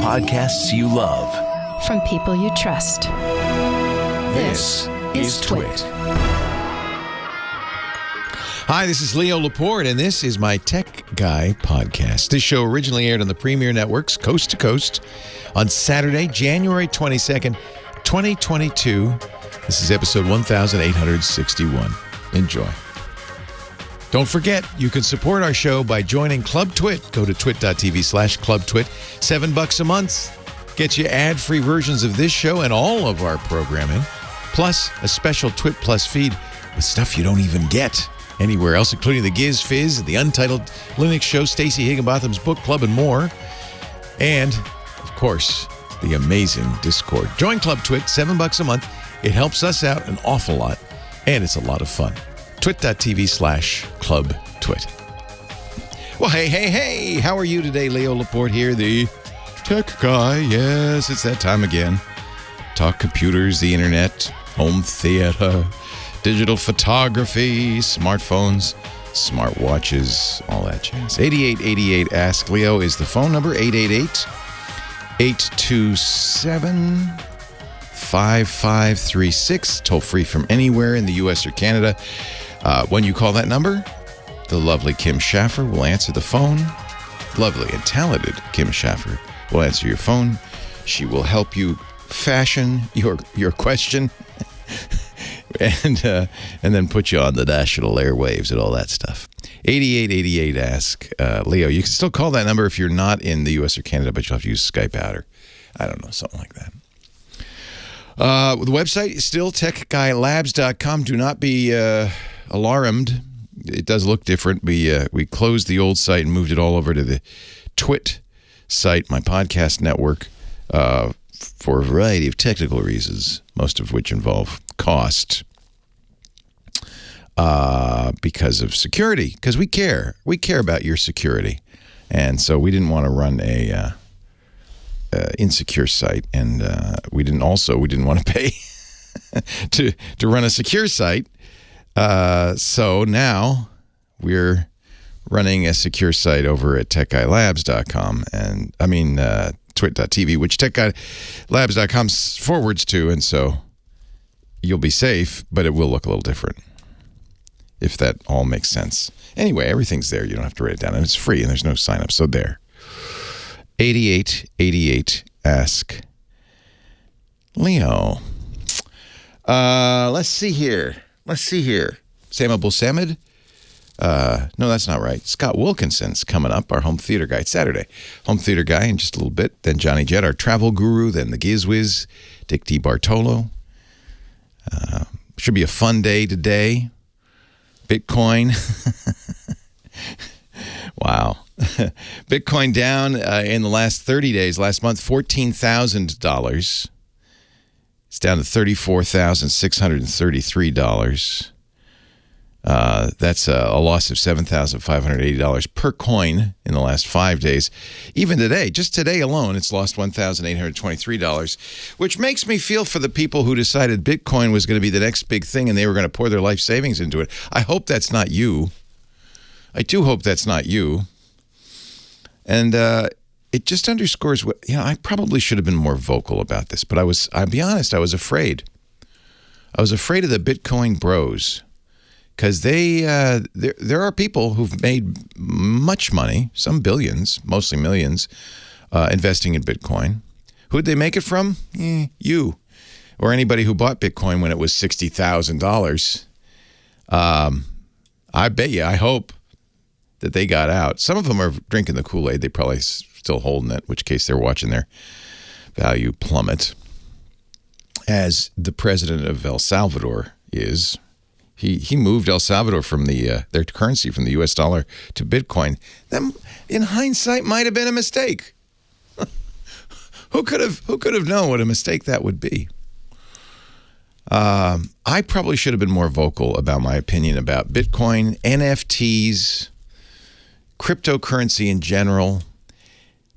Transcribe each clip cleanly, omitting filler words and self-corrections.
podcasts you love. From people you trust. This is Twit. Hi, this is Leo Laporte, and this is my Tech Guy podcast. This show originally aired on the Premier Networks, coast to coast, on Saturday, January 22nd, 2022. This is episode 1861. Enjoy. Don't forget, you can support our show by joining Club Twit. Go to twit.tv/clubtwit. $7 a month gets you ad-free versions of this show and all of our programming, plus a special Twit Plus feed with stuff you don't even get anywhere else, including the Giz Fizz, the Untitled Linux Show, Stacey Higginbotham's Book Club, and more. And, of course, the amazing Discord. Join Club Twit, $7 a month. It helps us out an awful lot, and it's a lot of fun. twit.tv/clubtwit. Well, hey, how are you today? Leo Laporte here, the Tech Guy. Yes, it's that time again. Talk computers, the internet, home theater, digital photography, smartphones, smartwatches, all that jazz. 8888 Ask Leo is the phone number, 888-827-5536, toll free from anywhere in the U.S. or Canada. When you call that number, the lovely Kim Schaffer will answer the phone. Lovely and talented Kim Schaffer will answer your phone. She will help you fashion your question and then put you on the national airwaves and all that stuff. 8888 Ask Leo. You can still call that number if you're not in the U.S. or Canada, but you'll have to use Skype out or, I don't know, something like that. The website is still techguylabs.com. Do not be alarmed. It does look different. We closed the old site and moved it all over to the Twit site, my podcast network, for a variety of technical reasons, most of which involve cost, because of security, because we care. We care about your security. And so we didn't want to run a insecure site, and we didn't want to pay to run a secure site. So now we're running a secure site over at techguylabs.com, and I mean twit.tv, which techguylabs.com forwards to, and so you'll be safe, but it will look a little different, if that all makes sense. Anyway, everything's there. You don't have to write it down, and it's free, and there's no sign up, so there. 8888 Ask Leo. Let's see here. Sam Abul-Samid? No, that's not right. Scott Wilkinson's coming up, our home theater guy. It's Saturday. Home theater guy in just a little bit. Then Johnny Jett, our travel guru. Then the Gizwiz, Dick Debartolo. Should be a fun day today. Bitcoin. Wow. Bitcoin down in the last 30 days. Last month, $14,000. It's down to $34,633. That's a loss of $7,580 per coin in the last 5 days. Even today, just today alone, it's lost $1,823, which makes me feel for the people who decided Bitcoin was going to be the next big thing and they were going to pour their life savings into it. I hope that's not you. I do hope that's not you. And it just underscores what, I probably should have been more vocal about this, but I'll be honest, I was afraid. I was afraid of the Bitcoin bros, because there are people who've made much money, some billions, mostly millions, investing in Bitcoin. Who'd they make it from? You, or anybody who bought Bitcoin when it was $60,000. I bet you, I hope that they got out. Some of them are drinking the Kool-Aid. They probably still holding it, in which case they're watching their value plummet. As the president of El Salvador is, he moved El Salvador from their currency from the U.S. dollar to Bitcoin. That, in hindsight, might have been a mistake. Who could have known what a mistake that would be? I probably should have been more vocal about my opinion about Bitcoin, NFTs, cryptocurrency in general.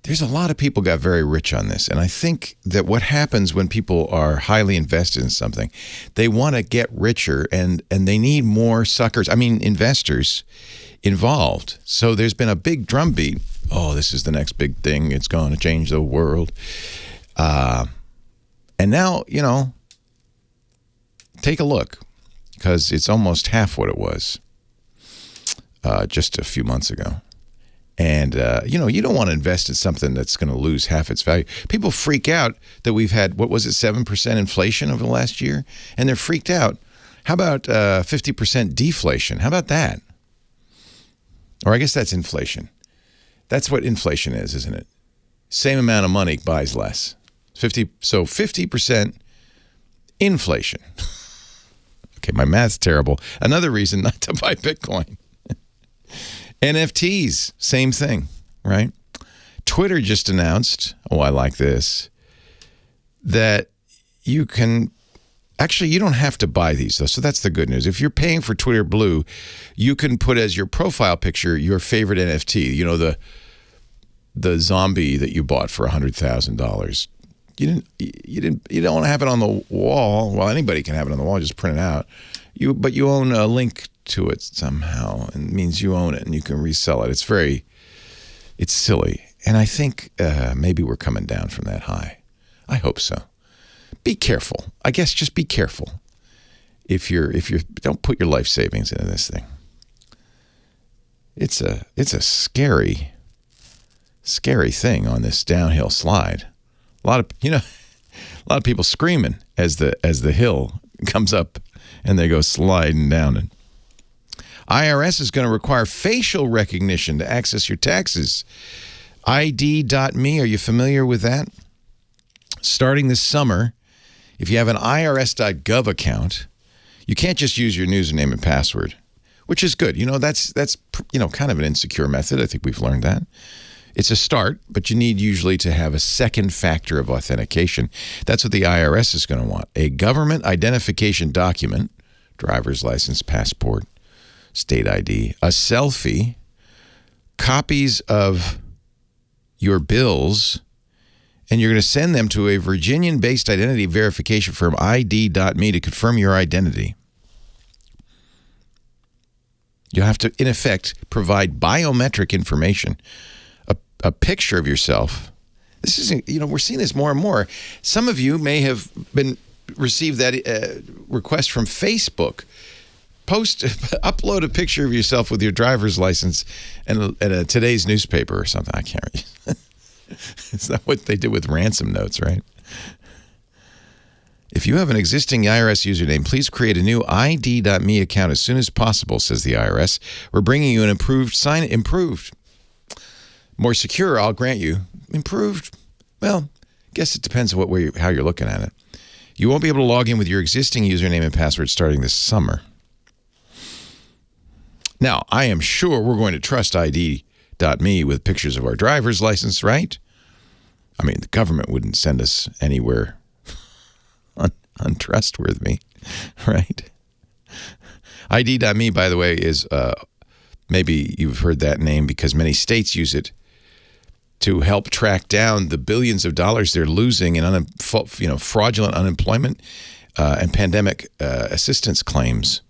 There's a lot of people got very rich on this. And I think that what happens when people are highly invested in something, they want to get richer and they need more suckers, investors involved. So there's been a big drumbeat Oh, this is the next big thing. It's going to change the world. And now, take a look, because it's almost half what it was just a few months ago. And, you don't want to invest in something that's going to lose half its value. People freak out that we've had, 7% inflation over the last year? And they're freaked out. How about 50% deflation? How about that? Or I guess that's inflation. That's what inflation is, isn't it? Same amount of money buys less. 50% inflation. Okay, my math's terrible. Another reason not to buy Bitcoin. NFTs, same thing, right? Twitter just announced, I like this, that you can, actually, you don't have to buy these, though, so that's the good news. If you're paying for Twitter Blue, you can put as your profile picture your favorite NFT, the zombie that you bought for $100,000. You don't want to have it on the wall. Well, anybody can have it on the wall, just print it out. But you own a link to it somehow, and it means you own it and you can resell it. It's silly. And I think maybe we're coming down from that high. I hope so. Be careful. I guess just be careful. If you're don't put your life savings into this thing. It's a scary thing on this downhill slide. A lot of people screaming as the hill comes up and they go sliding down. And IRS is going to require facial recognition to access your taxes. ID.me, are you familiar with that? Starting this summer, if you have an IRS.gov account, you can't just use your username and password, which is good. That's kind of an insecure method. I think we've learned that. It's a start, but you need usually to have a second factor of authentication. That's what the IRS is going to want. A government identification document, driver's license, passport, state ID, a selfie, copies of your bills, and you're going to send them to a Virginian-based identity verification firm, ID.me, to confirm your identity. You'll have to, in effect, provide biometric information, a picture of yourself. This isn't, we're seeing this more and more. Some of you may have received that request from Facebook. Upload a picture of yourself with your driver's license and today's newspaper or something. I can't read. Is that what they did with ransom notes, right? If you have an existing IRS username, please create a new ID.me account as soon as possible, says the IRS. We're bringing you an improved, more secure, I'll grant you. Improved? Well, guess it depends on how you're looking at it. You won't be able to log in with your existing username and password starting this summer. Now, I am sure we're going to trust ID.me with pictures of our driver's license, right? I mean, the government wouldn't send us anywhere untrustworthy, right? ID.me, by the way, is maybe you've heard that name because many states use it to help track down the billions of dollars they're losing in fraudulent unemployment and pandemic assistance claims.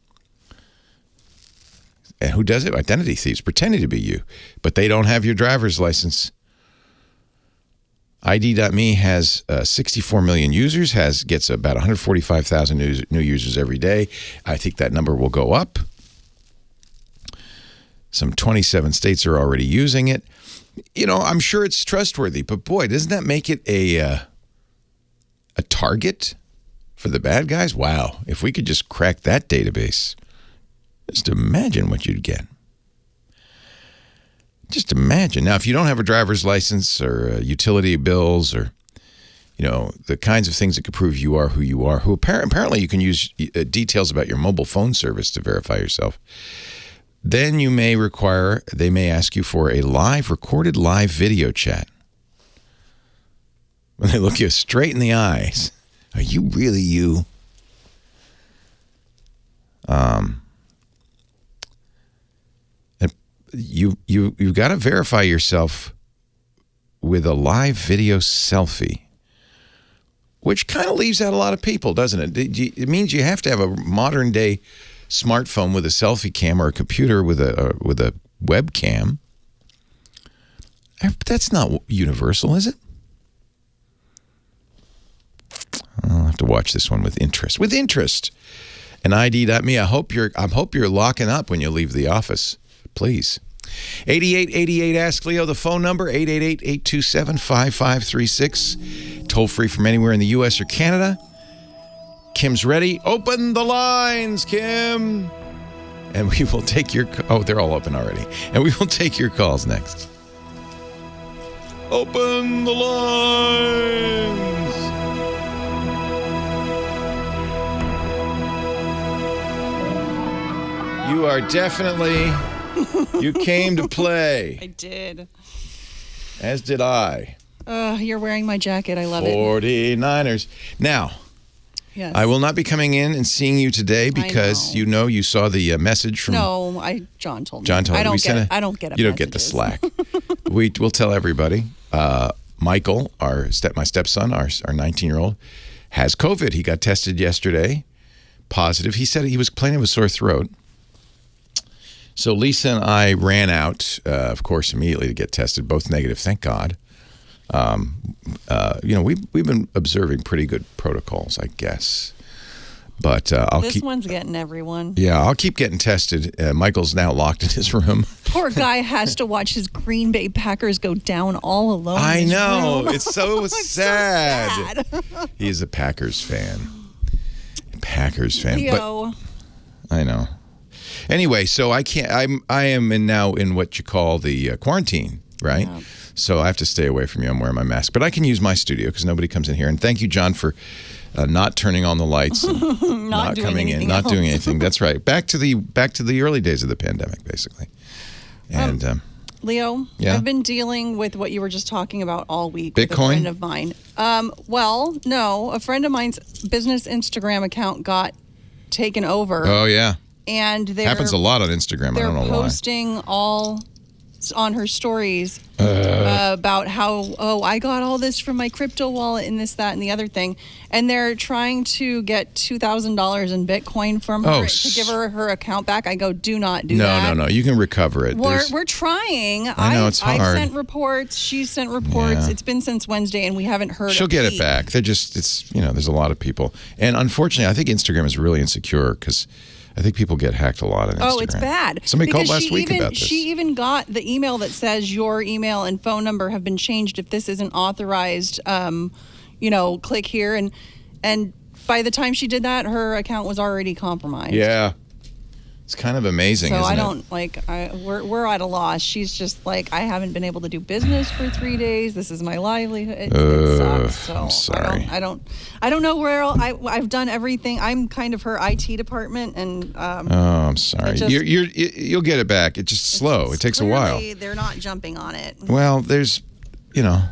And who does it? Identity thieves pretending to be you, but they don't have your driver's license. ID.me has 64 million users, gets about 145,000 new users every day. I think that number will go up. Some 27 states are already using it. I'm sure it's trustworthy, but boy, doesn't that make it a target for the bad guys? Wow, if we could just crack that database, just imagine what you'd get. Just imagine. Now, if you don't have a driver's license or utility bills or, the kinds of things that could prove you are who you are, apparently you can use details about your mobile phone service to verify yourself. Then they may ask you for a recorded live video chat. When they look you straight in the eyes. Are you really you? You've got to verify yourself with a live video selfie, which kind of leaves out a lot of people, doesn't it? It means you have to have a modern day smartphone with a selfie cam or a computer with a webcam. That's not universal, is it? I'll have to watch this one with interest. With interest. And ID.me. I hope you're locking up when you leave the office. Please. 8888 Ask Leo, the phone number, 888-827-5536. Toll free from anywhere in the U.S. or Canada. Kim's ready. Open the lines, Kim. And we will take your... Oh, they're all open already. And we will take your calls next. Open the lines. You are definitely... You came to play. I did. As did I. You're wearing my jacket. I love 49ers. Now, yes. I will not be coming in and seeing you today because you saw the message from... No, John told me. John told me. I don't get it. You don't get the slack. We'll tell everybody. Michael, my stepson, our 19-year-old, has COVID. He got tested yesterday. Positive. He said he was complaining of a sore throat. So Lisa and I ran out, of course, immediately to get tested, both negative, thank God. We've been observing pretty good protocols, I guess. But this one's getting everyone. Yeah, I'll keep getting tested. Michael's now locked in his room. Poor guy has to watch his Green Bay Packers go down all alone. I in his know. room. It's so sad. So sad. He's a Packers fan. Leo. But I know. Anyway, so I am now in what you call the quarantine, right? Yeah. So I have to stay away from you. I'm wearing my mask, but I can use my studio because nobody comes in here. And thank you, John, for not turning on the lights, and not coming in, not doing anything. That's right. Back to the early days of the pandemic, basically. And Leo, yeah? I've been dealing with what you were just talking about all week. Bitcoin? With a friend of mine. Well, no, a friend of mine's business Instagram account got taken over. Oh yeah. And happens a lot on Instagram. I don't know why. They're posting all on her stories about how, I got all this from my crypto wallet and this, that, and the other thing. And they're trying to get $2,000 in Bitcoin from her to give her her account back. I go, do not do that. No. You can recover it. We're trying. I know it's hard. I've sent reports. She's sent reports. Yeah. It's been since Wednesday, and we haven't heard. She'll get it back. There's a lot of people, and unfortunately, I think Instagram is really insecure because I think people get hacked a lot on Instagram. Oh, it's bad. Somebody called last week about this. She even got the email that says your email and phone number have been changed. If this isn't authorized, click here. And by the time she did that, her account was already compromised. Yeah. It's kind of amazing, so isn't it? We're at a loss. She's just like, I haven't been able to do business for 3 days. This is my livelihood. It sucks. So I'm sorry. I don't know where I've done everything. I'm kind of her IT department, and I'm sorry. You'll get it back. It's just slow. It takes a while. They're not jumping on it. Well, there's.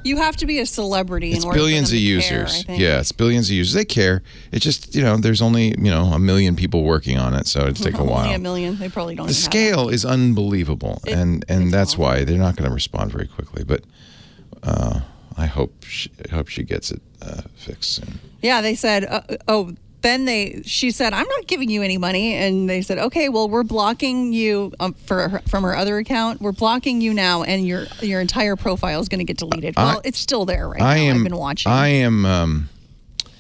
You have to be a celebrity in order for them to billions of users. care, I think. Yeah, it's billions of users. They care. It's just, there's only, 1 million people working on it, so it'll take a while. Only 1 million. They probably don't. The scale is unbelievable, and that's why they're not going to respond very quickly. But I hope she gets it fixed soon. Yeah, they said, she said, I'm not giving you any money. And they said, okay, well, we're blocking you from her other account. We're blocking you now, and your entire profile is going to get deleted. Well, it's still there right now. I've been watching. I am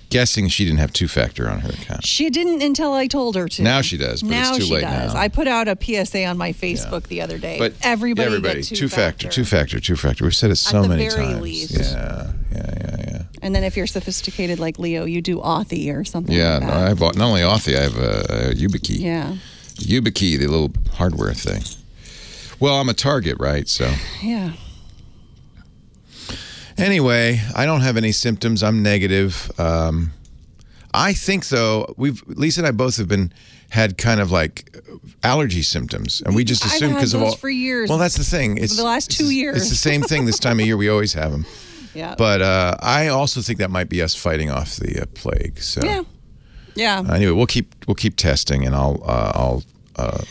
guessing she didn't have two-factor on her account. She didn't until I told her to. Now she does, but it's too late now. I put out a PSA on my Facebook the other day. But everybody get two-factor. We've said it so many times. At the very least. Yeah. And then if you're sophisticated like Leo, you do Authy or something like that. Yeah, I bought not only Authy, I have a YubiKey. Yeah. YubiKey, the little hardware thing. Well, I'm a target, right? So. Yeah. Anyway, I don't have any symptoms. I'm negative. I think, though, Lisa and I both have had kind of like allergy symptoms, and we just assume because of all for years. Well, that's the thing. It's the last 2 years. It's the same thing this time of year. We always have them. Yeah. But I also think that might be us fighting off the plague. So yeah. Anyway, we'll keep testing, and I'll.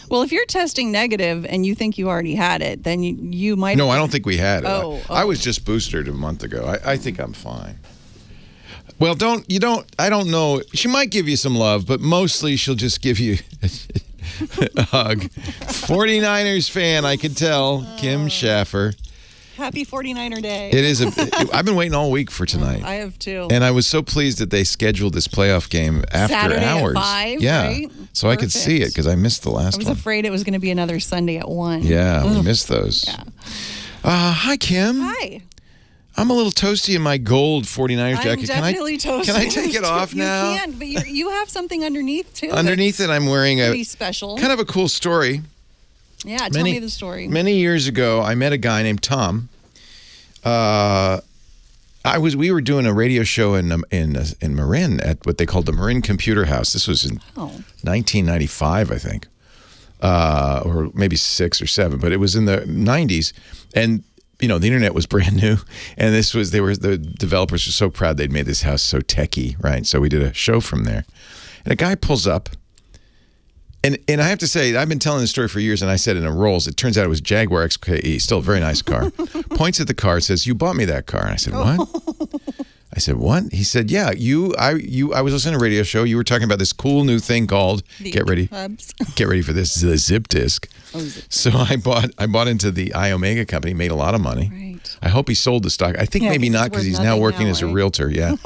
Well, if you're testing negative and you think you already had it, then you might. No, I don't think we had it. Oh. I was just boosted a month ago. I think I'm fine. Well, I don't know. She might give you some love, but mostly she'll just give you a hug. 49ers fan, I can tell. Kim Schaffer. Happy 49er Day. It is. I've been waiting all week for tonight. I have too. And I was so pleased that they scheduled this playoff game after Saturday hours. At 5, yeah, right? So I could see it because I missed the last one. I was afraid it was going to be another Sunday at 1. Yeah, we missed those. Yeah. Hi, Kim. Hi. I'm a little toasty in my gold 49ers jacket. I'm definitely toasty. Can I take it off now? You can, but you have something underneath too. Underneath it, I'm wearing a pretty special, kind of a cool story. Yeah, tell me the story. Many years ago, I met a guy named Tom. We were doing a radio show in Marin at what they called the Marin Computer House. This was in 1995, I think, or maybe 6 or 7, but it was in the 90s, and the internet was brand new, and the developers were so proud they'd made this house so techy, right? So we did a show from there, and a guy pulls up, and I have to say, I've been telling this story for years, and I said in a Rolls. It turns out it was Jaguar XKE, still a very nice car. Points at the car, says, "You bought me that car," and I said, "What?" I said, "What?" He said, "Yeah, I was listening to a radio show. You were talking about this cool new thing called get ready for this, the zip disk." So I bought into the iOmega company, made a lot of money. Right. I hope he sold the stock. I think maybe not because he's now working as a realtor. Yeah.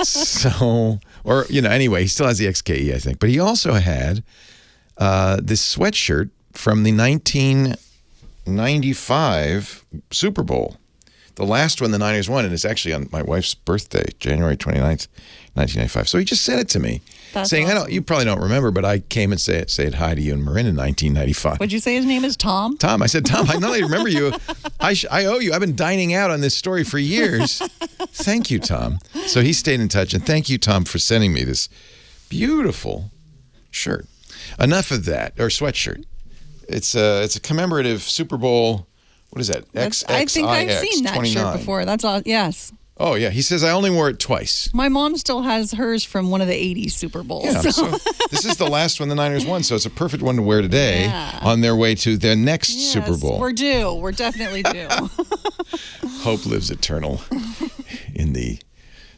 So, anyway, he still has the XKE, I think. But he also had this sweatshirt from the 1995 Super Bowl. The last one the Niners won, and it's actually on my wife's birthday, January 29th, 1995. So he just sent it to me, saying, awesome. You probably don't remember, but I came and said hi to you in Marin in 1995. Would you say his name is Tom? Tom. I said, Tom, I know I remember you. I owe you. I've been dining out on this story for years. Thank you, Tom. So he stayed in touch, and thank you, Tom, for sending me this beautiful shirt. Enough of that, or sweatshirt. It's a commemorative Super Bowl. What is that? XXIX I think I've seen that 29. shirt before. That's all. Yes. Oh, yeah. He says, I only wore it twice. My mom still has hers from one of the 80s Super Bowls. Yeah, so this is the last one the Niners won, so it's a perfect one to wear today on their way to their next Super Bowl. We're due. We're definitely due. Hope lives eternal in the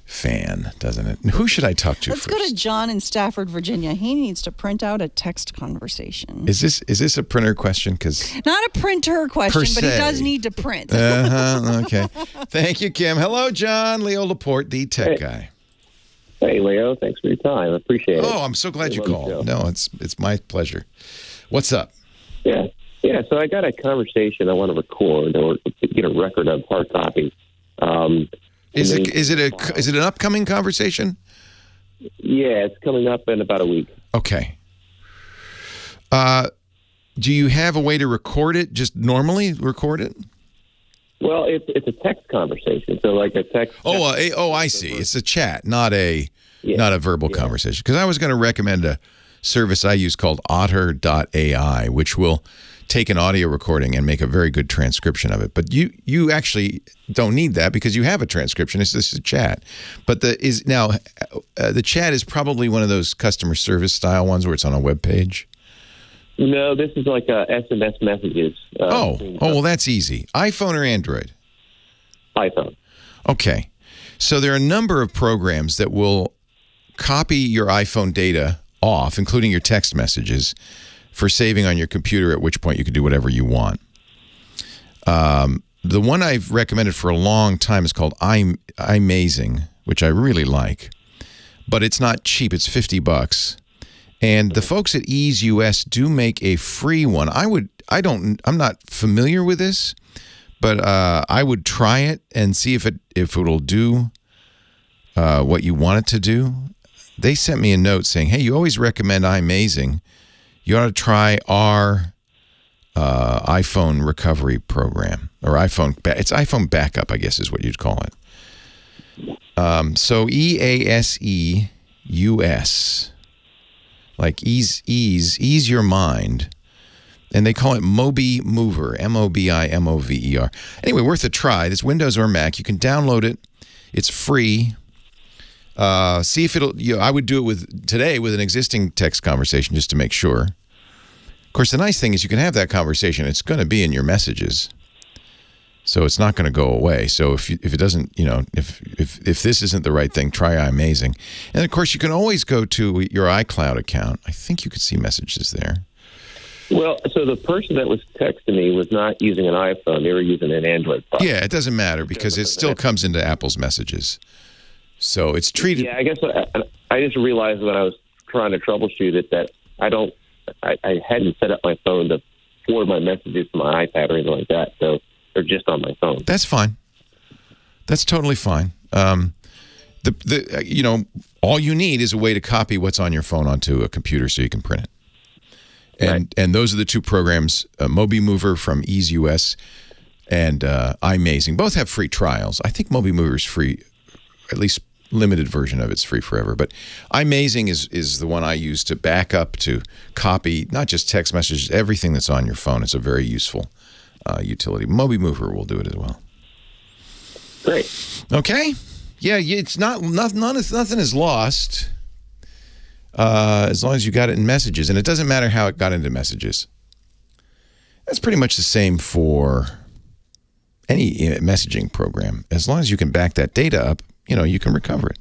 fan, doesn't it? Who should I talk to Let's first? go to John in Stafford, Virginia. He needs to print out a text conversation. Is this a printer question? Not a printer question, but he does need to print. Okay. Thank you, Kim. Hello, John. Leo Laporte, the tech guy. Hey, Leo. Thanks for your time. I appreciate it. Oh, I'm so glad you called. No, it's my pleasure. What's up? Yeah. So I got a conversation I want to record or get a record of hard copy. Is it an upcoming conversation? Yeah, it's coming up in about a week. Okay. Do you have a way to record it? Just normally record it? Well, it's a text conversation, so like a text. I see. It's a chat, not a verbal conversation. Because I was going to recommend a service I use called Otter.ai, which will take an audio recording and make a very good transcription of it. But you actually don't need that because you have a transcription. It's just a chat. But the chat is probably one of those customer service style ones where it's on a web page. No, this is like SMS messages. Well, that's easy. iPhone or Android? iPhone. Okay. So there are a number of programs that will copy your iPhone data off, including your text messages, for saving on your computer, at which point you can do whatever you want. The one I've recommended for a long time is called iMazing, which I really like. But it's not cheap. It's $50. And the folks at Ease US do make a free one. I'm not familiar with this, but I would try it and see if it'll do what you want it to do. They sent me a note saying, hey, you always recommend iMazing. You ought to try our iPhone recovery program, or it's iPhone backup, I guess is what you'd call it. So EASEUS, like ease your mind. And they call it Mobi Mover, MOBIMOVER. Anyway, worth a try. It's Windows or Mac. You can download it. It's free. See if it'll. I would do it today with an existing text conversation just to make sure. Of course, the nice thing is you can have that conversation. It's going to be in your messages, so it's not going to go away. So if it doesn't, if this isn't the right thing, try iMazing. And of course, you can always go to your iCloud account. I think you could see messages there. Well, so the person that was texting me was not using an iPhone. They were using an Android product. Yeah, it doesn't matter because it still comes into Apple's messages. So it's treated. Yeah, I guess I just realized when I was trying to troubleshoot it that I hadn't set up my phone to forward my messages to my iPad or anything like that. So they're just on my phone. That's fine. That's totally fine. All you need is a way to copy what's on your phone onto a computer so you can print it. And those are the two programs, MobiMover from EaseUS and iMazing. Both have free trials. I think MobiMover is free, at least limited version of it's free forever. But iMazing is the one I use to back up, to copy, not just text messages, everything that's on your phone. It's a very useful utility. MobiMover will do it as well. Great. Okay. Yeah, it's nothing is lost. As long as you got it in messages. And it doesn't matter how it got into messages. That's pretty much the same for any messaging program. As long as you can back that data up, you can recover it.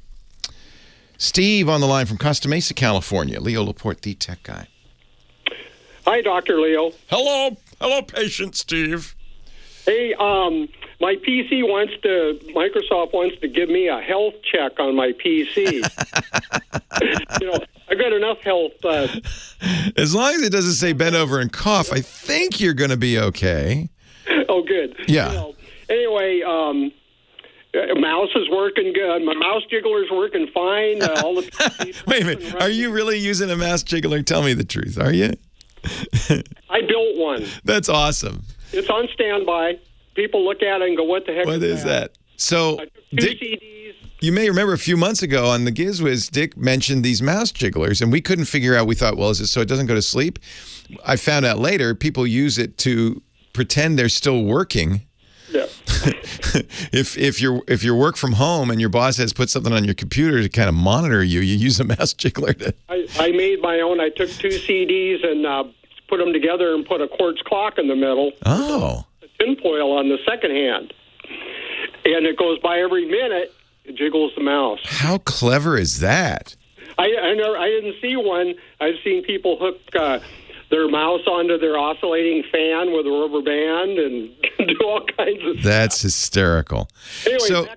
Steve on the line from Costa Mesa, California. Leo Laporte, the tech guy. Hi, Dr. Leo. Hello. Hello, patient Steve. Hey, my PC Microsoft wants to give me a health check on my PC. I've got enough health. As long as it doesn't say bend over and cough, I think you're going to be okay. Oh, good. Yeah. Anyway, mouse is working good. My mouse jiggler's working fine. All the PCs Wait a minute. Are you really using a mouse jiggler? Tell me the truth. Are you? I built one. That's awesome. It's on standby. People look at it and go, what the heck What is that? So, I took two Dick, CDs. you may remember a few months ago on the GizWiz, Dick mentioned these mouse jigglers, and we couldn't figure out. We thought, well, is it so it doesn't go to sleep? I found out later people use it to pretend they're still working. Yeah. If you work from home and your boss has put something on your computer to kind of monitor you, you use a mouse jiggler to. I made my own. I took two CDs and put them together and put a quartz clock in the middle. Oh. Tinfoil on the second hand, and it goes by every minute. It jiggles the mouse. How clever is that? I didn't see one. I've seen people hook their mouse onto their oscillating fan with a rubber band and do all kinds of That's stuff. hysterical. Anyway, so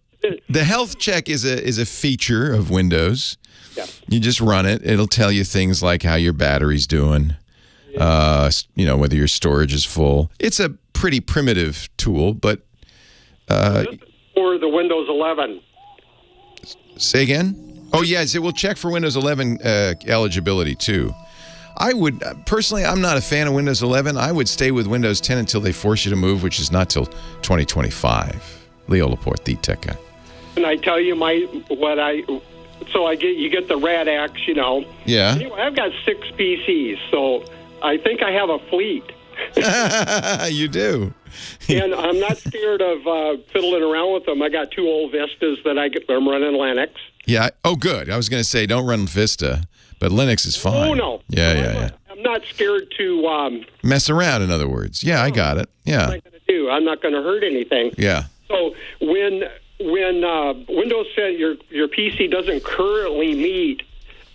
the health check is a feature of Windows. Yeah. You just run it. It'll tell you things like how your battery's doing. Whether your storage is full. It's a pretty primitive tool, but this is for the Windows 11. Say again? Oh, yes, it will check for Windows 11 eligibility too. I would personally, I'm not a fan of Windows 11. I would stay with Windows 10 until they force you to move, which is not till 2025. Leo Laporte, the tech guy. And I tell you you get the Rad X, Yeah. Anyway, I've got 6 PCs, so I think I have a fleet. You do. And I'm not scared of fiddling around with them. I got 2 old Vistas that I'm running Linux. Yeah. Oh, good. I was going to say, don't run Vista, but Linux is fine. Oh, no. Yeah. I'm not scared to... mess around, in other words. Yeah, I got it. Yeah. What am I going to do? I'm not going to hurt anything. Yeah. So when Windows said your PC doesn't currently meet,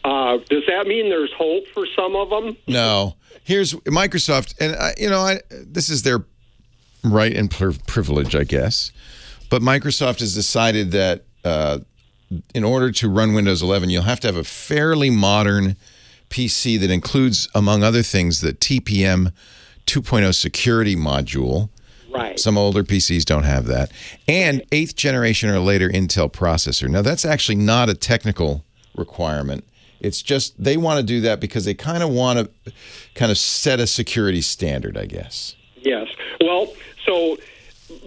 does that mean there's hope for some of them? No. Here's Microsoft, and this is their right and privilege, I guess. But Microsoft has decided that in order to run Windows 11, you'll have to have a fairly modern PC that includes, among other things, the TPM 2.0 security module. Right. Some older PCs don't have that. And 8th generation or later Intel processor. Now, that's actually not a technical requirement. It's just they want to do that because they kind of want to set a security standard, I guess. Yes. Well, so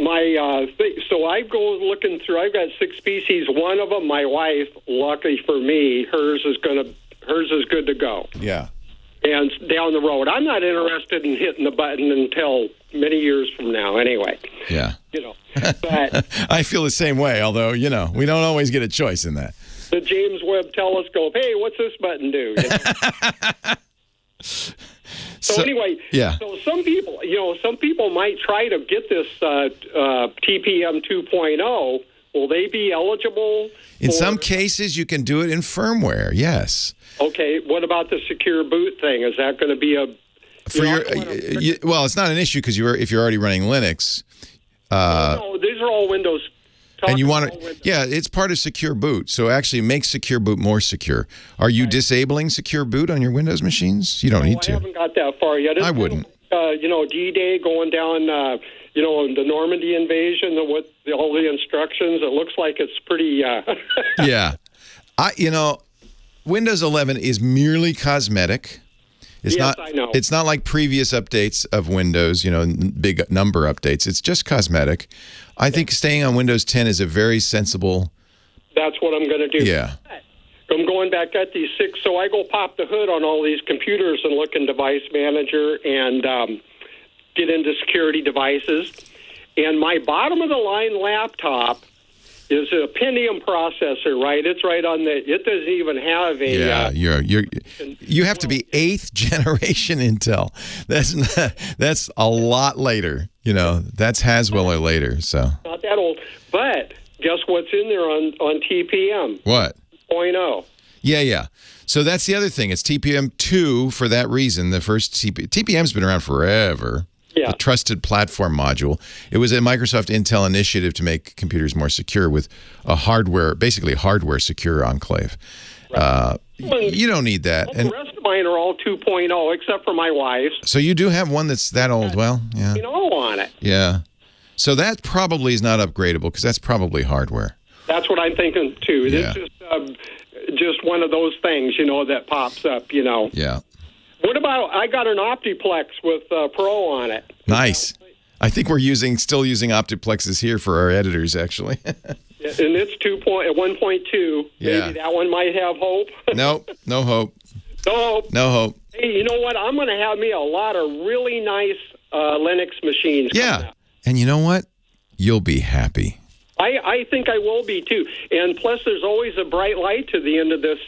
I go looking through. I've got 6 PCs. One of them, my wife, lucky for me, hers is good to go. Yeah. And down the road, I'm not interested in hitting the button until many years from now. Anyway. Yeah. But I feel the same way. Although we don't always get a choice in that. The James Webb Telescope. Hey, what's this button do? So anyway, yeah. So some people might try to get this TPM 2.0. Will they be eligible? In some cases, you can do it in firmware. Yes. Okay. What about the secure boot thing? Is that going to be For your, well, it's not an issue because if you're already running Linux. No, these are all Windows. And you want to, yeah, it's part of Secure Boot. So actually make Secure Boot more secure. Are you disabling Secure Boot on your Windows machines? You don't need to. I haven't got that far yet. I wouldn't. D-Day going down, the Normandy invasion with all the instructions. It looks like it's pretty. Yeah. Windows 11 is merely cosmetic. I know. It's not like previous updates of Windows, big number updates. It's just cosmetic. I think staying on Windows 10 is a very sensible. That's what I'm going to do. Yeah. I'm going back at these 6, so I go pop the hood on all these computers and look in Device Manager and get into security devices. And my bottom-of-the-line laptop is a Pentium processor, right? It's right on it doesn't even have a... Yeah, you have to be 8th generation Intel. That's a lot later. That's Haswell or later, so... Not that old. But guess what's in there on TPM? What? 0.0. Yeah. So that's the other thing. It's TPM 2 for that reason. The first TPM's been around forever. Yeah. The Trusted Platform Module. It was a Microsoft Intel initiative to make computers more secure with basically hardware secure enclave. Right. You don't need that. The rest of mine are all 2.0, except for my wife's. So you do have one that's that old. Well, yeah. On it. Yeah. So that probably is not upgradable because that's probably hardware. That's what I'm thinking too. Yeah. It's just one of those things, that pops up. Yeah. What about? I got an Optiplex with Pro on it. Nice. I think we're still using Optiplexes here for our editors, actually. And it's 1.2. Yeah. Maybe that one might have hope. Nope. No hope. No hope. No hope. Hey, you know what? I'm going to have me a lot of really nice Linux machines. Yeah. And you know what? You'll be happy. I think I will be too. And plus, there's always a bright light to the end of this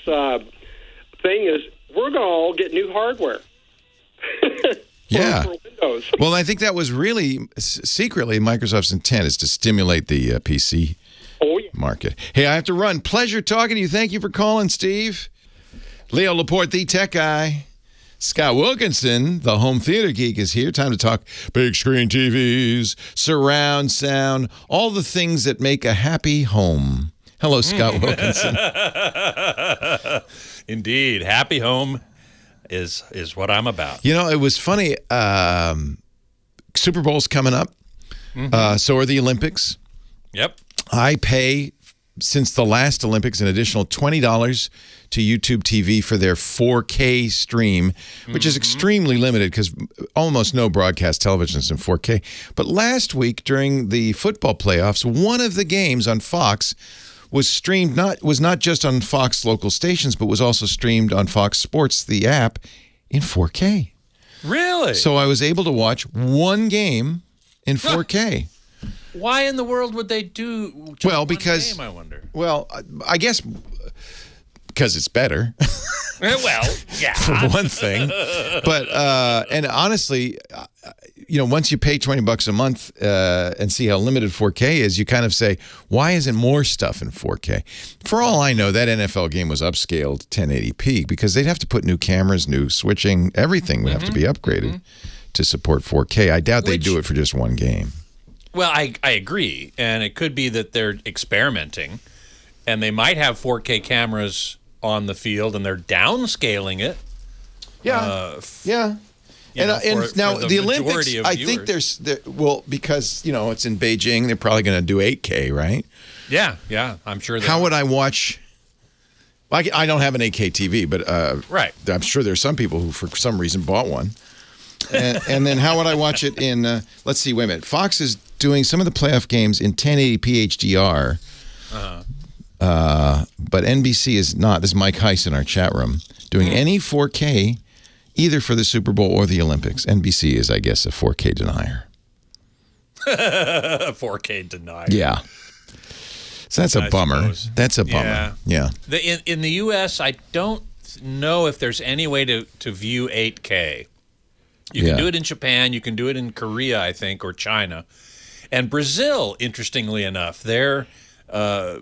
thing. Is we're going to all get new hardware. Yeah. For Windows. Well, I think that was really secretly Microsoft's intent is to stimulate the PC market. Hey, I have to run. Pleasure talking to you. Thank you for calling, Steve. Leo Laporte, the tech guy. Scott Wilkinson, the home theater geek, is here. Time to talk big screen TVs, surround sound, all the things that make a happy home. Hello, Scott Wilkinson. Indeed. Happy home is what I'm about. It was funny. Super Bowl's coming up. So are the Olympics. Yep. I pay, since the last Olympics, an additional $20 to YouTube TV for their 4K stream, which is extremely limited because almost no broadcast television is in 4K. But last week during the football playoffs, one of the games on Fox was streamed was not just on Fox local stations, but was also streamed on Fox Sports, the app, in 4K. Really? So I was able to watch one game in 4K. Why in the world would they do just one game, I wonder? Well, I guess because it's better. Well, yeah. For one thing. But, and honestly, once you pay $20 a month and see how limited 4K is, you kind of say, why isn't more stuff in 4K? For all I know, that NFL game was upscaled 1080p because they'd have to put new cameras, new switching, everything would have to be upgraded to support 4K. I doubt they'd do it for just one game. Well, I agree. And it could be that they're experimenting and they might have 4K cameras on the field and they're downscaling it. Yeah. And now the Olympics, I think because, it's in Beijing, they're probably going to do 8K, right? Yeah, I'm sure. How would I watch? I don't have an 8K TV, but right. I'm sure there's some people who, for some reason, bought one. And then how would I watch it in, let's see, wait a minute. Fox is doing some of the playoff games in 1080p HDR. But NBC is not. This is Mike Heiss in our chat room doing any 4K either for the Super Bowl or the Olympics. NBC is, I guess, a 4K denier. 4K denier. Yeah. So that's a bummer. Suppose. That's a bummer. Yeah. In the U.S., I don't know if there's any way to view 8K. You can do it in Japan. You can do it in Korea, I think, or China. And Brazil, interestingly enough, their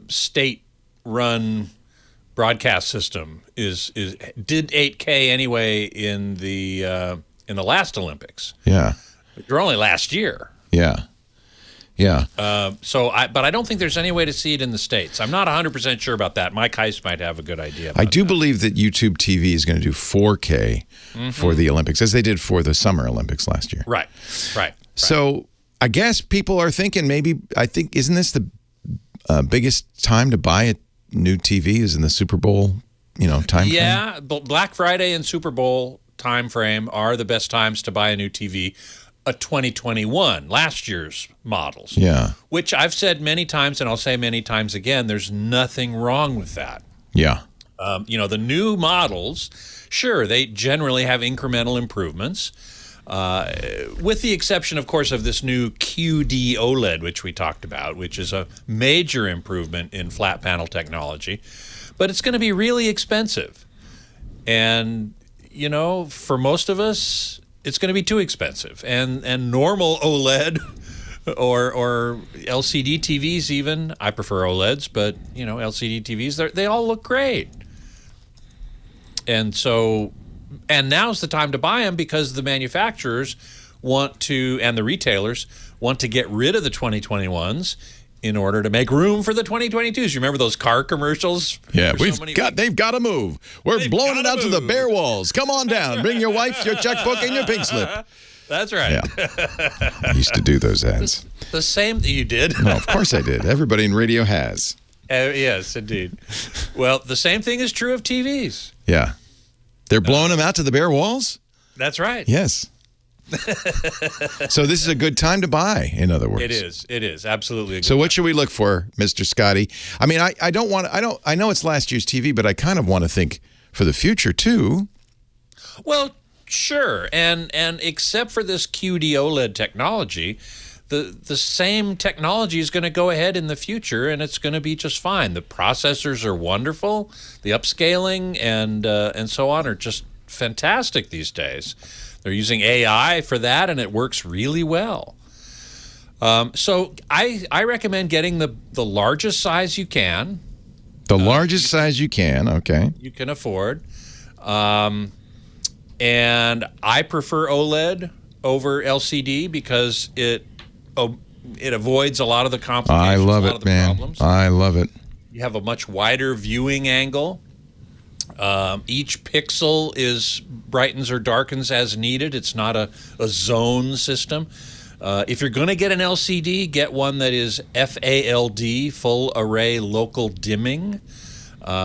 state-run broadcast system did 8K anyway in the in the last Olympics. Yeah. They're only last year. Yeah. Yeah. But I don't think there's any way to see it in the States. I'm not 100% sure about that. Mike Heiss might have a good idea about I do that. believe that YouTube TV is going to do 4K for the Olympics, as they did for the Summer Olympics last year. Right. So I guess people are thinking isn't this the biggest time to buy a new TV is in the Super Bowl, time frame? Yeah, Black Friday and Super Bowl time frame are the best times to buy a new TV. A 2021, last year's models. Yeah. Which I've said many times, and I'll say many times again, there's nothing wrong with that. Yeah. The new models, sure, they generally have incremental improvements, with the exception, of course, of this new QD OLED, which we talked about, which is a major improvement in flat panel technology. But it's going to be really expensive. And, for most of us, it's going to be too expensive. And normal OLED or LCD TVs even, I prefer OLEDs, but, LCD TVs, they all look great. And now's the time to buy them because the manufacturers and the retailers want to get rid of the 2021s in order to make room for the 2022s. You remember those car commercials? Yeah, they've got to move. We're blowing it out to the bare walls. Come on down. Bring your wife, your checkbook, and your pink slip. That's right. Yeah. I used to do those ads. The same that you did. No, of course I did. Everybody in radio has. Yes, indeed. Well, the same thing is true of TVs. Yeah. They're blowing them out to the bare walls? That's right. Yes. So this is a good time to buy, in other words. It is absolutely a good So what should we look for, Mr. Scotty? I mean, I know it's last year's TV, but I kind of want to think for the future too. Well, sure. And except for this QD OLED technology, the same technology is going to go ahead in the future, and it's going to be just fine. The processors are wonderful. The upscaling and so on are just fantastic these days. They're using AI for that, and it works really well. So I recommend getting the largest size you can. The largest size you can, okay. You can afford. And I prefer OLED over LCD because it avoids a lot of the complications. I love it, man. Problems. I love it. You have a much wider viewing angle. Each pixel brightens or darkens as needed. It's not a zone system. If you're going to get an LCD, get one that is FALD, full array local dimming,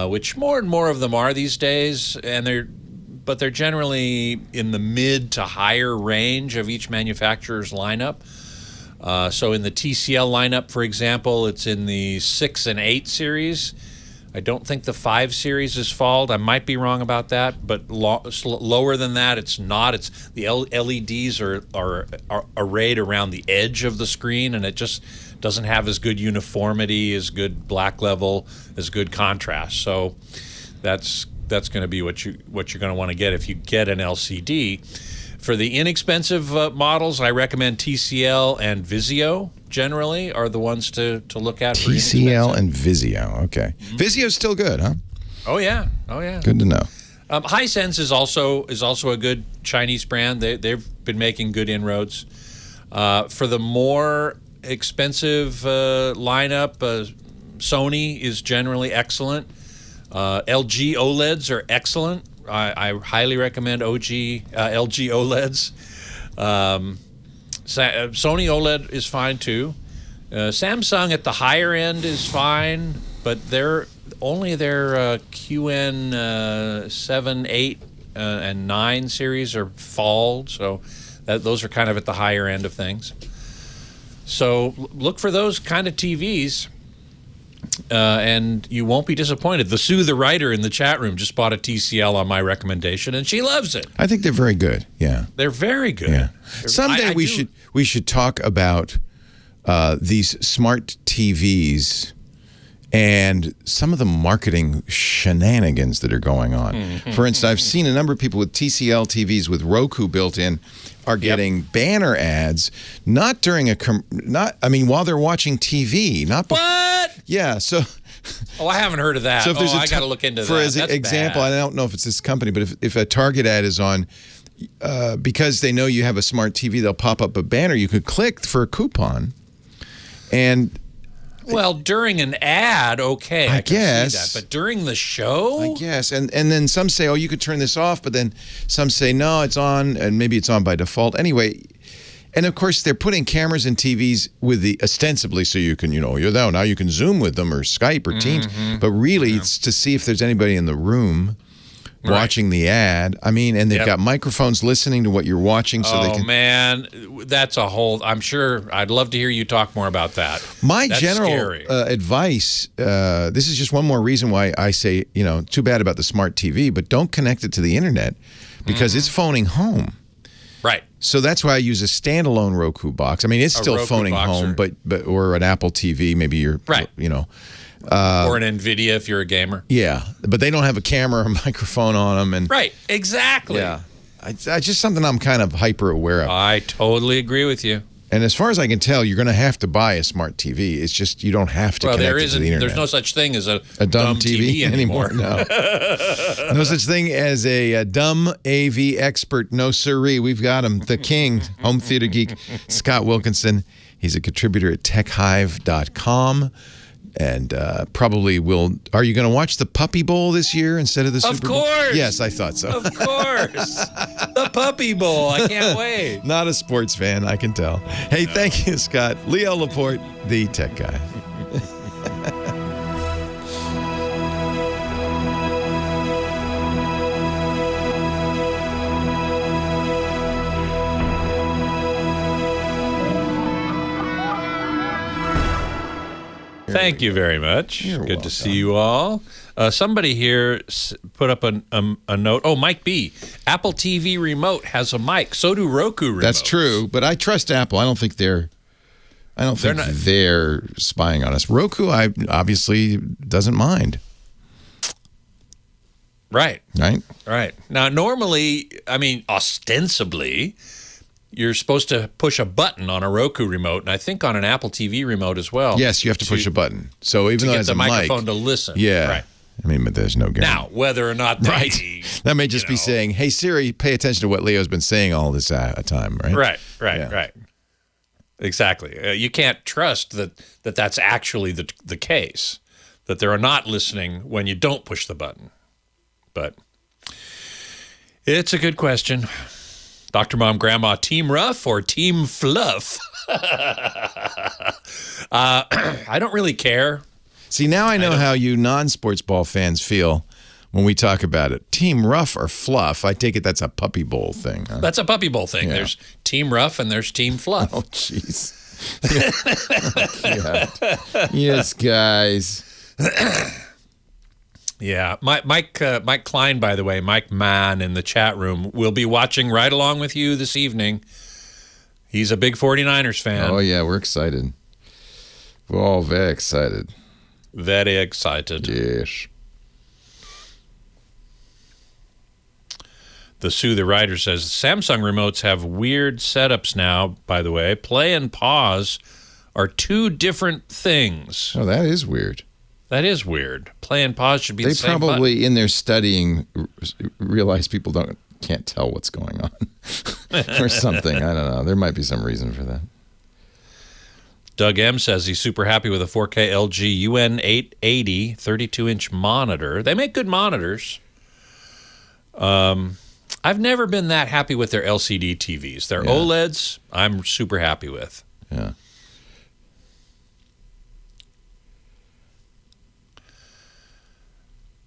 which more and more of them are these days, but they're generally in the mid to higher range of each manufacturer's lineup. So in the TCL lineup, for example, it's in the 6 and 8 series. I don't think the 5 series is FALD. I might be wrong about that, but lower than that, it's not. It's the LEDs are arrayed around the edge of the screen, and it just doesn't have as good uniformity, as good black level, as good contrast. So that's going to be what you're going to want to get if you get an LCD. For the inexpensive models, I recommend TCL and Vizio. Generally, are the ones to look at. TCL and Vizio. Okay, Vizio's still good, huh? Oh yeah. Good to know. Hisense is also a good Chinese brand. They've been making good inroads. For the more expensive lineup, Sony is generally excellent. LG OLEDs are excellent. I highly recommend LG OLEDs. Sony OLED is fine too. Samsung at the higher end is fine, but their QN 7, 8, and 9 series are FALD, so those are kind of at the higher end of things. So look for those kind of TVs. And you won't be disappointed. The Sue the writer in the chat room just bought a TCL on my recommendation, and she loves it. I think they're very good. Yeah, they're very good. Yeah. Someday we should talk about these smart TVs and some of the marketing shenanigans that are going on. For instance, I've seen a number of people with TCL TVs with Roku built in are getting banner ads, not during while they're watching TV, not what? Yeah, so. Oh, I haven't heard of that. So if I got to look into that. For example, I don't know if it's this company, but if a Target ad is on, because they know you have a smart TV, they'll pop up a banner. You could click for a coupon. And well, during an ad, okay, I can guess. see that. But during the show? I guess. And then some say, oh, you could turn this off. But then some say, no, it's on. And maybe it's on by default. Anyway, and of course, they're putting cameras in TVs with the ostensibly so you can, now you can Zoom with them or Skype or Teams. But really, it's to see if there's anybody in the room watching the ad. I mean, and they've got microphones listening to what you're watching. So they can. Oh, man. That's a whole. I'm sure I'd love to hear you talk more about that. That's general advice, this is just one more reason why I say, too bad about the smart TV, but don't connect it to the internet because it's phoning home. Right. So that's why I use a standalone Roku box. I mean, it's still phoning home, but or an Apple TV, maybe you're, or an NVIDIA if you're a gamer. Yeah, but they don't have a camera or microphone on them. And right, exactly. Yeah, it's just something I'm kind of hyper aware of. I totally agree with you. And as far as I can tell, you're going to have to buy a smart TV. It's just you don't have to connect it to the internet. There's no such thing as a dumb TV anymore. No. No such thing as a dumb AV expert. No siree. We've got him, the king, home theater geek, Scott Wilkinson. He's a contributor at techhive.com. And probably will. Are you going to watch the Puppy Bowl this year instead of the Super Bowl? Of course. Yes, I thought so. Of course. The Puppy Bowl. I can't wait. Not a sports fan, I can tell. Hey, thank you, Scott. Leo Laporte, the tech guy. Thank you very much. You're Good welcome. to see you all. Somebody here put up a note. Oh, Mike B. Apple TV remote has a mic. So do Roku remotes. That's true, but I trust Apple. I don't think they're spying on us. Roku, obviously doesn't mind. Right. Right? Right. Now, normally, I mean, ostensibly, you're supposed to push a button on a Roku remote, and I think on an Apple TV remote as well. Yes, you have to push a button. So even though it has the a mic, microphone to listen. Yeah. Right. I mean, but there's no guarantee. Now, whether or not they, that may just be saying, "Hey Siri, pay attention to what Leo's been saying all this time." Right. Right. Exactly. You can't trust that's actually the case. That they're not listening when you don't push the button. But it's a good question. Dr. Mom, Grandma, Team Rough or Team Fluff? I don't really care. See, now I know how you non-sports ball fans feel when we talk about it. Team Rough or Fluff? I take it that's a Puppy Bowl thing. Huh? That's a Puppy Bowl thing. Yeah. There's Team Rough and there's Team Fluff. Oh, jeez. Oh, yes, guys. Yeah, Mike Klein, by the way, Mike Mann in the chat room, will be watching right along with you this evening. He's a big 49ers fan. Oh, yeah, we're excited. We're all very excited. Very excited. Yes. The Sue the Writer says, Samsung remotes have weird setups now, by the way. Play and pause are two different things. Oh, that is weird. That is weird. Play and pause should be the same They probably, button. in their studying, realize people can't tell what's going on or something. I don't know. There might be some reason for that. Doug M. says he's super happy with a 4K LG UN880 32-inch monitor. They make good monitors. I've never been that happy with their LCD TVs. Their OLEDs, I'm super happy with. Yeah.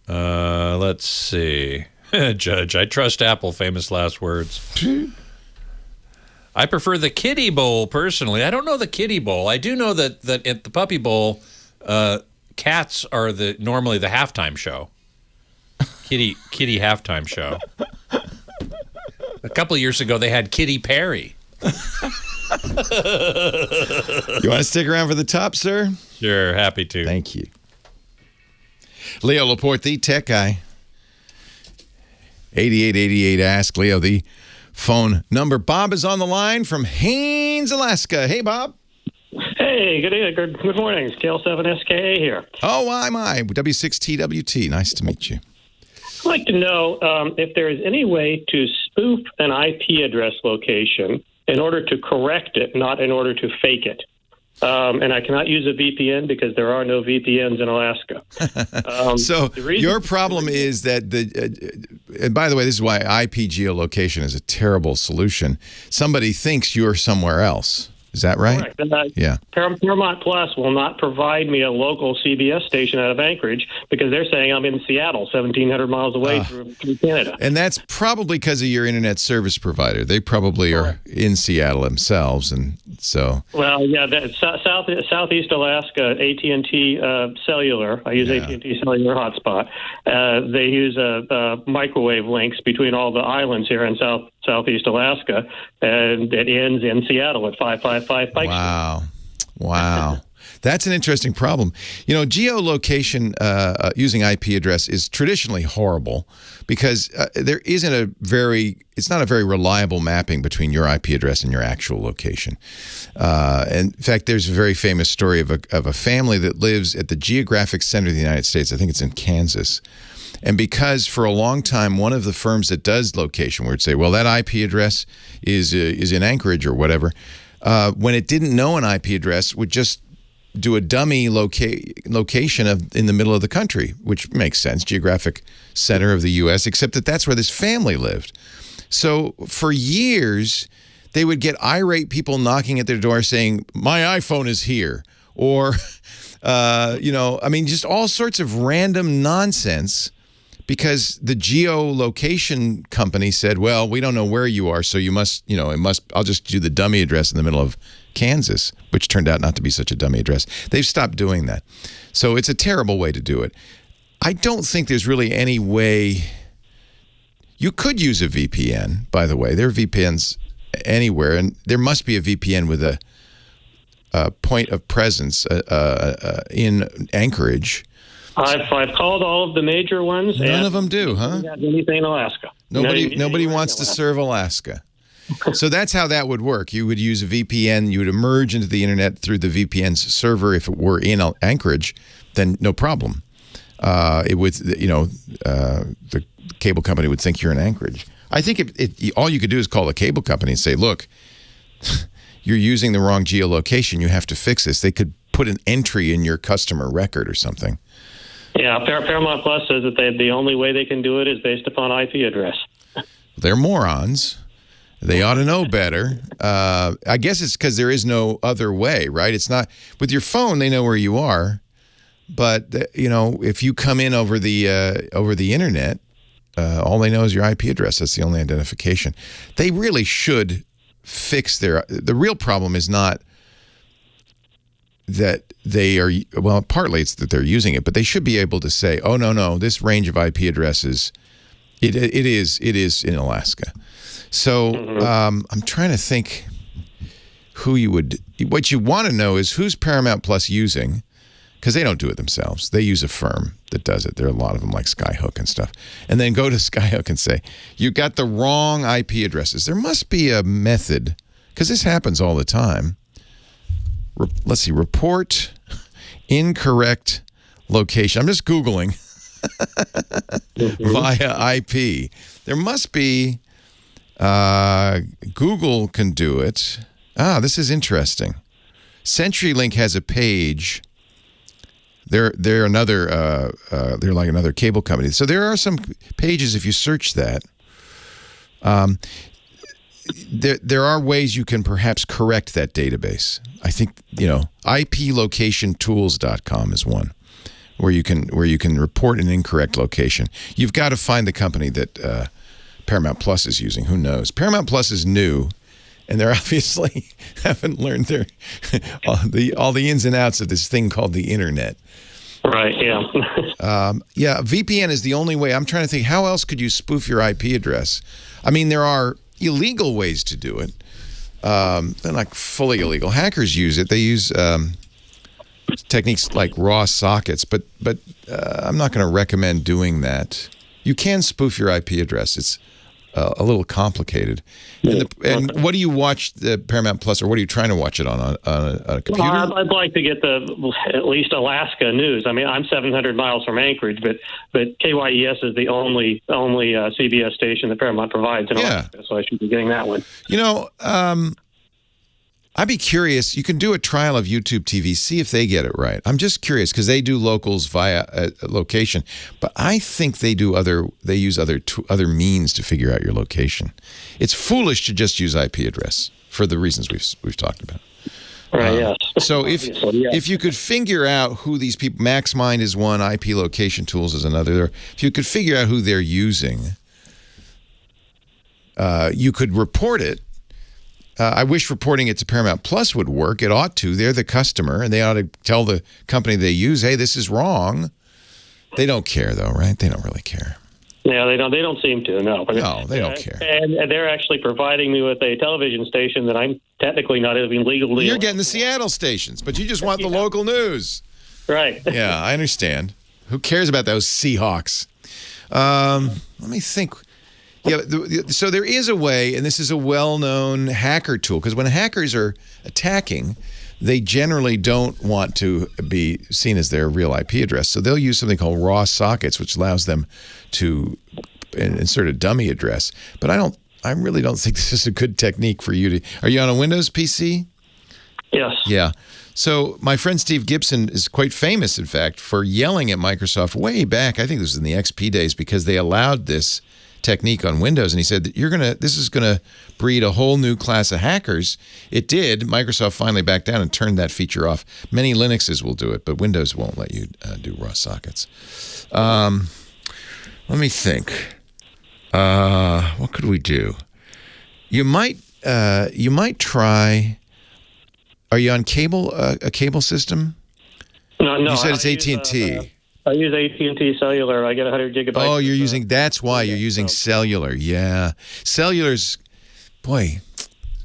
Let's see. Judge, I trust Apple, famous last words. I prefer the Kiddie Bowl, personally. I don't know the Kiddie Bowl. I do know that at the Puppy Bowl, cats are normally the halftime show. Kitty halftime show. A couple of years ago, they had Kitty Perry. You want to stick around for the top, sir? Sure, happy to. Thank you. Leo Laporte, the tech guy. 8888 Ask Leo, the phone number. Bob is on the line from Haines, Alaska. Hey, Bob. Hey, good morning. Scale 7 SKA here. Oh, my. W6TWT. Nice to meet you. like to know if there is any way to spoof an IP address location in order to correct it, not in order to fake it. And I cannot use a VPN because there are no VPNs in Alaska. So your problem is that and by the way, this is why IP geolocation is a terrible solution. Somebody thinks you're somewhere else. Is that right? Correct. Yeah. Paramount Plus will not provide me a local CBS station out of Anchorage because they're saying I'm in Seattle, 1,700 miles away through Canada. And that's probably because of your internet service provider. They probably are in Seattle themselves, and so. Well, yeah, Southeast Alaska, AT&T Cellular. I use AT&T Cellular hotspot. They use microwave links between all the islands here in Southeast Alaska, and it ends in Seattle at 555 Pike Street. Wow. That's an interesting problem. You know, geolocation using IP address is traditionally horrible because there isn't it's not a very reliable mapping between your IP address and your actual location. And in fact, there's a very famous story of a family that lives at the geographic center of the United States. I think it's in Kansas. And because for a long time, one of the firms that does location would say, well, that IP address is in Anchorage or whatever, when it didn't know an IP address, would just do a dummy location in the middle of the country, which makes sense, geographic center of the U.S., except that that's where this family lived. So for years, they would get irate people knocking at their door saying, my iPhone is here, or, just all sorts of random nonsense. Because the geolocation company said, well, we don't know where you are, so you must, I'll just do the dummy address in the middle of Kansas, which turned out not to be such a dummy address. They've stopped doing that. So it's a terrible way to do it. I don't think there's really any way. You could use a VPN, by the way. There are VPNs anywhere, and there must be a VPN with a point of presence in Anchorage. I've called all of the major ones. None of them do, huh? Anything in Alaska. Nobody wants to serve Alaska. So that's how that would work. You would use a VPN. You would emerge into the internet through the VPN's server. If it were in Anchorage, then no problem. It would, the cable company would think you're in Anchorage. I think all you could do is call the cable company and say, look, you're using the wrong geolocation. You have to fix this. They could put an entry in your customer record or something. Yeah, Paramount Plus says that the only way they can do it is based upon IP address. They're morons. They ought to know better. I guess it's because there is no other way, right? It's not with your phone. They know where you are, but if you come in over the internet, all they know is your IP address. That's the only identification. They really should fix the real problem is not that they are, well, partly it's that they're using it, but they should be able to say, oh, no, this range of IP addresses, it is in Alaska. So I'm trying to think what you want to know is who's Paramount Plus using, because they don't do it themselves. They use a firm that does it. There are a lot of them like Skyhook and stuff. And then go to Skyhook and say, you got the wrong IP addresses. There must be a method, because this happens all the time. Let's see, report incorrect location. I'm just Googling via IP. There must be, Google can do it. This is interesting. CenturyLink has a page. They're like another cable company. So there are some pages if you search that. There are ways you can perhaps correct that database. I think, IPLocationTools.com is one where you can report an incorrect location. You've got to find the company that Paramount Plus is using. Who knows? Paramount Plus is new, and they're obviously haven't learned all the ins and outs of this thing called the internet. Right, yeah. VPN is the only way. I'm trying to think, how else could you spoof your IP address? I mean, there are illegal ways to do it. They're not fully illegal. Hackers use it. They use techniques like raw sockets, but I'm not going to recommend doing that. You can spoof your IP address. a little complicated. And what do you watch the Paramount Plus, or what are you trying to watch it on a computer? Well, I'd like to get at least Alaska news. I mean, I'm 700 miles from Anchorage, but KYES is the only CBS station that Paramount provides in Alaska, so I should be getting that one. You know, I'd be curious. You can do a trial of YouTube TV, see if they get it right. I'm just curious because they do locals via location, but I think they use other means to figure out your location. It's foolish to just use IP address for the reasons we've talked about. Right. Yes. So if you could figure out who these people, MaxMind is one, IP location tools is another. If you could figure out who they're using, you could report it. I wish reporting it to Paramount Plus would work. It ought to. They're the customer, and they ought to tell the company they use, hey, this is wrong. They don't care, though, right? They don't really care. Yeah, they don't seem to, no. No, they don't care. And they're actually providing me with a television station that I'm technically not even legally... You're getting the Seattle stations, but you just want the local news. Right. Yeah, I understand. Who cares about those Seahawks? Let me think... Yeah, so there is a way, and this is a well-known hacker tool, because when hackers are attacking, they generally don't want to be seen as their real IP address. So they'll use something called raw sockets, which allows them to insert a dummy address. But I really don't think this is a good technique for you to... Are you on a Windows PC? Yes. Yeah. So my friend Steve Gibson is quite famous, in fact, for yelling at Microsoft way back. I think this was in the XP days, because they allowed this technique on Windows, and he said that this is gonna breed a whole new class of hackers. It did. Microsoft finally backed down and turned that feature off. Many Linuxes will do it, but Windows won't let you do raw sockets. Let me think. What could we do? You might try. Are you on a cable system? No. You said it's AT&T. I use AT&T cellular. I get 100 gigabytes. Oh, you're using. That's why you're using cellular. Yeah, cellular's. Boy,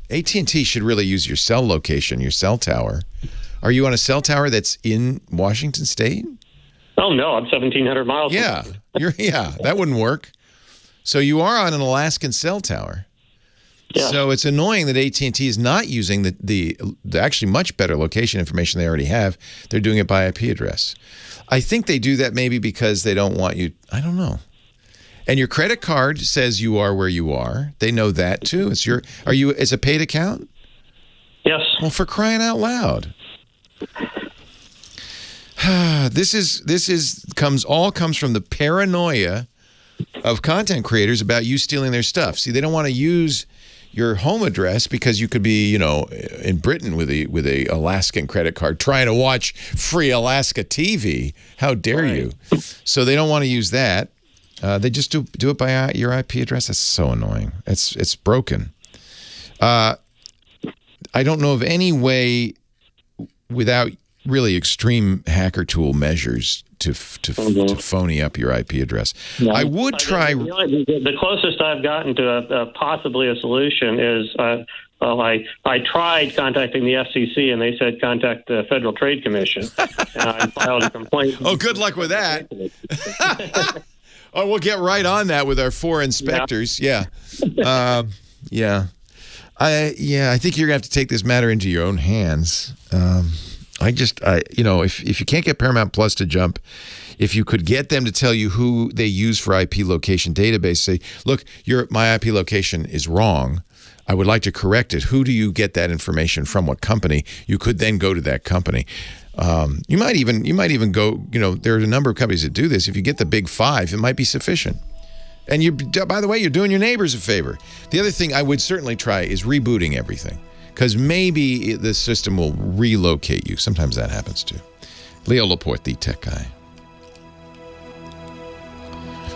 AT&T should really use your cell location, your cell tower. Are you on a cell tower that's in Washington State? Oh no, I'm 1,700 miles. Yeah, that wouldn't work. So you are on an Alaskan cell tower. Yeah. So it's annoying that AT&T is not using the actually much better location information they already have. They're doing it by IP address. I think they do that maybe because they don't want you. I don't know. And your credit card says you are where you are. They know that too. It's a paid account? Yes. Well, for crying out loud. This comes from the paranoia of content creators about you stealing their stuff. See, they don't want to use your home address because you could be, in Britain with a Alaskan credit card trying to watch free Alaska TV. How dare you? So they don't want to use that. They just do it by your IP address. That's so annoying. It's broken. I don't know of any way without really extreme hacker tool measures to phony up your IP address. Yeah. I would try. The closest I've gotten to possibly a solution is I tried contacting the FCC, and they said contact the Federal Trade Commission. And I filed a complaint. Oh, good luck with that. Oh, we'll get right on that with our 4 inspectors. Yeah. Yeah. I think you're going to have to take this matter into your own hands. If you can't get Paramount Plus to jump, if you could get them to tell you who they use for IP location database, say, look, my IP location is wrong. I would like to correct it. Who do you get that information from? What company? You could then go to that company. You might even go, there are a number of companies that do this. If you get the big 5, it might be sufficient. And by the way, you're doing your neighbors a favor. The other thing I would certainly try is rebooting everything, because maybe the system will relocate you. Sometimes that happens too. Leo Laporte, the tech guy.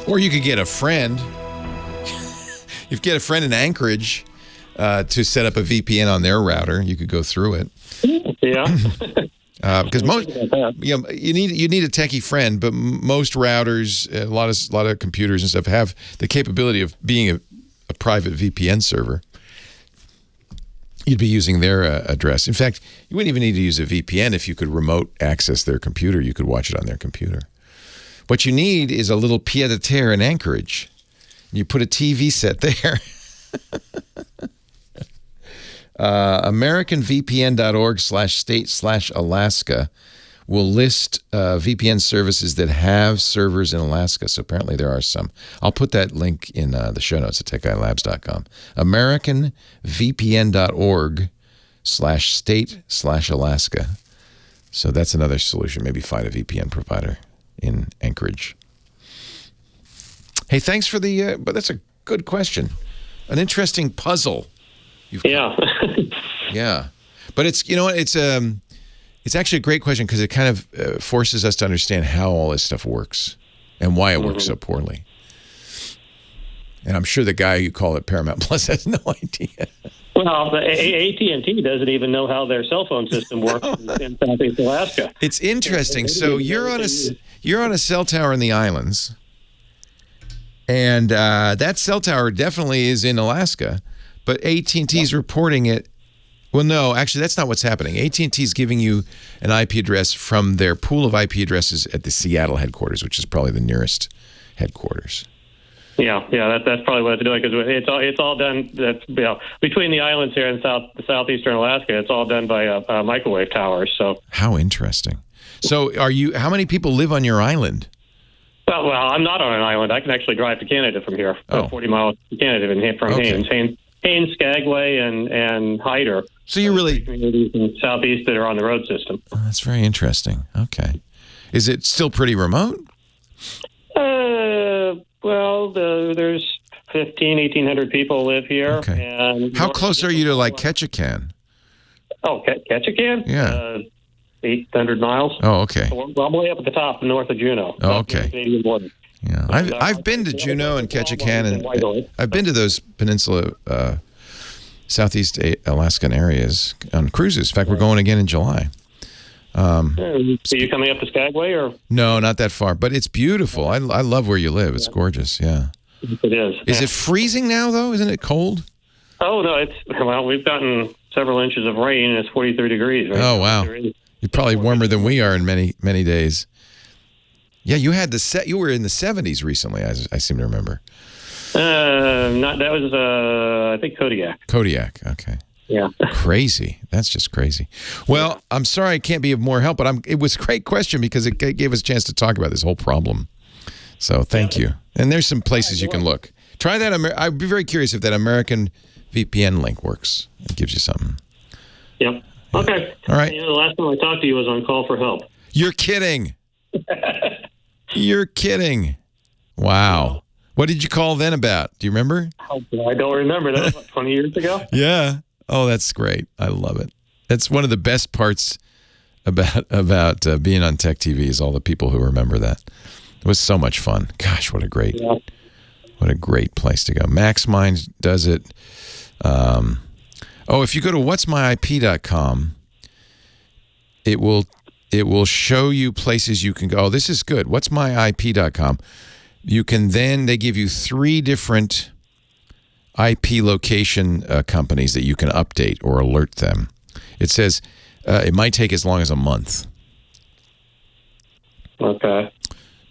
Or you could get a friend. If you get a friend in Anchorage to set up a VPN on their router, you could go through it. Yeah. Because you need a techie friend, but most routers, a lot of computers and stuff have the capability of being a private VPN server. You'd be using their address. In fact, you wouldn't even need to use a VPN if you could remote access their computer. You could watch it on their computer. What you need is a little pied-à-terre in Anchorage. You put a TV set there. AmericanVPN.org/state/Alaska will list VPN services that have servers in Alaska. So apparently there are some. I'll put that link in the show notes at techguylabs.com. AmericanVPN.org/state/Alaska. So that's another solution. Maybe find a VPN provider in Anchorage. Hey, thanks for the, but that's a good question. An interesting puzzle. Yeah. Yeah. But it's, you know what, it's actually a great question because it kind of forces us to understand how all this stuff works and why it works so poorly. And I'm sure the guy who called it Paramount Plus has no idea. Well, the AT&T doesn't even know how their cell phone system works in Southeast Alaska. It's interesting. So you're on a cell tower in the islands. And that cell tower definitely is in Alaska, but AT&T is reporting it. Well, no, actually, that's not what's happening. AT&T is giving you an IP address from their pool of IP addresses at the Seattle headquarters, which is probably the nearest headquarters. Yeah, that's probably what it's doing because it's all done. Between the islands here in southeastern Alaska, it's all done by microwave towers. So how interesting. So how many people live on your island? Well, I'm not on an island. I can actually drive to Canada from here, 40 miles to Canada from Haines, Skagway, and Hyder. So you really communities in southeast that are on the road system. Oh, that's very interesting. Okay, is it still pretty remote? Well, there's 1,800 people live here. Okay. And how close are you to like Ketchikan? Oh, Ketchikan? Yeah. 800 miles. Oh, okay. So we're all the way up at the top, north of Juneau. Oh, okay. Canadian border. Yeah, I've been to Juneau and Ketchikan, and I've been to those peninsula, southeast Alaskan areas on cruises. In fact, we're going again in July. So you coming up to Skagway or? No, not that far, but it's beautiful. I love where you live. It's gorgeous. Yeah. It is. Is it freezing now though? Isn't it cold? Oh no, we've gotten several inches of rain and it's 43 degrees. Right? Oh wow. You're probably warmer than we are in many days. Yeah, you had you were in the 70s recently. I seem to remember. That was I think Kodiak. Kodiak. Okay. Yeah. Crazy. That's just crazy. Well, I'm sorry I can't be of more help, but it was a great question because it gave us a chance to talk about this whole problem. So thank you. And there's some places you can look. Try that. I'd be very curious if that American VPN link works. It gives you something. Yep. Okay. All right. The last time I talked to you was on Call for Help. You're kidding. You're kidding. Wow. What did you call then about? Do you remember? I don't remember. That was about 20 years ago. Yeah. Oh, that's great. I love it. That's one of the best parts about being on Tech TV is all the people who remember that. It was so much fun. Gosh, what a great place to go. MaxMind does it. If you go to whatsmyip.com, it will show you places you can go. Oh, this is good. Whatsmyip.com. You can they give you 3 different IP location companies that you can update or alert them. It says it might take as long as a month. Okay.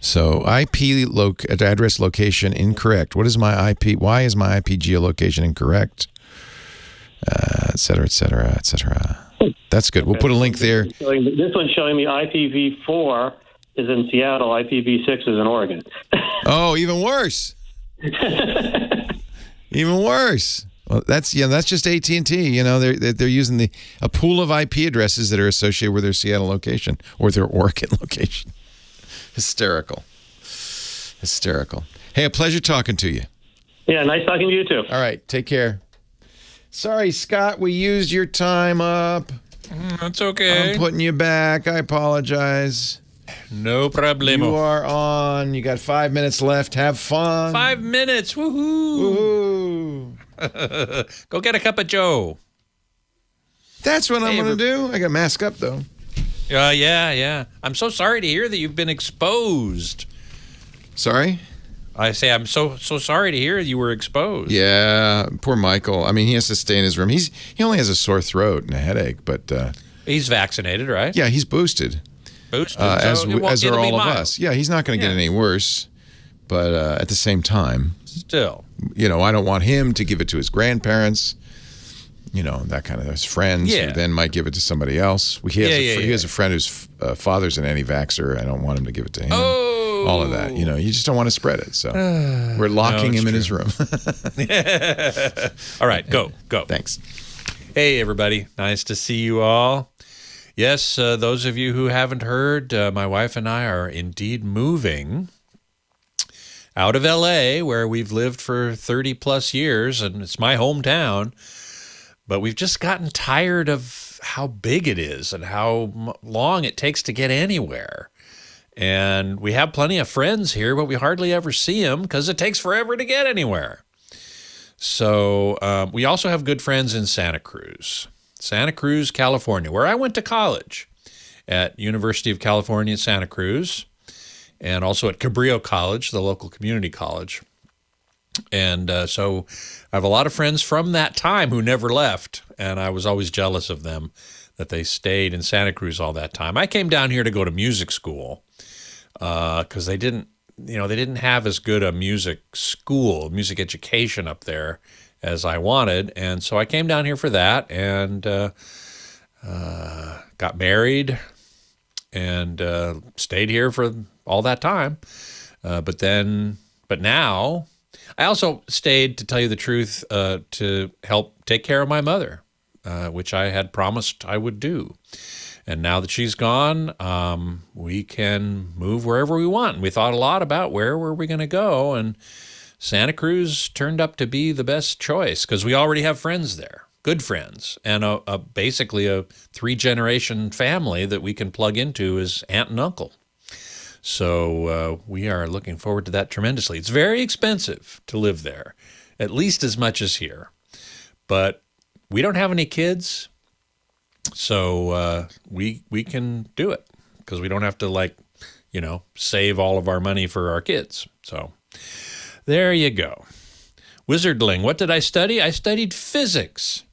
So IP address location incorrect. What is my IP? Why is my IP geolocation incorrect? Et cetera, et cetera, et cetera. That's good. We'll put a link there. This one's showing me IPv4 is in Seattle. IPv6 is in Oregon. Oh, even worse. Even worse. Well, that's just AT&T. You know, they're using a pool of IP addresses that are associated with their Seattle location or their Oregon location. Hysterical. Hey, a pleasure talking to you. Yeah, nice talking to you too. All right, take care. Sorry, Scott, we used your time up. That's okay. I'm putting you back. I apologize. No problemo. You are on. You got 5 minutes left. Have fun. 5 minutes. Woohoo. Woohoo. Go get a cup of Joe. That's what I'm going to do. I got to mask up, though. Yeah. I'm so sorry to hear that you've been exposed. Sorry? I say I'm so sorry to hear you were exposed. Yeah, poor Michael. I mean, he has to stay in his room. He only has a sore throat and a headache, but he's vaccinated, right? Yeah, he's boosted. As are all of us. Yeah, he's not going to get any worse, but at the same time. Still. I don't want him to give it to his grandparents. That kind of his friends who then might give it to somebody else. He has a friend whose father's an anti-vaxxer. I don't want him to give it to him. Oh. All of that. You just don't want to spread it. So we're locking him in his room. All right, go. Thanks. Hey, everybody. Nice to see you all. Yes, those of you who haven't heard, my wife and I are indeed moving out of L.A., where we've lived for 30-plus years, and it's my hometown. But we've just gotten tired of how big it is and how long it takes to get anywhere. And we have plenty of friends here, but we hardly ever see them because it takes forever to get anywhere. So we also have good friends in Santa Cruz, California, where I went to college at University of California, Santa Cruz, and also at Cabrillo College, the local community college. And so I have a lot of friends from that time who never left, and I was always jealous of them that they stayed in Santa Cruz all that time. I came down here to go to music school because they didn't have as good a music education up there as I wanted, and so I came down here for that and got married and stayed here for all that time. But now. I also stayed, to tell you the truth, to help take care of my mother, which I had promised I would do. And now that she's gone, we can move wherever we want. And we thought a lot about where were we going to go, and Santa Cruz turned up to be the best choice because we already have friends there, good friends, and basically a 3-generation family that we can plug into as aunt and uncle. So we are looking forward to that tremendously. It's very expensive to live there, at least as much as here. But we don't have any kids, so we can do it because we don't have to, save all of our money for our kids. So there you go. Wizardling, what did I study? I studied physics.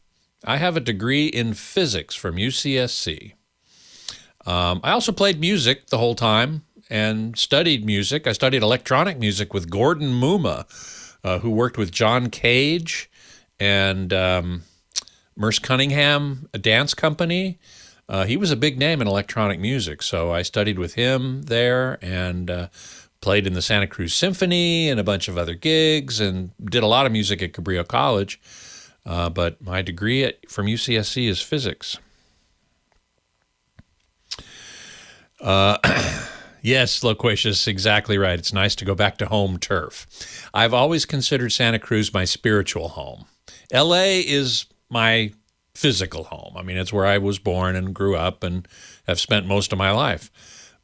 I have a degree in physics from UCSC. I also played music the whole time and studied music. I studied electronic music with Gordon Muma, who worked with John Cage and Merce Cunningham, a dance company. He was a big name in electronic music, so I studied with him there and played in the Santa Cruz Symphony and a bunch of other gigs and did a lot of music at Cabrillo College. But my degree from UCSC is physics. Yes, Loquacious, exactly right. It's nice to go back to home turf. I've always considered Santa Cruz my spiritual home. L.A. is my physical home. I mean, it's where I was born and grew up and have spent most of my life.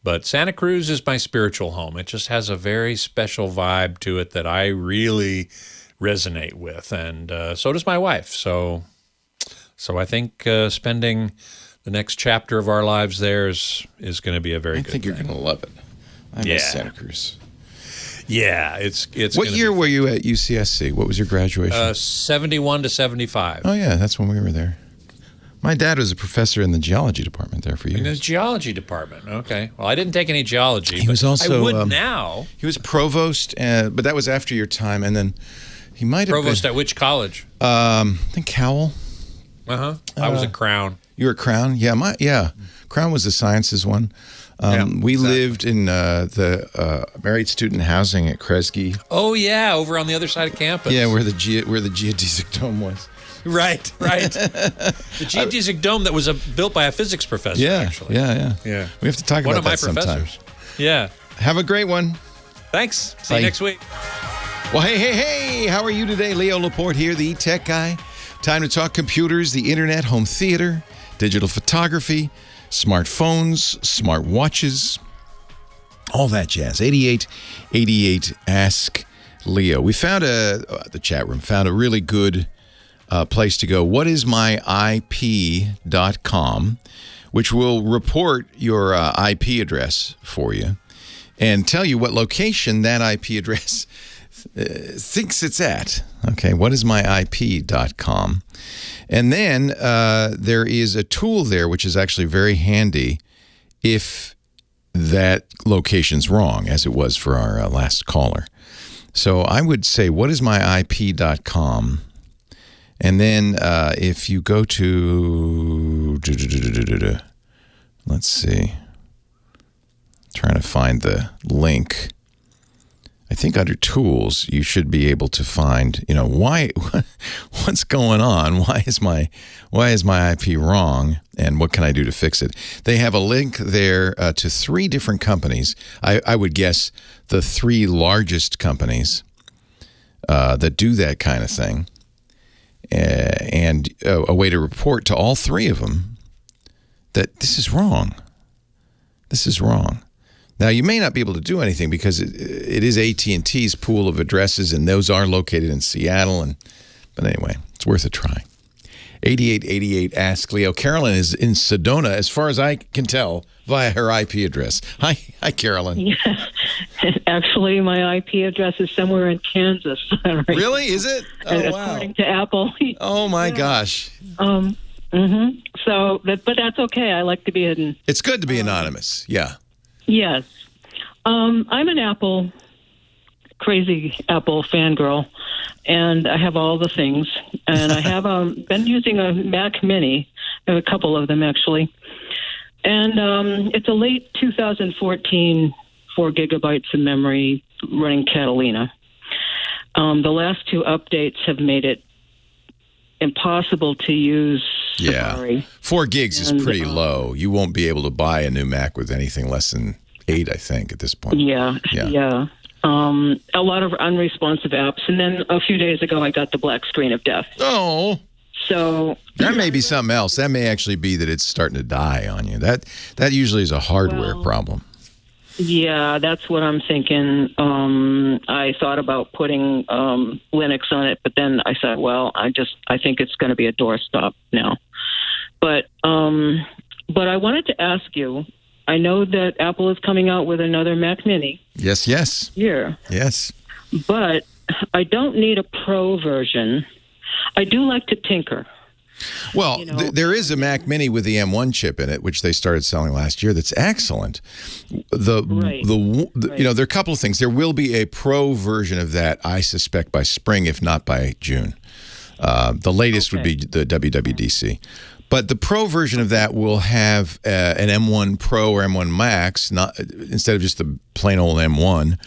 But Santa Cruz is my spiritual home. It just has a very special vibe to it that I really resonate with, and so does my wife. So I think spending the next chapter of our lives there is going to be a very good thing. I think you're going to love it. I miss Santa Cruz. Yeah, it's. What year were you at UCSC? What was your graduation? 71 to 75. Oh yeah, that's when we were there. My dad was a professor in the geology department there for years. In the geology department, okay. Well, I didn't take any geology. He was also. I would now. He was provost, but that was after your time, and then he might have provost been, at which college? I think Cowell. I was at Crown. You were at Crown? Yeah, Crown was the sciences one. We lived in the married student housing at Kresge. Oh yeah, over on the other side of campus. Yeah, where the geodesic dome was. Right. The geodesic dome that was built by a physics professor. Yeah, actually. Yeah. We have to talk one about that of my sometime. professors. Yeah. Have a great one. Thanks. See Bye. you next week. Well, hey, how are you today? Leo Laporte here, the tech guy. Time to talk computers, the internet, home theater, digital photography, smartphones, smart watches, all that jazz. 8888 Ask Leo. We found the chat room found a really good place to go. whatismyip.com, which will report your IP address for you and tell you what location that IP address thinks it's at. Okay, whatismyip.com. And then there is a tool there which is actually very handy if that location's wrong, as it was for our last caller. So I would say, whatismyip.com. And then if you go to, let's see, trying to find the link. I think under tools, you should be able to find, what's going on? Why is my IP wrong? And what can I do to fix it? They have a link there to 3 different companies. I would guess the 3 largest companies that do that kind of thing. And a way to report to all 3 of them that this is wrong. This is wrong. Now, you may not be able to do anything because it is AT&T's pool of addresses, and those are located in Seattle. But anyway, it's worth a try. 8888 Ask Leo. Carolyn is in Sedona, as far as I can tell, via her IP address. Hi, Carolyn. Yeah. Actually, my IP address is somewhere in Kansas. Right? Really? Is it? Oh, wow. According to Apple. Oh, my gosh. So, but that's okay. I like to be hidden. It's good to be anonymous. Yeah. Yes. I'm an crazy Apple fangirl, and I have all the things. And I have been using a Mac Mini. I have a couple of them, actually. And it's a late 2014, 4 gigabytes of memory running Catalina. The last 2 updates have made it impossible to use Safari. Yeah, 4 gigs is pretty low. You won't be able to buy a new Mac with anything less than 8, I think, at this point. Yeah. A lot of unresponsive apps. And then a few days ago, I got the black screen of death. Oh. So that may be something else. That may actually be that it's starting to die on you. That usually is a hardware problem. Yeah, that's what I'm thinking. I thought about putting Linux on it, but then I said, well, I think it's going to be a doorstop now. But I wanted to ask you, I know that Apple is coming out with another Mac Mini. Yes. Here. Yes. But I don't need a Pro version. I do like to tinker. Well, there is a Mac Mini with the M1 chip in it, which they started selling last year. That's excellent. There are a couple of things. There will be a Pro version of that, I suspect, by spring, if not by June. The latest would be the WWDC. But the Pro version of that will have an M1 Pro or M1 Max, instead of just the plain old M1.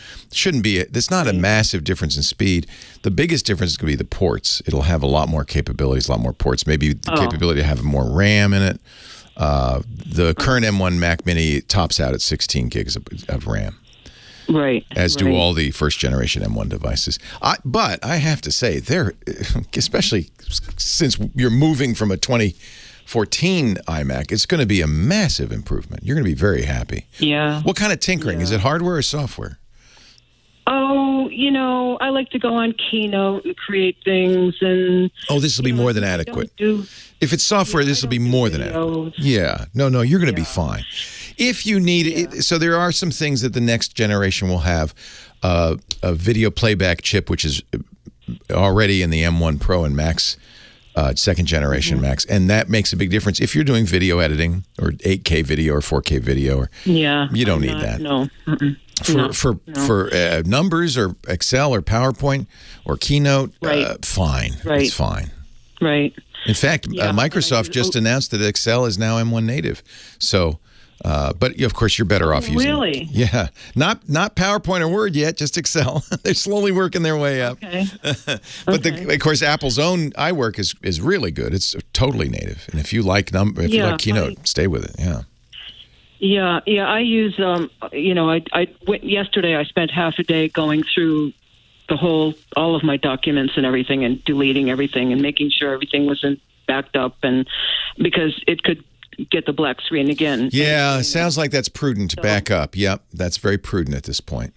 There's not a massive difference in speed. The biggest difference is going to be the ports. It'll have a lot more capabilities, a lot more ports, maybe the capability to have more RAM in it. The current M1 Mac Mini tops out at 16 gigs of RAM. Right. As do all the first generation M1 devices. But I have to say, especially since you're moving from a 2014 iMac, it's going to be a massive improvement. You're going to be very happy. Yeah. What kind of tinkering? Is it hardware or software? Oh, I like to go on Keynote and create things. And this will be more than adequate. If it's software, this will be more than adequate. Yeah. No, you're going to be fine. If you need it, so there are some things that the next generation will have. A video playback chip, which is already in the M1 Pro and Max, second generation Max, and that makes a big difference if you're doing video editing or 8K video or 4K video. You don't need that. No. For numbers or Excel or PowerPoint or Keynote, fine. It's fine. Right. In fact, Microsoft just announced that Excel is now M1 native. So, but of course, you're better off using. Really? Yeah. Not PowerPoint or Word yet, just Excel. They're slowly working their way up. Okay. But of course, Apple's own iWork is really good. It's totally native. And if you like Keynote, stay with it. Yeah. Yeah. I use. I went yesterday. I spent half a day going through all of my documents and everything, and deleting everything, and making sure everything wasn't backed up, and because it could get the black screen again. Yeah, sounds like that's prudent to back up. Yep, that's very prudent at this point.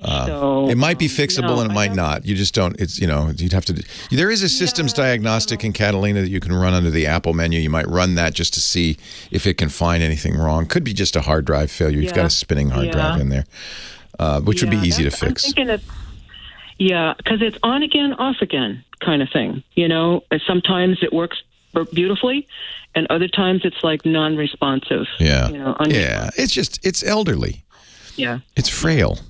It might be fixable and it might not. You just don't. It's you'd have to. There is a systems diagnostic in Catalina that you can run under the Apple menu. You might run that just to see if it can find anything wrong. Could be just a hard drive failure. You've got a spinning hard drive in there, which would be easy to fix. I'm thinking because it's on again, off again kind of thing. Sometimes it works beautifully, and other times it's like non-responsive. Yeah. It's elderly. Yeah. It's frail.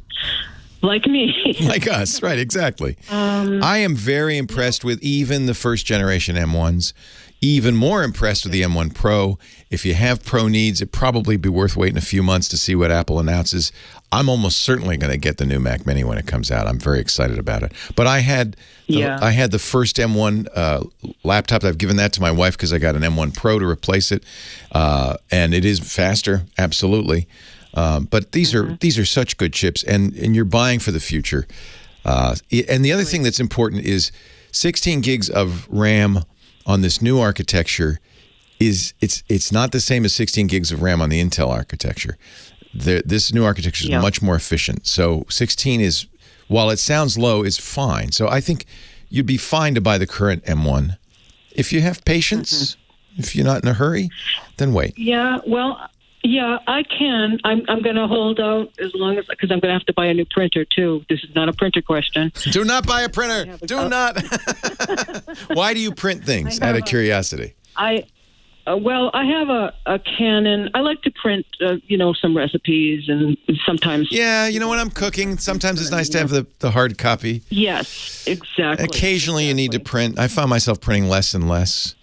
Like me. Like us, right, exactly. I am very impressed with even the first generation M1s. Even more impressed with the M1 Pro. If you have Pro needs, it'd probably be worth waiting a few months to see what Apple announces. I'm almost certainly going to get the new Mac Mini when it comes out. I'm very excited about it. But I had the first M1 laptop. I've given that to my wife because I got an M1 Pro to replace it, and it is faster, absolutely. But these are such good chips, and you're buying for the future. And the other thing that's important is 16 gigs of RAM on this new architecture it's not the same as 16 gigs of RAM on the Intel architecture. This new architecture is much more efficient. So 16 is, while it sounds low, is fine. So I think you'd be fine to buy the current M1 if you have patience. If you're not in a hurry, then wait. Yeah, well. Yeah, I can. I'm going to hold out as long as, because I'm going to have to buy a new printer too. This is not a printer question. Do not buy a printer. Do not. Why do you print things? Out of curiosity. I have a Canon. I like to print, some recipes and sometimes. Yeah, when I'm cooking, sometimes it's nice to have the hard copy. Yes, exactly. Occasionally you need to print. I found myself printing less and less.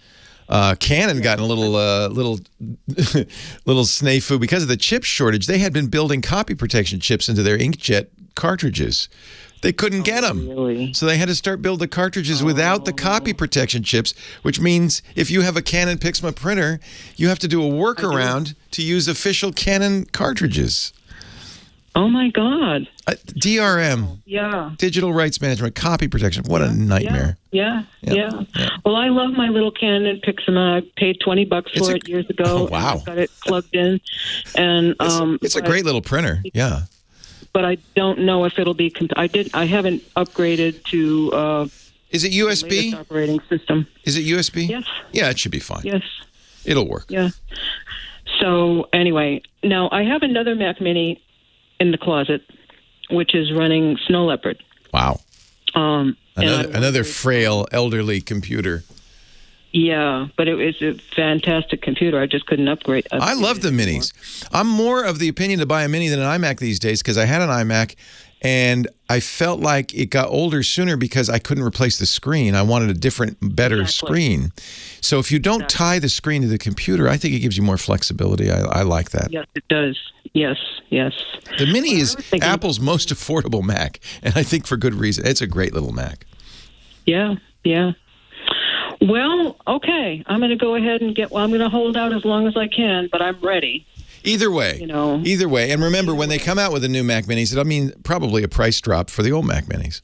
Canon got in a little snafu because of the chip shortage. They had been building copy protection chips into their inkjet cartridges. They couldn't get them. Really? So they had to start building the cartridges without the copy protection chips, which means if you have a Canon Pixma printer, you have to do a workaround to use official Canon cartridges. Oh, my God. DRM. Yeah. Digital rights management, copy protection. What a nightmare. Yeah. Well, I love my little Canon Pixma. I paid $20 for it years ago. Oh, wow. And I got it plugged in. And it's a great little printer. Yeah. But I don't know if it'll be. I haven't upgraded to. Is it USB? Operating system. Is it USB? Yes. Yeah, it should be fine. Yes. It'll work. Yeah. So anyway, now I have another Mac Mini in the closet, which is running Snow Leopard. Wow. Another frail, elderly computer. Yeah, but it was a fantastic computer. I just couldn't upgrade. I love the minis. I'm more of the opinion to buy a mini than an iMac these days because I had an iMac and I felt like it got older sooner because I couldn't replace the screen. I wanted a different, better screen. So if you don't tie the screen to the computer, I think it gives you more flexibility. I like that. Yes, it does. Yes. The Mini is Apple's most affordable Mac, and I think for good reason. It's a great little Mac. Yeah. Well, okay. I'm going to go ahead and I'm going to hold out as long as I can, but I'm ready. Either way. Either way. And remember, when they come out with the new Mac Minis, it'll mean probably a price drop for the old Mac Minis.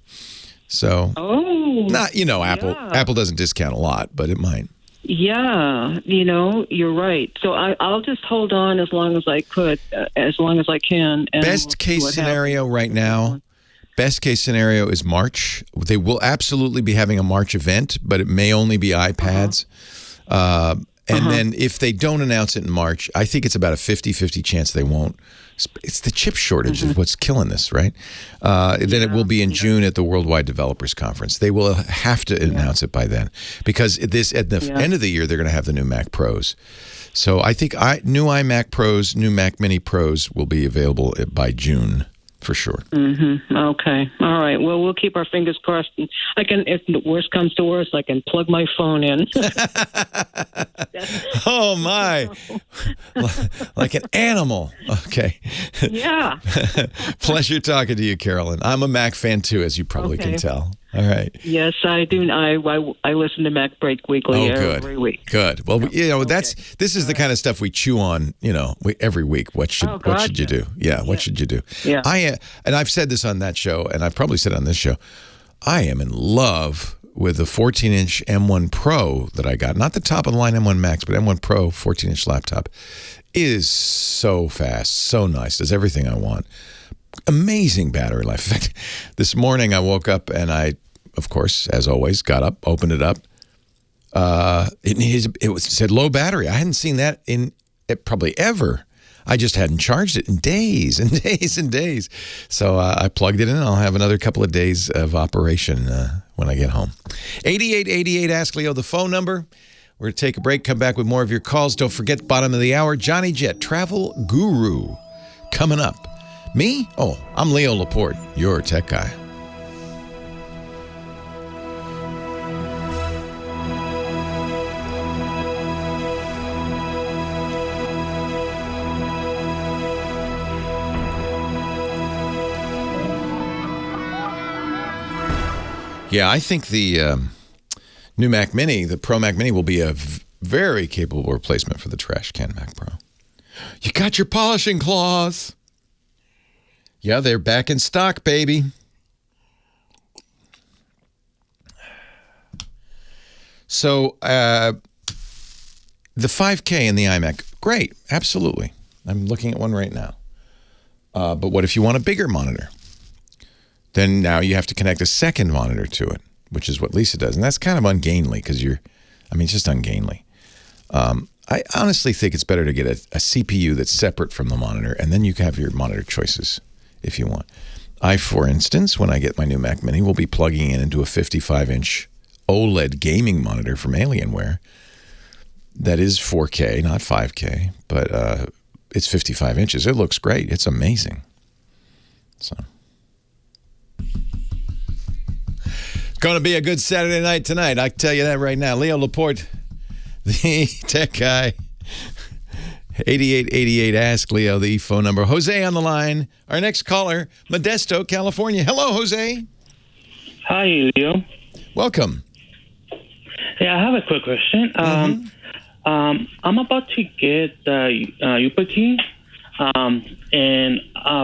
So, Apple. Apple doesn't discount a lot, but it might. Yeah, you're right. So I'll just hold on as long as I could, as long as I can. And Best case scenario right now. Best case scenario is March. They will absolutely be having a March event, but it may only be iPads. And then if they don't announce it in March, I think it's about a 50-50 chance they won't. It's the chip shortage is what's killing this, right? Then it will be in June at the Worldwide Developers Conference. They will have to announce it by then because at the end of the year, they're going to have the new Mac Pros. So I think new iMac Pros, new Mac Mini Pros will be available by June. For sure. Okay. All right. Well, we'll keep our fingers crossed. I can, if the worst comes to worst, I can plug my phone in. Oh my! Like an animal. Okay. Yeah. Pleasure talking to you, Carolyn. I'm a Mac fan too, as you probably can tell. All right. Yes, I do. I listen to Mac Break Weekly every week. Good. Well, this is the kind of stuff we chew on, every week. What should you do? Yeah, what should you do? Yeah. And I've said this on that show, and I've probably said it on this show. I am in love with the 14-inch M1 Pro that I got. Not the top of the line M1 Max, but M1 Pro 14-inch laptop. It is so fast, so nice. Does everything I want. Amazing battery life. In fact, this morning I woke up and I, of course, as always, got up, opened it up. It said low battery. I hadn't seen that in probably ever. I just hadn't charged it in days and days and days. So I plugged it in. I'll have another couple of days of operation when I get home. 8888 Ask Leo, the phone number. We're going to take a break, come back with more of your calls. Don't forget, bottom of the hour, Johnny Jet, travel guru, coming up. Me? Oh, I'm Leo Laporte, your tech guy. Yeah, I think the new Mac Mini, the Pro Mac Mini, will be a very capable replacement for the trash can Mac Pro. You got your polishing cloths. Yeah, they're back in stock, baby. So the 5K in the iMac, great, absolutely. I'm looking at one right now. But what if you want a bigger monitor? Then now you have to connect a second monitor to it, which is what Lisa does. And that's kind of ungainly because it's just ungainly. I honestly think it's better to get a CPU that's separate from the monitor, and then you can have your monitor choices if you want. For instance, when I get my new Mac Mini, will be plugging in into a 55-inch OLED gaming monitor from Alienware. That is 4K, not 5K, but it's 55 inches. It looks great. It's amazing. So... going to be a good Saturday night tonight. I can tell you that right now. Leo Laporte, the tech guy. 8888 Ask Leo, the phone number. Jose on the line. Our next caller, Modesto, California. Hello, Jose. Hi, Leo. Welcome. Yeah, I have a quick question. I'm about to get the YubiKey. And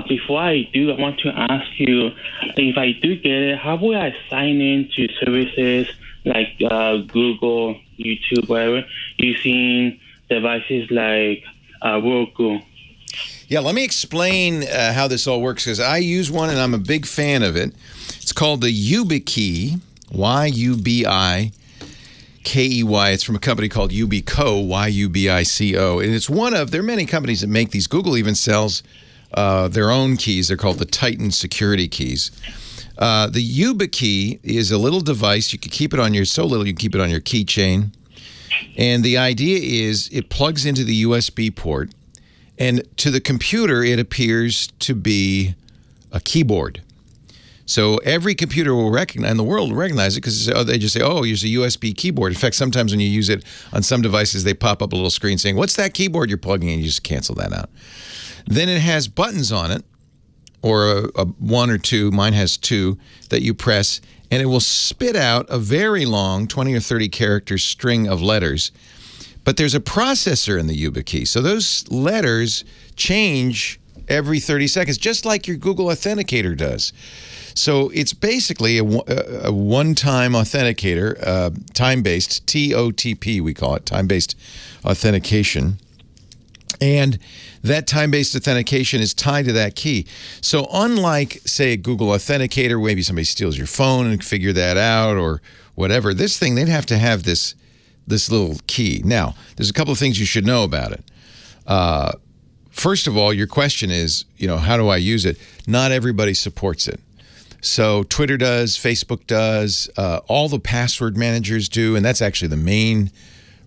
before I do, I want to ask you, if I do get it, how will I sign in to services like Google, YouTube, whatever, using devices like Roku? Yeah, let me explain how this all works, because I use one and I'm a big fan of it. It's called the YubiKey, YubiKey. It's from a company called Yubico, Yubico. And it's there are many companies that make these. Google even sells their own keys. They're called the Titan security keys. The YubiKey is a little device. You can keep it on you can keep it on your keychain. And the idea is it plugs into the USB port. And to the computer, it appears to be a keyboard. So every computer will recognize, and the world will recognize it, because they just say, oh, use a USB keyboard. In fact, sometimes when you use it on some devices, they pop up a little screen saying, what's that keyboard you're plugging in? You just cancel that out. Then it has buttons on it, or a one or two, mine has two, that you press, and it will spit out a very long 20 or 30 character string of letters. But there's a processor in the YubiKey. So those letters change every 30 seconds, just like your Google Authenticator does. So it's basically a one-time authenticator, time-based, TOTP we call it, time-based authentication. And that time-based authentication is tied to that key. So unlike, say, a Google Authenticator, maybe somebody steals your phone and figure that out or whatever, this thing, they'd have to have this little key. Now, there's a couple of things you should know about it. First of all, your question is, how do I use it? Not everybody supports it. So Twitter does, Facebook does, all the password managers do, and that's actually the main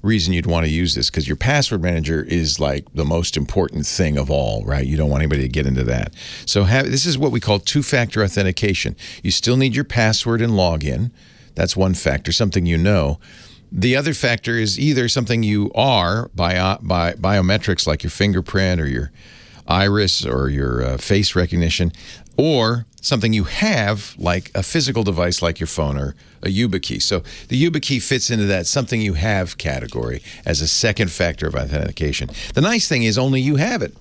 reason you'd want to use this, because your password manager is like the most important thing of all, right? You don't want anybody to get into that. So this is what we call two-factor authentication. You still need your password and login. That's one factor, something you know. The other factor is either something you are by biometrics, like your fingerprint or your iris or your face recognition, or something you have, like a physical device like your phone or a YubiKey. So the YubiKey fits into that something you have category as a second factor of authentication. The nice thing is only you have it.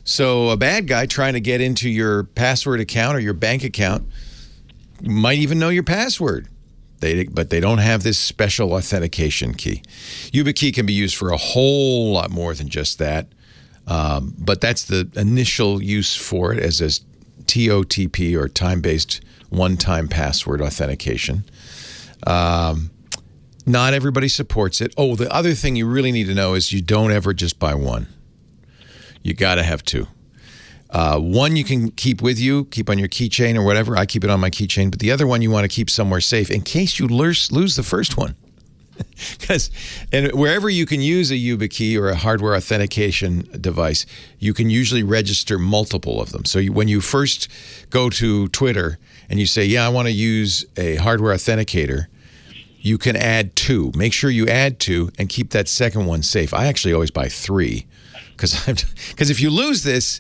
So a bad guy trying to get into your password account or your bank account might even know your password. But they don't have this special authentication key. YubiKey can be used for a whole lot more than just that. But that's the initial use for it, as a TOTP, or time-based one-time password authentication. Not everybody supports it. Oh, the other thing you really need to know is you don't ever just buy one. You got to have two. One you can keep with you, keep on your keychain or whatever. I keep it on my keychain. But the other one you want to keep somewhere safe in case you lose the first one. And wherever you can use a YubiKey or a hardware authentication device, you can usually register multiple of them. So when you first go to Twitter and you say, yeah, I want to use a hardware authenticator, you can add 2. Make sure you add 2 and keep that second one safe. I actually always buy 3 because if you lose this,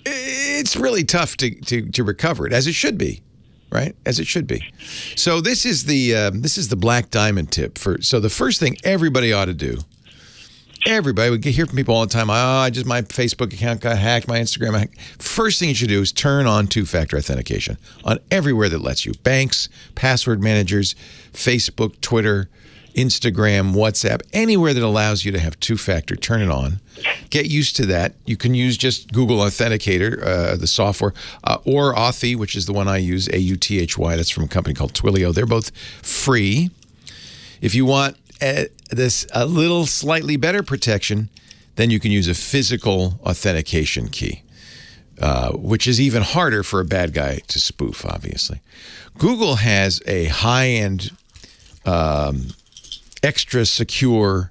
it's really tough to recover it, as it should be, right? As it should be. So this is the black diamond tip. So the first thing everybody ought to do, everybody, we hear from people all the time, my Facebook account got hacked, my Instagram got hacked. First thing you should do is turn on two-factor authentication on everywhere that lets you. Banks, password managers, Facebook, Twitter, Instagram, WhatsApp, anywhere that allows you to have two-factor, turn it on. Get used to that. You can use just Google Authenticator, the software, or Authy, which is the one I use, AUTHY. That's from a company called Twilio. They're both free. If you want a little slightly better protection, then you can use a physical authentication key, which is even harder for a bad guy to spoof, obviously. Google has a high-end, extra secure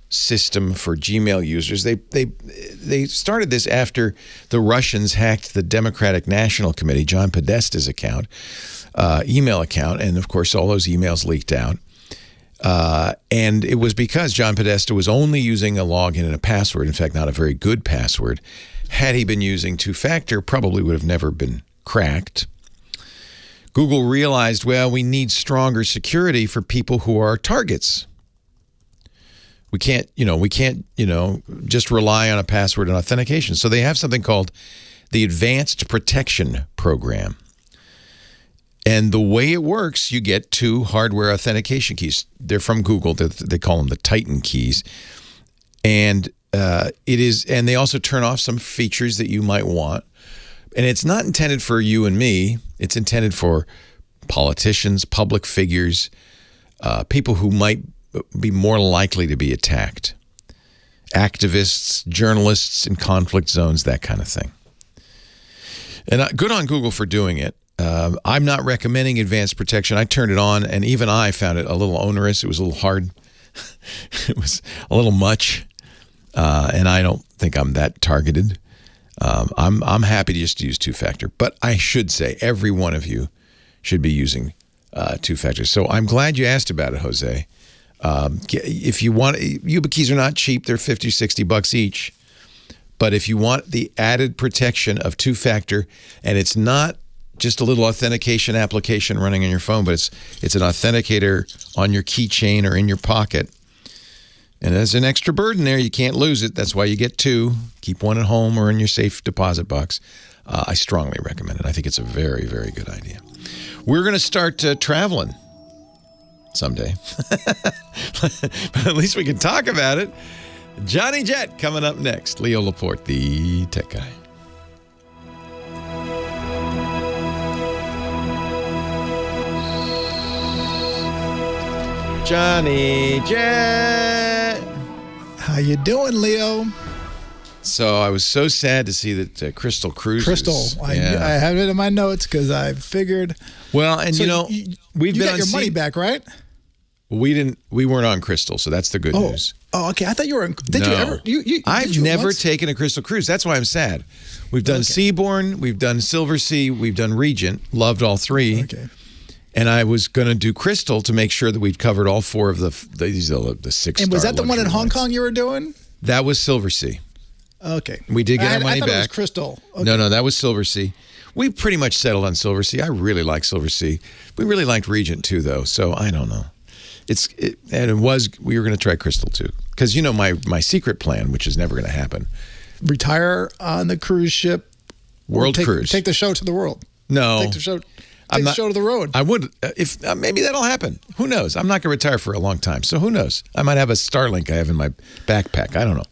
system for Gmail users. They started this after the Russians hacked the Democratic National Committee, John Podesta's account, email account, and of course all those emails leaked out. And it was because John Podesta was only using a login and a password, in fact, not a very good password. Had he been using two-factor, probably would have never been cracked. Google realized, well, we need stronger security for people who are targets. We can't just rely on a password and authentication. So they have something called the Advanced Protection Program. And the way it works, you get 2 hardware authentication keys. They're from Google. They call them the Titan keys. And and they also turn off some features that you might want. And it's not intended for you and me. It's intended for politicians, public figures, people who might be more likely to be attacked. Activists, journalists in conflict zones, that kind of thing. And good on Google for doing it. I'm not recommending advanced protection. I turned it on, and even I found it a little onerous. It was a little hard. It was a little much, and I don't think I'm that targeted. I'm happy to just use two-factor, but I should say every one of you should be using two-factor. So I'm glad you asked about it, Jose. If you want, YubiKeys are not cheap. They're $50, $60 each. But if you want the added protection of two-factor, and it's not just a little authentication application running on your phone, but it's an authenticator on your keychain or in your pocket. And there's an extra burden there. You can't lose it. That's why you get 2. Keep one at home or in your safe deposit box. I strongly recommend it. I think it's a very, very good idea. We're going to start traveling someday. But at least we can talk about it. Johnny Jet coming up next. Leo Laporte, the tech guy. Johnny Jet. How you doing, Leo? So I was so sad to see that Crystal Cruises. Crystal. I have it in my notes because I figured. Well, and so we've been got on your money back, right? We weren't on Crystal, so that's the good news. Oh, okay. I thought you were. Did you ever? I've never taken a Crystal Cruise. That's why I'm sad. We've done Seabourn, we've done Silversea, we've done Regent. Loved all 3. Okay. And I was going to do Crystal to make sure that we'd covered all 4 of the 6-star. And was that the one in Hong lines. Kong you were doing? That was Silversea. Okay. We did get our money I thought back. It was Crystal. Okay. No, that was Silversea. We pretty much settled on Silversea. I really like Silversea. We really liked Regent too, though. So I don't know. We were going to try Crystal too, because my secret plan, which is never going to happen. Retire on the cruise ship. World cruise. Take the show to the world. No. Take the show to the road. I would, if maybe that'll happen. Who knows? I'm not going to retire for a long time, so who knows? I might have a Starlink I have in my backpack. I don't know.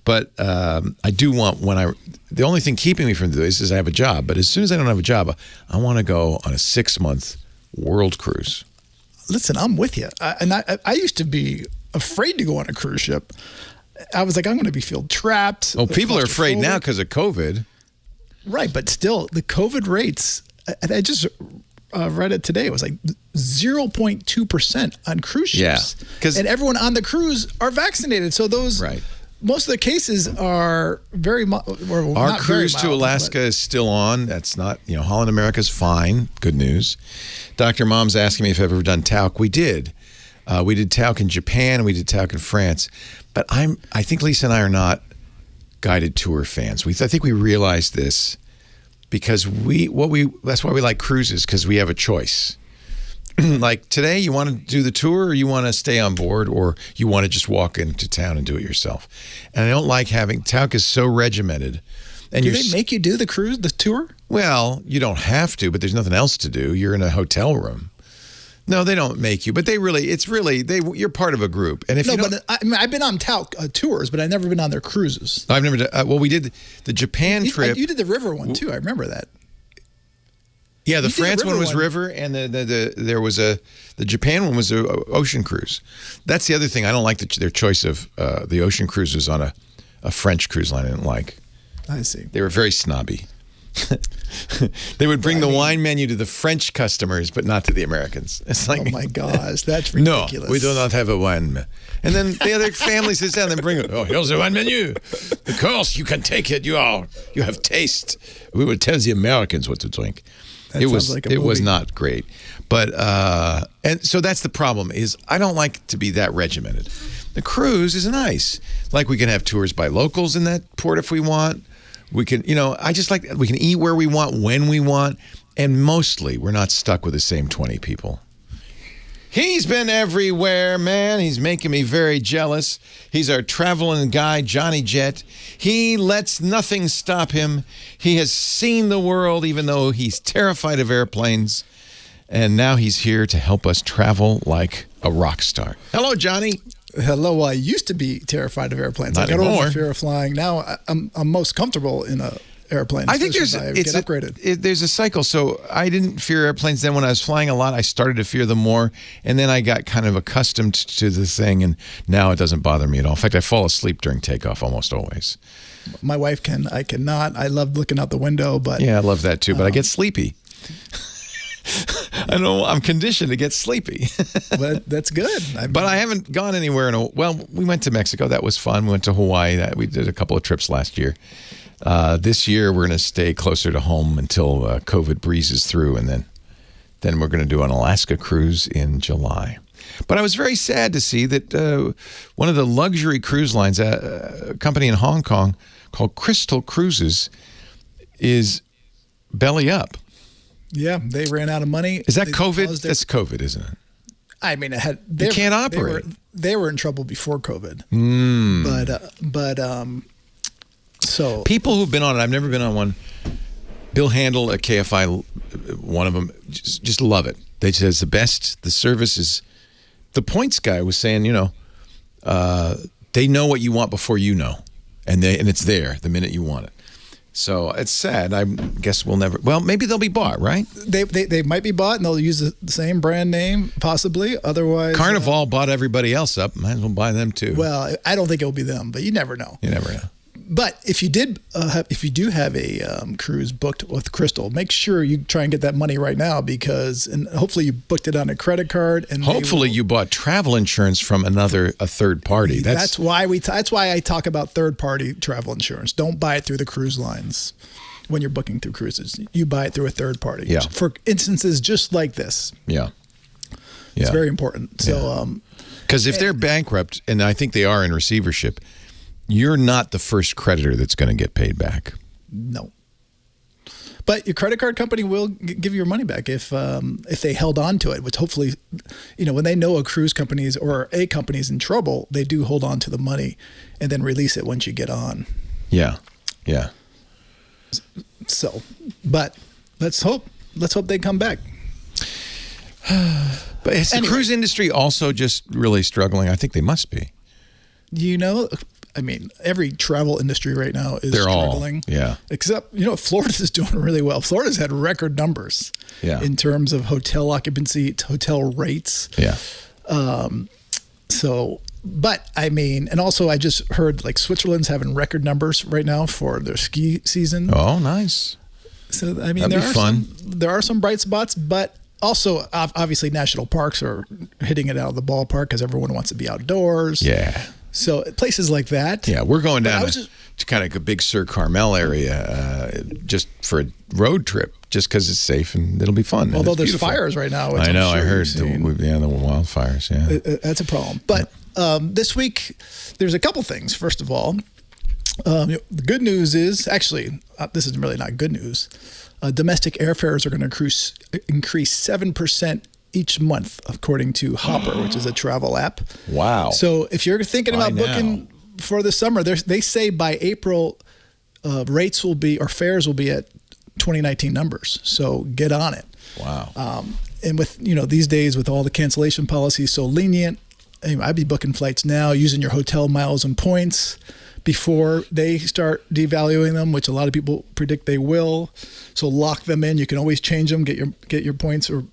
But I do want, the only thing keeping me from this is I have a job. But as soon as I don't have a job, I want to go on a 6-month world cruise. Listen, I'm with you. I used to be afraid to go on a cruise ship. I was like, I'm going to feel trapped. Oh, people are afraid now because of COVID. Right, but still, the COVID rates, I just read it today. It was like 0.2% on cruise ships. Yeah, and everyone on the cruise are vaccinated. So those, most of the cases are very Our cruise to Alaska is still on. That's not, Holland America's fine. Good news. Dr. Mom's asking me if I've ever done talc. We did. We did talc in Japan and we did talc in France. But I think Lisa and I are not guided tour fans. I think we realized this because that's why we like cruises, because we have a choice. Like today, you want to do the tour or you want to stay on board or you want to just walk into town and do it yourself. And I don't like talc is so regimented. And do they make you do the tour? Well, you don't have to, but there's nothing else to do. You're in a hotel room. No, they don't make you, but you're part of a group. And if I've been on talc tours, but I've never been on their cruises. I've never done. We did the Japan trip. You did the river one too. I remember that. Yeah, the France one was river, and the Japan one was an ocean cruise. That's the other thing. I don't like their choice of the ocean cruises on a French cruise line. I didn't like. I see. They were very snobby. They would bring the wine menu to the French customers, but not to the Americans. It's like, oh my gosh, that's ridiculous. No, we do not have a wine. And then the other family sits down and bring it. Oh, here's the wine menu. Of course, you can take it. You have taste. We will tell the Americans what to drink. It was not great, but and so that's the problem. Is I don't like to be that regimented. The cruise is nice. Like we can have tours by locals in that port if we want. We can, I just like we can eat where we want when we want, and mostly we're not stuck with the same 20 people. He's been everywhere, man. He's making me very jealous. He's our traveling guy, Johnny Jet. He lets nothing stop him. He has seen the world, even though he's terrified of airplanes. And now he's here to help us travel like a rock star. Hello, Johnny. Hello. I used to be terrified of airplanes. Not I got anymore. over fear of flying. Now I'm most comfortable in a airplane. I think there's a cycle. So I didn't fear airplanes then. When I was flying a lot, I started to fear them more, and then I got kind of accustomed to the thing, and now it doesn't bother me at all. In fact, I fall asleep during takeoff almost always. My wife can. I cannot. I love looking out the window, but yeah, I love that too. But I get sleepy. I know I'm conditioned to get sleepy. But that's good. But I haven't gone anywhere we went to Mexico. That was fun. We went to Hawaii. We did a couple of trips last year. This year, we're going to stay closer to home until COVID breezes through, and then we're going to do an Alaska cruise in July. But I was very sad to see that one of the luxury cruise lines, a company in Hong Kong called Crystal Cruises, is belly up. Yeah, they ran out of money. Is that COVID? That's COVID, isn't it? I mean, they can't operate. They were in trouble before COVID. So people who've been on it, I've never been on one. Bill Handel at KFI, one of them, just love it. They said it's the best. The service is. The points guy was saying, they know what you want before you know, and it's there the minute you want it. So it's sad. I guess we'll never. Well, maybe they'll be bought, right? They might be bought, and they'll use the same brand name, possibly. Otherwise, Carnival bought everybody else up. Might as well buy them too. Well, I don't think it'll be them, but you never know. You never know. But if you do have a cruise booked with Crystal, make sure you try and get that money right now and hopefully you booked it on a credit card. And hopefully you bought travel insurance from a third party. That's why I talk about third party travel insurance. Don't buy it through the cruise lines when you're booking through cruises. You buy it through a third party. Yeah. For instances just like this. Yeah. It's very important. So, because if they're bankrupt, and I think they are in receivership, you're not the first creditor that's going to get paid back. No. But your credit card company will give you your money back if they held on to it, which hopefully, when they know a cruise company's or a company's in trouble, they do hold on to the money and then release it once you get on. Yeah. Yeah. So, but let's hope they come back. But is the cruise industry also just really struggling? I think they must be. I mean, every travel industry right now is struggling. Except, Florida's doing really well. Florida's had record numbers in terms of hotel occupancy, hotel rates. Yeah. But I mean, and also I just heard like Switzerland's having record numbers right now for their ski season. Oh, nice. So, I mean, there are some bright spots, but also, obviously, national parks are hitting it out of the ballpark because everyone wants to be outdoors. Yeah. So places like that. Yeah, we're going down to kind of a big Sur Carmel area just for a road trip, just because it's safe and it'll be fun. Although there's fires right now. I know. I heard the wildfires. Yeah, that's a problem. But this week, there's a couple things. First of all, the good news is actually this is really not good news. Domestic airfares are going to increase 7% each month, according to Hopper, which is a travel app. Wow. So if you're thinking about booking for the summer, they say by April, fares will be at 2019 numbers. So get on it. Wow. And with, these days with all the cancellation policies so lenient, I'd be booking flights now using your hotel miles and points before they start devaluing them, which a lot of people predict they will. So lock them in. You can always change them, get your points or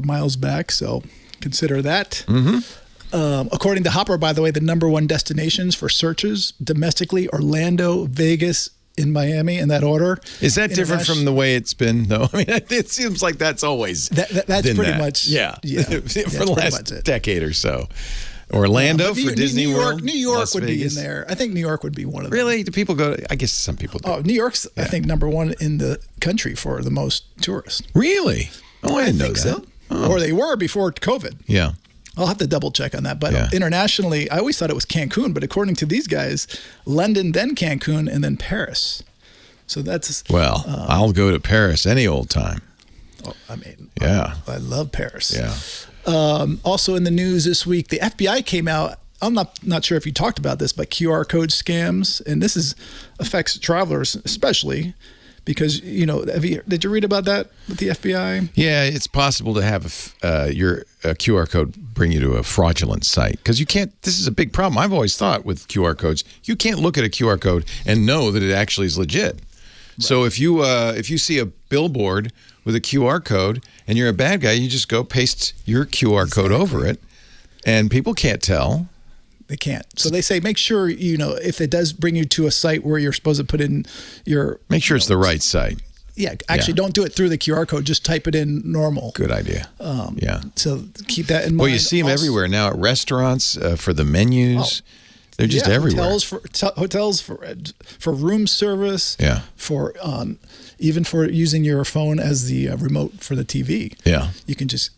miles back. So consider that. Mm-hmm. According to Hopper, by the way, the number one destinations for searches domestically, Orlando, Vegas, in Miami, in that order. Is that different from the way it's been, though? I mean, it seems like that's always that's pretty much. Yeah. For the last decade or so. Orlando for Disney World. New York Las would Vegas. be in there. I think New York would be one of them. Really? Do people go? I guess some people do. Oh, New York's, I think, number one in the country for the most tourists. Really? Oh, I didn't know that. So. Oh. Or they were before COVID. Yeah. I'll have to double check on that. But internationally, I always thought it was Cancun. But according to these guys, London, then Cancun, and then Paris. So that's... Well, I'll go to Paris any old time. Oh, I mean... Yeah. I love Paris. Yeah. Also in the news this week, the FBI came out. I'm not sure if you talked about this, but QR code scams, and this affects travelers especially because did you read about that with the FBI? Yeah, it's possible to have your QR code bring you to a fraudulent site because you can't. This is a big problem. I've always thought with QR codes, you can't look at a QR code and know that it actually is legit. Right. So if you see a billboard with a QR code and you're a bad guy, you just go paste your QR code over it, and people can't tell. They can't. So they say make sure, if it does bring you to a site where you're supposed to put in your... Make sure it's the right site. Yeah, actually don't do it through the QR code. Just type it in normal. Good idea. Yeah. So keep that in mind. Well, you see them everywhere now at restaurants for the menus. They're just everywhere. Hotels for room service. Yeah. For even for using your phone as the remote for the TV. Yeah. You can just...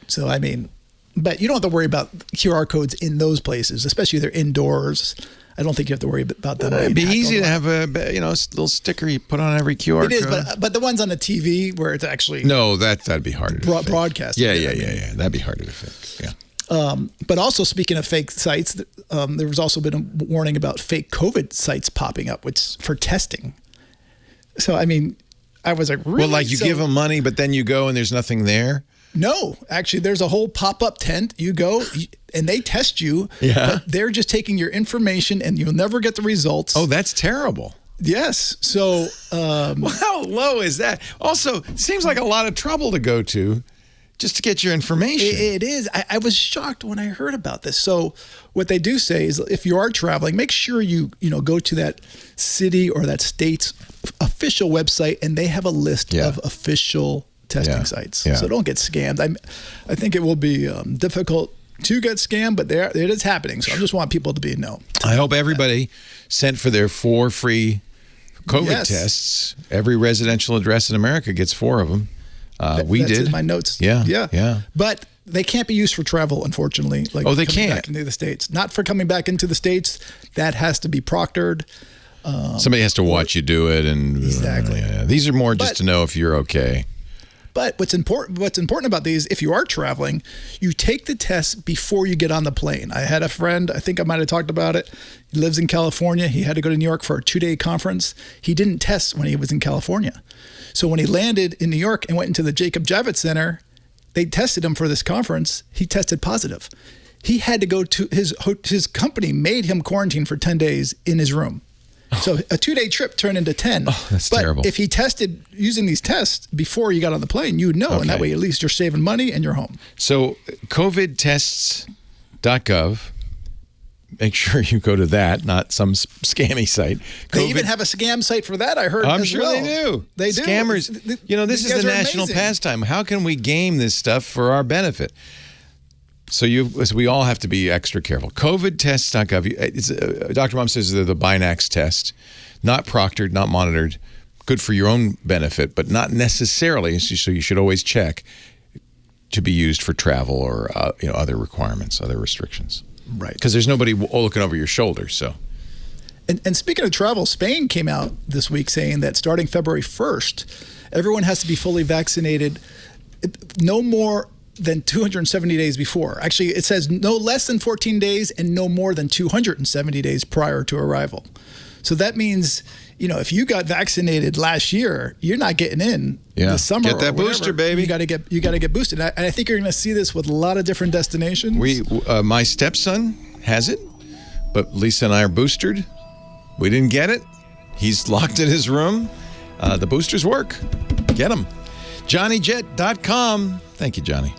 So, I mean... But you don't have to worry about QR codes in those places, especially if they're indoors. I don't think you have to worry about them. It'd be easy to have a little sticker you put on every QR code. It is, but the ones on the TV where it's actually that'd be harder to fix. Broadcast. Yeah. That'd be harder to fix. Yeah. But also speaking of fake sites, there was also been a warning about fake COVID sites popping up, which for testing. So I mean, I was like, really? Well, like you give them money, but then you go and there's nothing there. No, actually, there's a whole pop-up tent. You go, and they test you. Yeah. But they're just taking your information, and you'll never get the results. Oh, that's terrible. Yes. So... well, how low is that? Also, it seems like a lot of trouble to go to just to get your information. It is. I was shocked when I heard about this. So what they do say is if you are traveling, make sure you go to that city or that state's official website, and they have a list of official testing sites. So don't get scammed. I think it will be difficult to get scammed, but it is happening. So I just want people to be know. I hope everybody sent for their 4 free COVID tests. Every residential address in America gets 4 of them. We that's did. In my notes. Yeah. But they can't be used for travel, unfortunately. They can't. Back into the States. Not for coming back into the States. That has to be proctored. Somebody has to watch you do it. And exactly. These are more just to know if you're okay. But what's important about these, if you are traveling, you take the test before you get on the plane. I had a friend, I think I might have talked about it. He lives in California. He had to go to New York for a 2-day conference. He didn't test when he was in California. So when he landed in New York and went into the Jacob Javits Center, they tested him for this conference. He tested positive. He had to go to his company made him quarantine for 10 days in his room. So a 2-day trip turned into 10. Oh, that's terrible. If he tested using these tests before you got on the plane, you would know. Okay. And that way, at least you're saving money and you're home. So covidtests.gov, make sure you go to that, not some scammy site. They even have a scam site for that, I heard. I'm as sure well. they do. They do. Scammers. This is the national amazing. pastime. How can we game this stuff for our benefit? So we all have to be extra careful. COVIDtests.gov. Dr. Mom says they're the Binax test, not proctored, not monitored. Good for your own benefit, but not necessarily. So you should always check to be used for travel or other requirements, other restrictions. Right. Because there's nobody looking over your shoulder. So. And speaking of travel, Spain came out this week saying that starting February 1st, everyone has to be fully vaccinated no more than 270 days before. Actually, it says no less than 14 days and no more than 270 days prior to arrival. So that means, if you got vaccinated last year, you're not getting in this summer. Get that booster, baby. You got to get boosted. And I think you're going to see this with a lot of different destinations. My stepson has it, but Lisa and I are boosted. We didn't get it. He's locked in his room. The boosters work. Get them. JohnnyJet.com. Thank you, Johnny.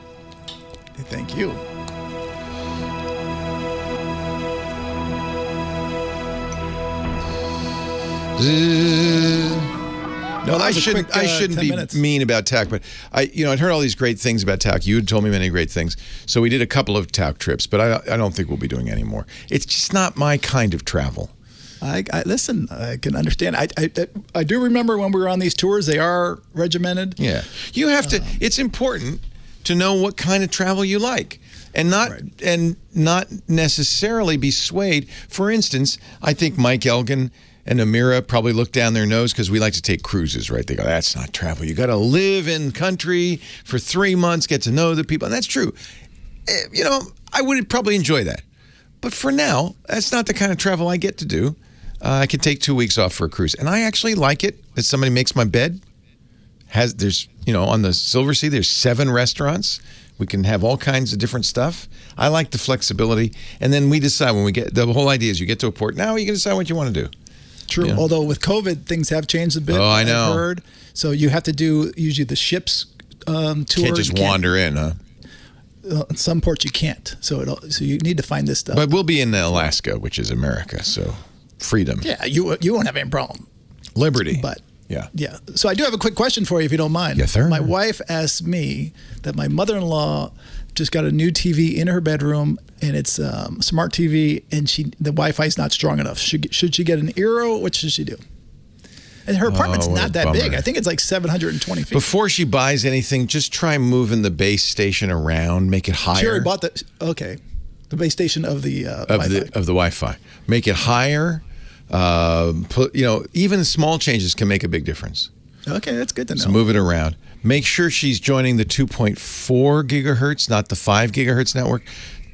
Thank you. No, I shouldn't be mean about TAC, but I'd heard all these great things about TAC. You had told me many great things. So we did a couple of TAC trips, but I don't think we'll be doing any more. It's just not my kind of travel. Listen, I can understand. I do remember when we were on these tours, they are regimented. Yeah. You have to, it's important to know what kind of travel you like and not necessarily be swayed. For instance, I think Mike Elgin and Amira probably look down their nose because we like to take cruises, right? They go, that's not travel. You got to live in country for 3 months, get to know the people. And that's true. I would probably enjoy that. But for now, that's not the kind of travel I get to do. I could take 2 weeks off for a cruise. And I actually like it that somebody makes my bed. There's on the Silver Sea, there's 7 restaurants. We can have all kinds of different stuff. I like the flexibility. And then we decide when we get, the whole idea is you get to a port, now you can decide what you want to do. True. Yeah. Although with COVID, things have changed a bit. Oh, I know. I've heard. So you have to do usually the ship's tour. Can't just wander in, huh? Some ports you can't. So you need to find this stuff. But we'll be in Alaska, which is America. So freedom. Yeah, you won't have any problem. Liberty. But yeah. So I do have a quick question for you, if you don't mind. Yes, sir. My wife asked me that my mother-in-law just got a new TV in her bedroom, and it's smart TV, and the Wi-Fi is not strong enough. Should she get an Eero? What should she do? And her apartment's not that big. I think it's like 720 feet. Before she buys anything, just try moving the base station around, make it higher. She already bought the base station of the Wi-Fi. Of the Wi-Fi. Make it higher. Even small changes can make a big difference. Okay, that's good to know. So move it around. Make sure she's joining the 2.4 gigahertz, not the 5 gigahertz network.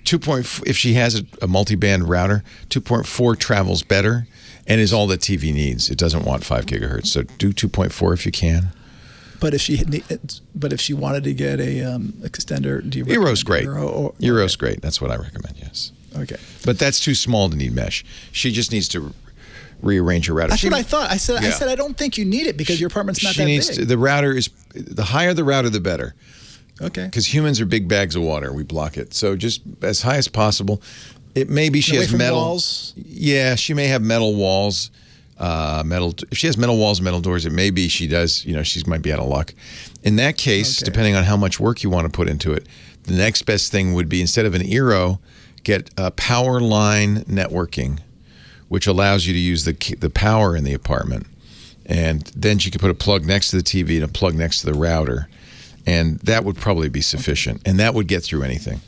2.4, if she has a multi-band router, 2.4 travels better and is all that TV needs. It doesn't want 5 gigahertz. So do 2.4 if you can. But if she wanted to get a extender, do you recommend Eero's great. Eero's great. That's what I recommend. Yes. Okay. But that's too small to need mesh. She just needs to rearrange her router. That's what I thought. I said I don't think you need it because your apartment's not that big. The router is, the higher the router, the better. Okay. Because humans are big bags of water. We block it. So just as high as possible. It may be she has metal walls. Yeah, she may have metal walls. If she has metal walls, metal doors, it may be she does. She might be out of luck. In that case, depending on how much work you want to put into it, the next best thing would be, instead of an Eero, get a power line networking, which allows you to use the power in the apartment. And then she could put a plug next to the TV and a plug next to the router. And that would probably be sufficient. And that would get through anything.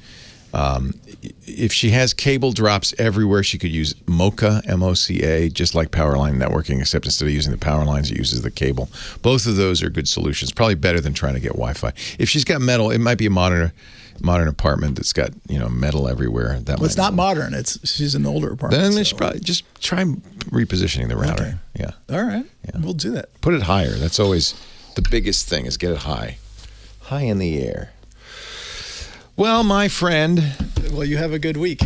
If she has cable drops everywhere, she could use MoCA, M-O-C-A, just like power line networking, except instead of using the power lines, it uses the cable. Both of those are good solutions. Probably better than trying to get Wi-Fi. If she's got metal, it might be a modern apartment that's got metal everywhere. It's not modern. She's in an older apartment. Then she probably just try repositioning the router. Okay. Yeah. All right. Yeah. We'll do that. Put it higher. That's always the biggest thing, is get it high in the air. Well, my friend. Well, you have a good week.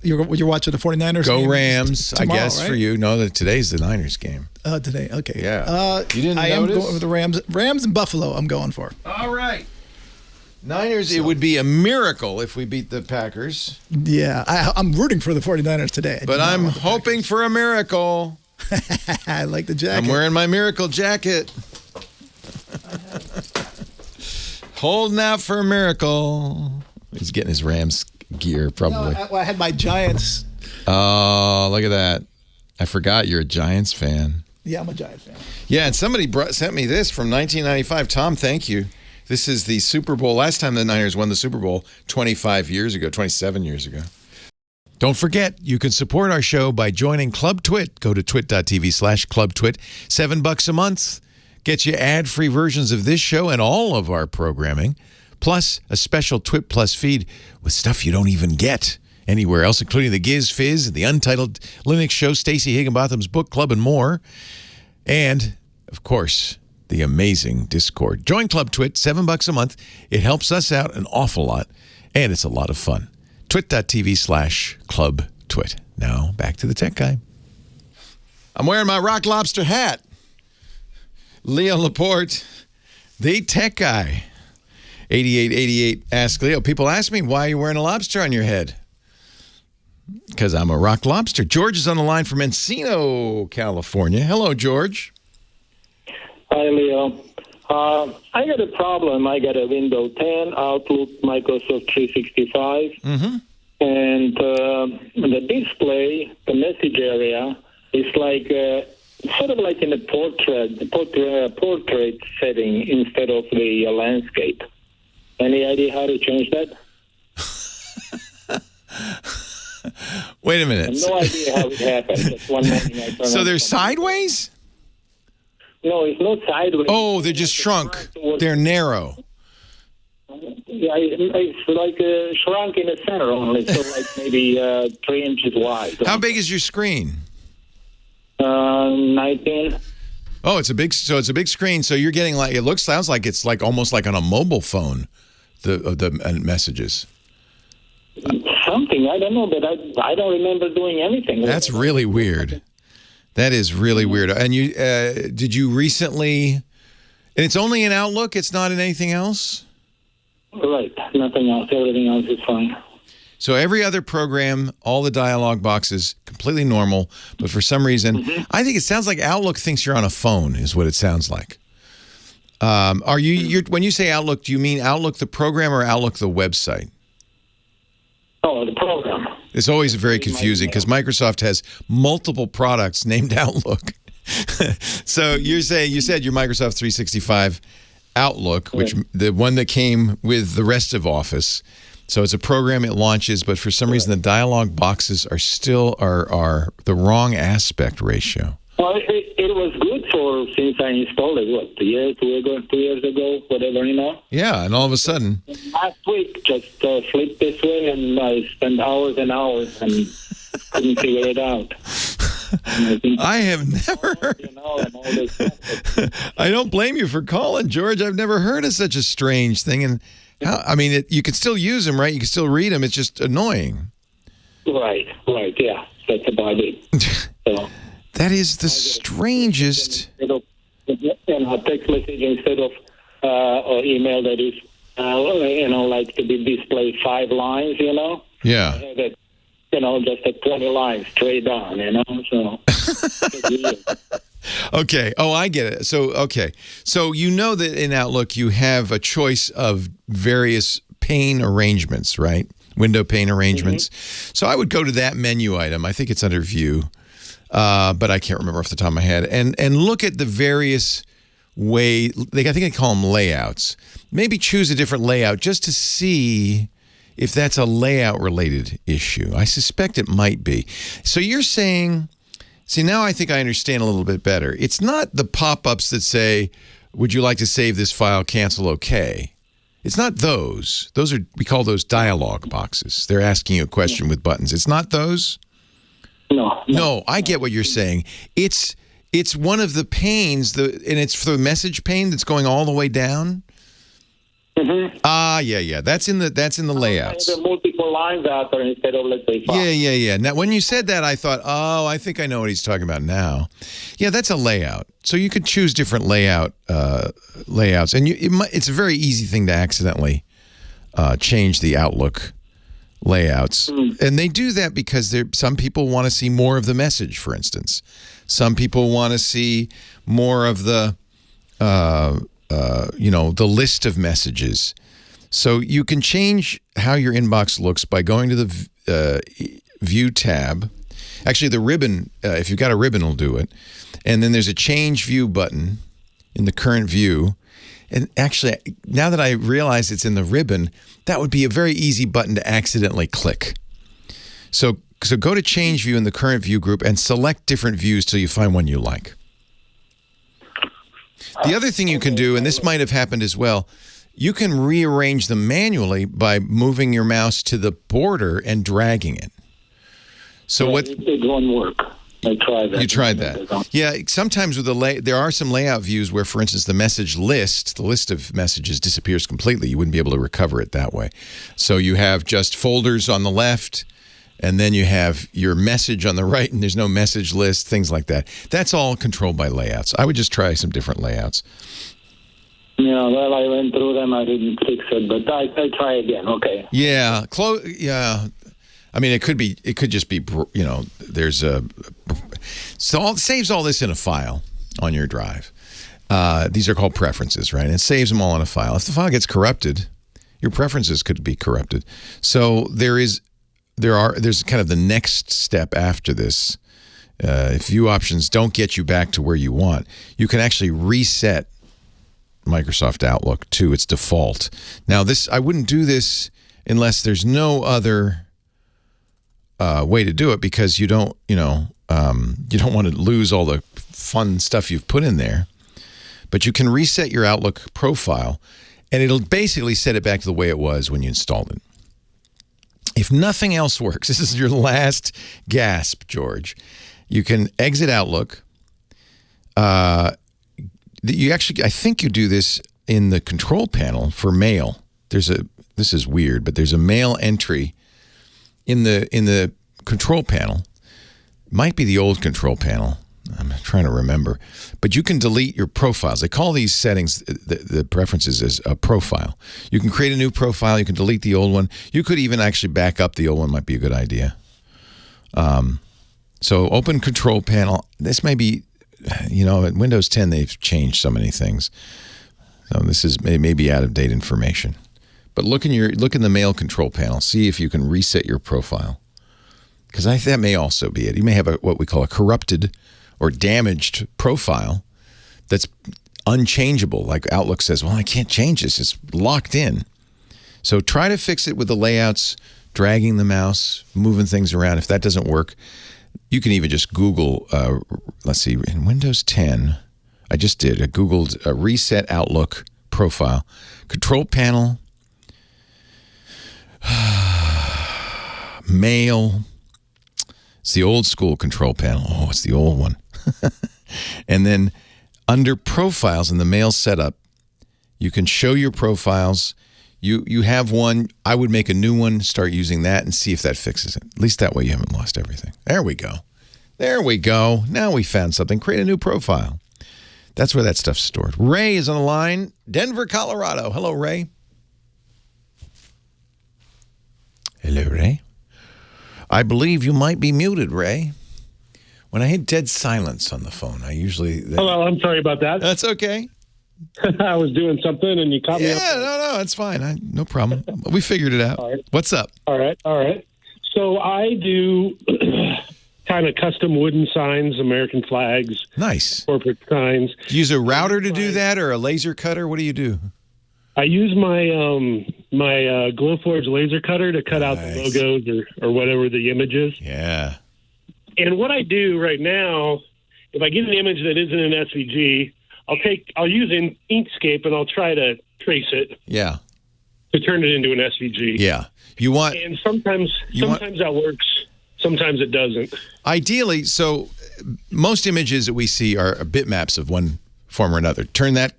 You're watching the 49ers Go game Rams, tomorrow, I guess, right? for you. No, today's the Niners game. Today. Okay. Yeah. You didn't I notice? am going with the Rams. Rams and Buffalo I'm going for. All right. Niners, it would be a miracle if we beat the Packers. Yeah, I'm rooting for the 49ers today. But I'm hoping for a miracle. I like the jacket. I'm wearing my miracle jacket. Holding out for a miracle. He's getting his Rams gear, probably. No, I had my Giants. Oh, look at that. I forgot you're a Giants fan. Yeah, I'm a Giants fan. Yeah, and somebody sent me this from 1995. Tom, thank you. This is the Super Bowl. Last time the Niners won the Super Bowl 27 years ago. Don't forget, you can support our show by joining Club Twit. Go to twit.tv/ClubTwit. $7 a month. Gets you ad-free versions of this show and all of our programming, plus a special Twit Plus feed with stuff you don't even get anywhere else, including the Giz Fizz, the Untitled Linux Show, Stacey Higginbotham's Book Club, and more. And, of course, the amazing Discord. Join Club Twit, $7 a month. It helps us out an awful lot, and it's a lot of fun. Twit.tv/ClubTwit. Now, back to the tech guy. I'm wearing my Rock Lobster hat. Leo Laporte, the tech guy. 8888 Ask Leo. People ask me, why are you wearing a lobster on your head? Because I'm a rock lobster. George is on the line from Encino, California. Hello, George. Hi, Leo. I got a problem. I got a Windows 10, Outlook, Microsoft 365, and the display, the message area, is like sort of like in a portrait setting instead of the landscape. Any idea how to change that? Wait a minute. I have no idea how it happened. Just one morning I turned So on they're something. sideways? No, it's not sideways. Oh, they're just shrunk. They're narrow. Yeah, it's like shrunk in the center only, so like maybe 3 inches wide. How big is your screen? 19. Oh, it's a big screen. So you're getting like, sounds like it's like almost like on a mobile phone, the messages. Something, I don't know, but I don't remember doing anything. That's really weird. That is really weird. And you did you recently? And it's only in Outlook. It's not in anything else. Right. Nothing else. Everything else is fine. So every other program, all the dialog boxes, completely normal. But for some reason, I think it sounds like Outlook thinks you're on a phone. Is what it sounds like. Are you? When you say Outlook, do you mean Outlook the program or Outlook the website? Oh, the program. It's always very confusing because Microsoft has multiple products named Outlook. So you said your Microsoft 365 Outlook, which the one that came with the rest of Office. So it's a program, it launches, but for some reason the dialog boxes are still are the wrong aspect ratio. Well, it was good since I installed it, 2 years ago, whatever, Yeah, and all of a sudden. Last week, just flipped this way, and I spent hours and hours and couldn't figure it out. I have never I don't blame you for calling, George. I've never heard of such a strange thing. And you can still use them, right? You can still read them. It's just annoying. Right, yeah. That's about it. So, that is the strangest. Text message instead of or email that is, like to be displayed 5 lines, Yeah. Just a 20 lines straight down, so. Okay. Oh, I get it. So, okay. So you know that in Outlook you have a choice of various pane arrangements, right? Window pane arrangements. So I would go to that menu item. I think it's under View, but I can't remember off the top of my head. And look at the various I think they call them layouts. Maybe choose a different layout just to see if that's a layout-related issue. I suspect it might be. So you're saying, see, now I think I understand a little bit better. It's not the pop-ups that say, would you like to save this file, cancel OK? It's not those. We call those dialog boxes. They're asking you a question with buttons. It's not those? No, I get what you're saying. It's one of the panes, and it's for the message pane that's going all the way down? Yeah. That's in the layouts. The multiple lines out there instead of, let's say, 5. Yeah. Now, when you said that, I thought, I think I know what he's talking about now. Yeah, that's a layout. So you could choose different layouts, and it's a very easy thing to accidentally change the Outlook layouts. And they do that because some people want to see more of the message, for instance. Some people want to see more of the, the list of messages. So you can change how your inbox looks by going to the View tab. Actually, the ribbon, if you've got a ribbon, will do it. And then there's a Change View button in the current view. And actually, now that I realize it's in the ribbon, that would be a very easy button to accidentally click. So go to Change View in the current view group and select different views till you find one you like. The other thing you can do, and this might have happened as well, you can rearrange them manually by moving your mouse to the border and dragging it. So it won't work. I tried that. You tried that. Yeah, sometimes with there are some layout views where, for instance, the list of messages disappears completely. You wouldn't be able to recover it that way. So you have just folders on the left, and then you have your message on the right, and there's no message list, things like that. That's all controlled by layouts. I would just try some different layouts. Yeah, well, I went through them. I didn't fix it, but I'll try again. Okay. Yeah, yeah. I mean, it could just be, there's so it saves all this in a file on your drive. These are called preferences, right? And it saves them all in a file. If the file gets corrupted, your preferences could be corrupted. So there's kind of the next step after this. If view options don't get you back to where you want, you can actually reset Microsoft Outlook to its default. Now, I wouldn't do this unless there's no other way to do it, because you don't want to lose all the fun stuff you've put in there. But you can reset your Outlook profile, and it'll basically set it back to the way it was when you installed it. If nothing else works, this is your last gasp, George. You can exit Outlook. I think you do this in the control panel for mail. This is weird, but there's a mail entry in the control panel. Might be the old control panel. I'm trying to remember. But you can delete your profiles. They call these settings, the preferences, as a profile. You can create a new profile. You can delete the old one. You could even actually back up the old one. Might be a good idea. So open control panel. This may be, in Windows 10, they've changed so many things. So this is maybe out-of-date information. But look in the mail control panel. See if you can reset your profile, because that may also be it. You may have what we call a corrupted or damaged profile that's unchangeable. Like Outlook says, well, I can't change this. It's locked in. So try to fix it with the layouts, dragging the mouse, moving things around. If that doesn't work, you can even just Google, let's see, in Windows 10, I just did. I Googled reset Outlook profile. Control panel, mail. It's the old school control panel. Oh, it's the old one. And then under profiles in the mail setup, you can show your profiles. You have one. I would make a new one, start using that, and see if that fixes it. At least that way you haven't lost everything. There we go. There we go. Now we found something. Create a new profile. That's where that stuff's stored. Ray is on the line. Denver, Colorado. Hello, Ray. Hello, Ray. I believe you might be muted, Ray. When I hit dead silence on the phone, I usually... Hello, I'm sorry about that. That's okay. I was doing something and you caught me up. Yeah, no, it's fine. No problem. We figured it out. All right. What's up? All right. So I do kind of custom wooden signs, American flags. Nice. Corporate signs. Do you use a router to do that, or a laser cutter? What do you do? I use my Glowforge laser cutter to cut out the logos or whatever the image is. Yeah. And what I do right now, if I get an image that isn't an SVG, I'll use Inkscape and I'll try to trace it. Yeah. To turn it into an SVG. Yeah. And sometimes that works. Sometimes it doesn't. Ideally, so most images that we see are bitmaps of one form or another. Turn that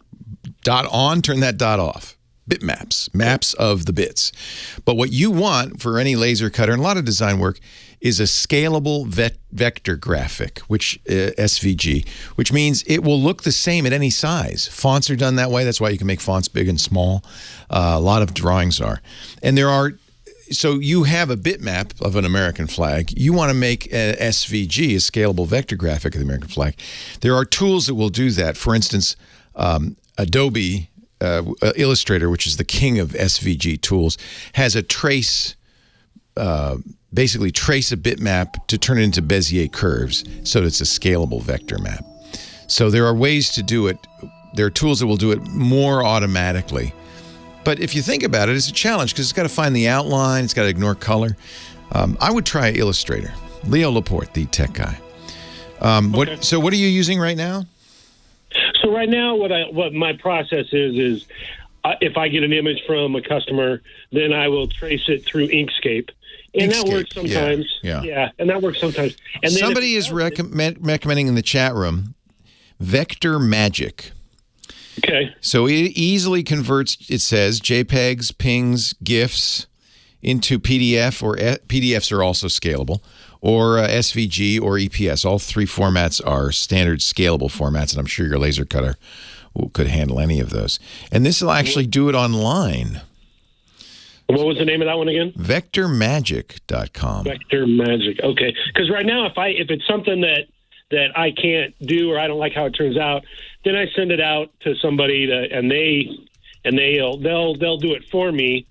dot on, turn that dot off. bitmaps, maps of the bits. But what you want for any laser cutter and a lot of design work is a scalable vector graphic, which SVG, which means it will look the same at any size. Fonts are done that way. That's why you can make fonts big and small. A lot of drawings are. And so you have a bitmap of an American flag. You want to make a SVG, a scalable vector graphic of the American flag. There are tools that will do that. For instance, Adobe Illustrator, which is the king of SVG tools, has a basically trace a bitmap to turn it into Bezier curves so that it's a scalable vector map. So there are ways to do it. There are tools that will do it more automatically. But if you think about it, it's a challenge because it's got to find the outline. It's got to ignore color. I would try Illustrator. Leo Laporte, the tech guy. So what are you using right now? So right now, what my process is if I get an image from a customer, then I will trace it through Inkscape. And that works sometimes. Yeah, and that works sometimes. And then somebody is recommending in the chat room Vector Magic. Okay. So it easily converts, it says, JPEGs, PNGs, GIFs into PDF, or PDFs are also scalable, or SVG or EPS. All three formats are standard scalable formats, and I'm sure your laser cutter could handle any of those. And this will actually do it online. What was the name of that one again? VectorMagic.com. Vector Magic. Okay. Because right now, if it's something that I can't do or I don't like how it turns out, then I send it out to somebody and they'll do it for me,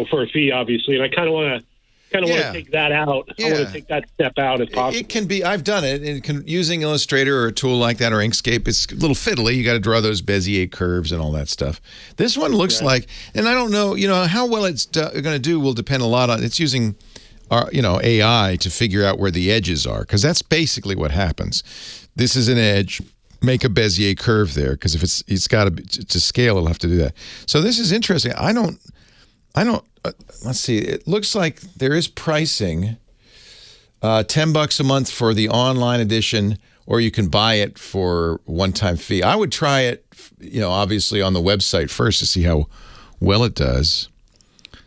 for a fee, obviously. And I kind of want to take that out. I want to take that step out if possible. It can be. I've done it. Using Illustrator or a tool like that or Inkscape, it's a little fiddly. You got to draw those Bezier curves and all that stuff. This one looks like, and I don't know, how well it's going to do will depend a lot on. It's using, AI to figure out where the edges are, because that's basically what happens. This is an edge. Make a Bezier curve there, because if it's got to scale, it'll have to do that. So this is interesting. I don't. Let's see. It looks like there is pricing. $10 a month for the online edition, or you can buy it for one-time fee. I would try it, obviously on the website first to see how well it does.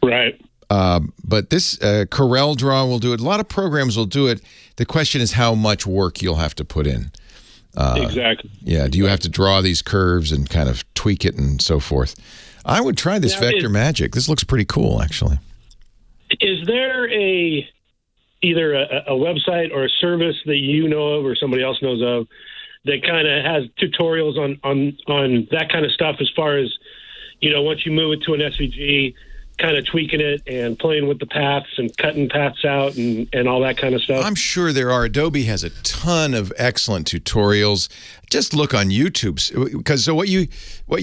Right. But this Corel Draw will do it. A lot of programs will do it. The question is how much work you'll have to put in. Exactly. Yeah. Do you have to draw these curves and kind of tweak it and so forth? I would try this Vector Magic. This looks pretty cool, actually. Is there either a website or a service that you know of or somebody else knows of that kind of has tutorials on that kind of stuff, as far as, once you move it to an SVG, kind of tweaking it and playing with the paths and cutting paths out and all that kind of stuff? I'm sure there are. Adobe has a ton of excellent tutorials. Just look on YouTube, because what you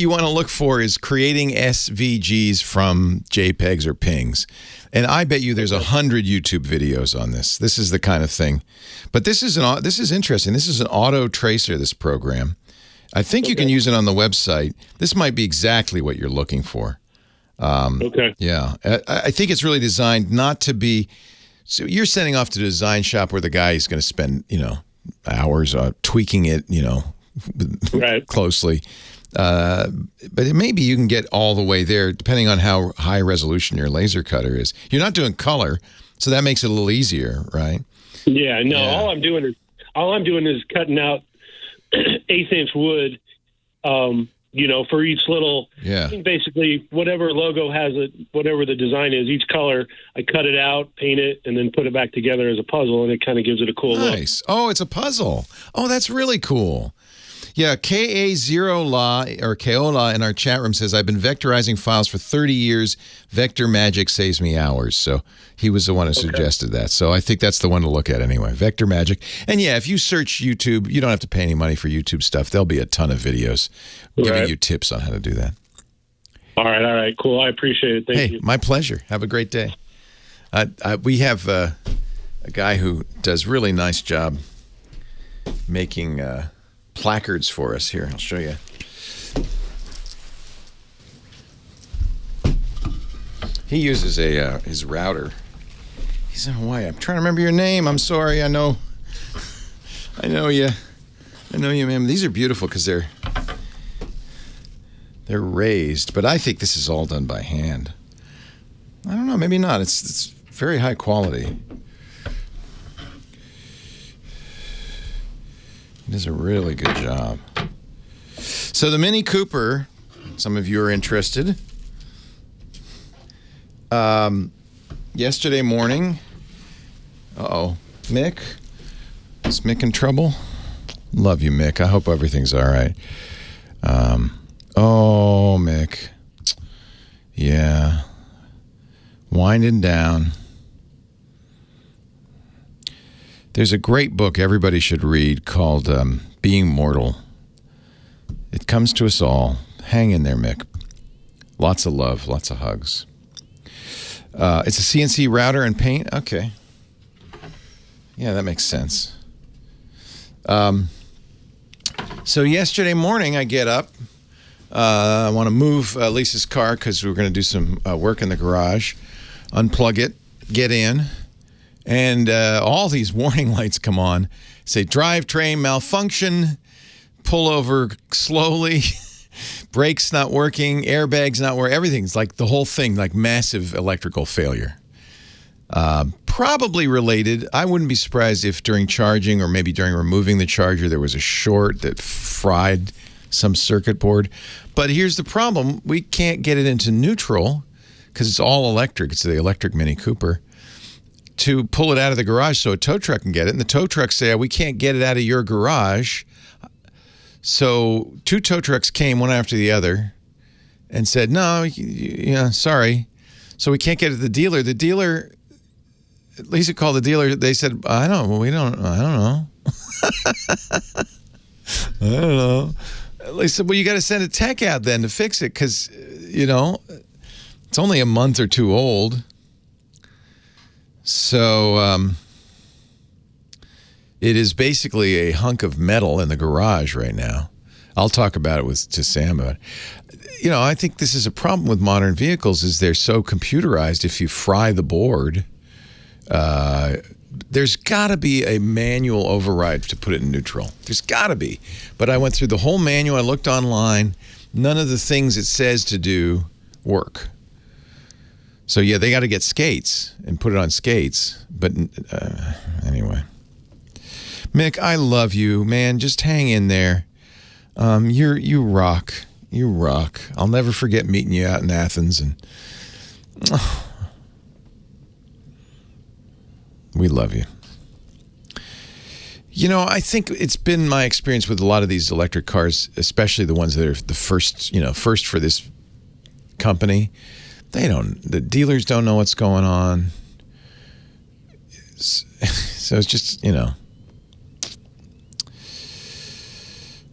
want to look for is creating SVGs from JPEGs or PNGs. And I bet you there's 100 YouTube videos on this. This is the kind of thing. But this is interesting. This is an auto tracer, this program. I think you can use it on the website. This might be exactly what you're looking for. Yeah. I think it's really designed not to be. So you're sending off to the design shop where the guy is going to spend, hours tweaking it, right. closely. But maybe you can get all the way there, depending on how high resolution your laser cutter is. You're not doing color, so that makes it a little easier, right? Yeah. No. Yeah. All I'm doing is cutting out 1/8-inch wood. For each little, basically whatever logo has it, whatever the design is, each color, I cut it out, paint it, and then put it back together as a puzzle, and it kind of gives it a cool look. Nice. Oh, it's a puzzle. Oh, that's really cool. Yeah, Kaola in our chat room says, I've been vectorizing files for 30 years. Vector Magic saves me hours. So he was the one who suggested that. So I think that's the one to look at anyway. Vector Magic. And yeah, if you search YouTube, you don't have to pay any money for YouTube stuff. There'll be a ton of videos giving you tips on how to do that. All right, cool. I appreciate it. Thank you. My pleasure. Have a great day. We have a guy who does really nice job making placards for us here. I'll show you. He uses his router. He's in Hawaii. I'm trying to remember your name. I'm sorry. I know you, ma'am. These are beautiful because They're raised, but I think this is all done by hand. I don't know, maybe not. It's very high quality. It does a really good job. So the Mini Cooper, some of you are interested. Yesterday morning, Mick? Is Mick in trouble? Love you, Mick. I hope everything's all right. Mick. Yeah. Winding down. There's a great book everybody should read called Being Mortal. It comes to us all. Hang in there, Mick. Lots of love, lots of hugs. It's a CNC router and paint. Okay. Yeah, that makes sense. So yesterday morning, I get up. I want to move Lisa's car because we're going to do some work in the garage. Unplug it, get in, and all these warning lights come on. Say drivetrain malfunction, pull over slowly, brakes not working, airbags not working. Everything's like the whole thing, like massive electrical failure. Probably related. I wouldn't be surprised if during charging or maybe during removing the charger there was a short that fried some circuit board. But here's the problem. We can't get it into neutral because it's all electric. It's the electric Mini Cooper. To pull it out of the garage so a tow truck can get it. And the tow trucks say, we can't get it out of your garage. So 2 tow trucks came one after the other and said, no, sorry. So we can't get it to the dealer. The dealer... Lisa called the dealer. They said, I don't know. I don't know. They said, well, you got to send a tech out then to fix it because, it's only a month or 2 old. So it is basically a hunk of metal in the garage right now. I'll talk about it to Sam about it. I think this is a problem with modern vehicles is they're so computerized. If you fry the board... there's got to be a manual override to put it in neutral. There's got to be. But I went through the whole manual. I looked online. None of the things it says to do work. So, yeah, they got to get skates and put it on skates. But anyway. Mick, I love you, man. Just hang in there. You rock. You rock. I'll never forget meeting you out in Athens. And we love you. I think it's been my experience with a lot of these electric cars, especially the ones that are the first for this company. The dealers don't know what's going on. So it's just,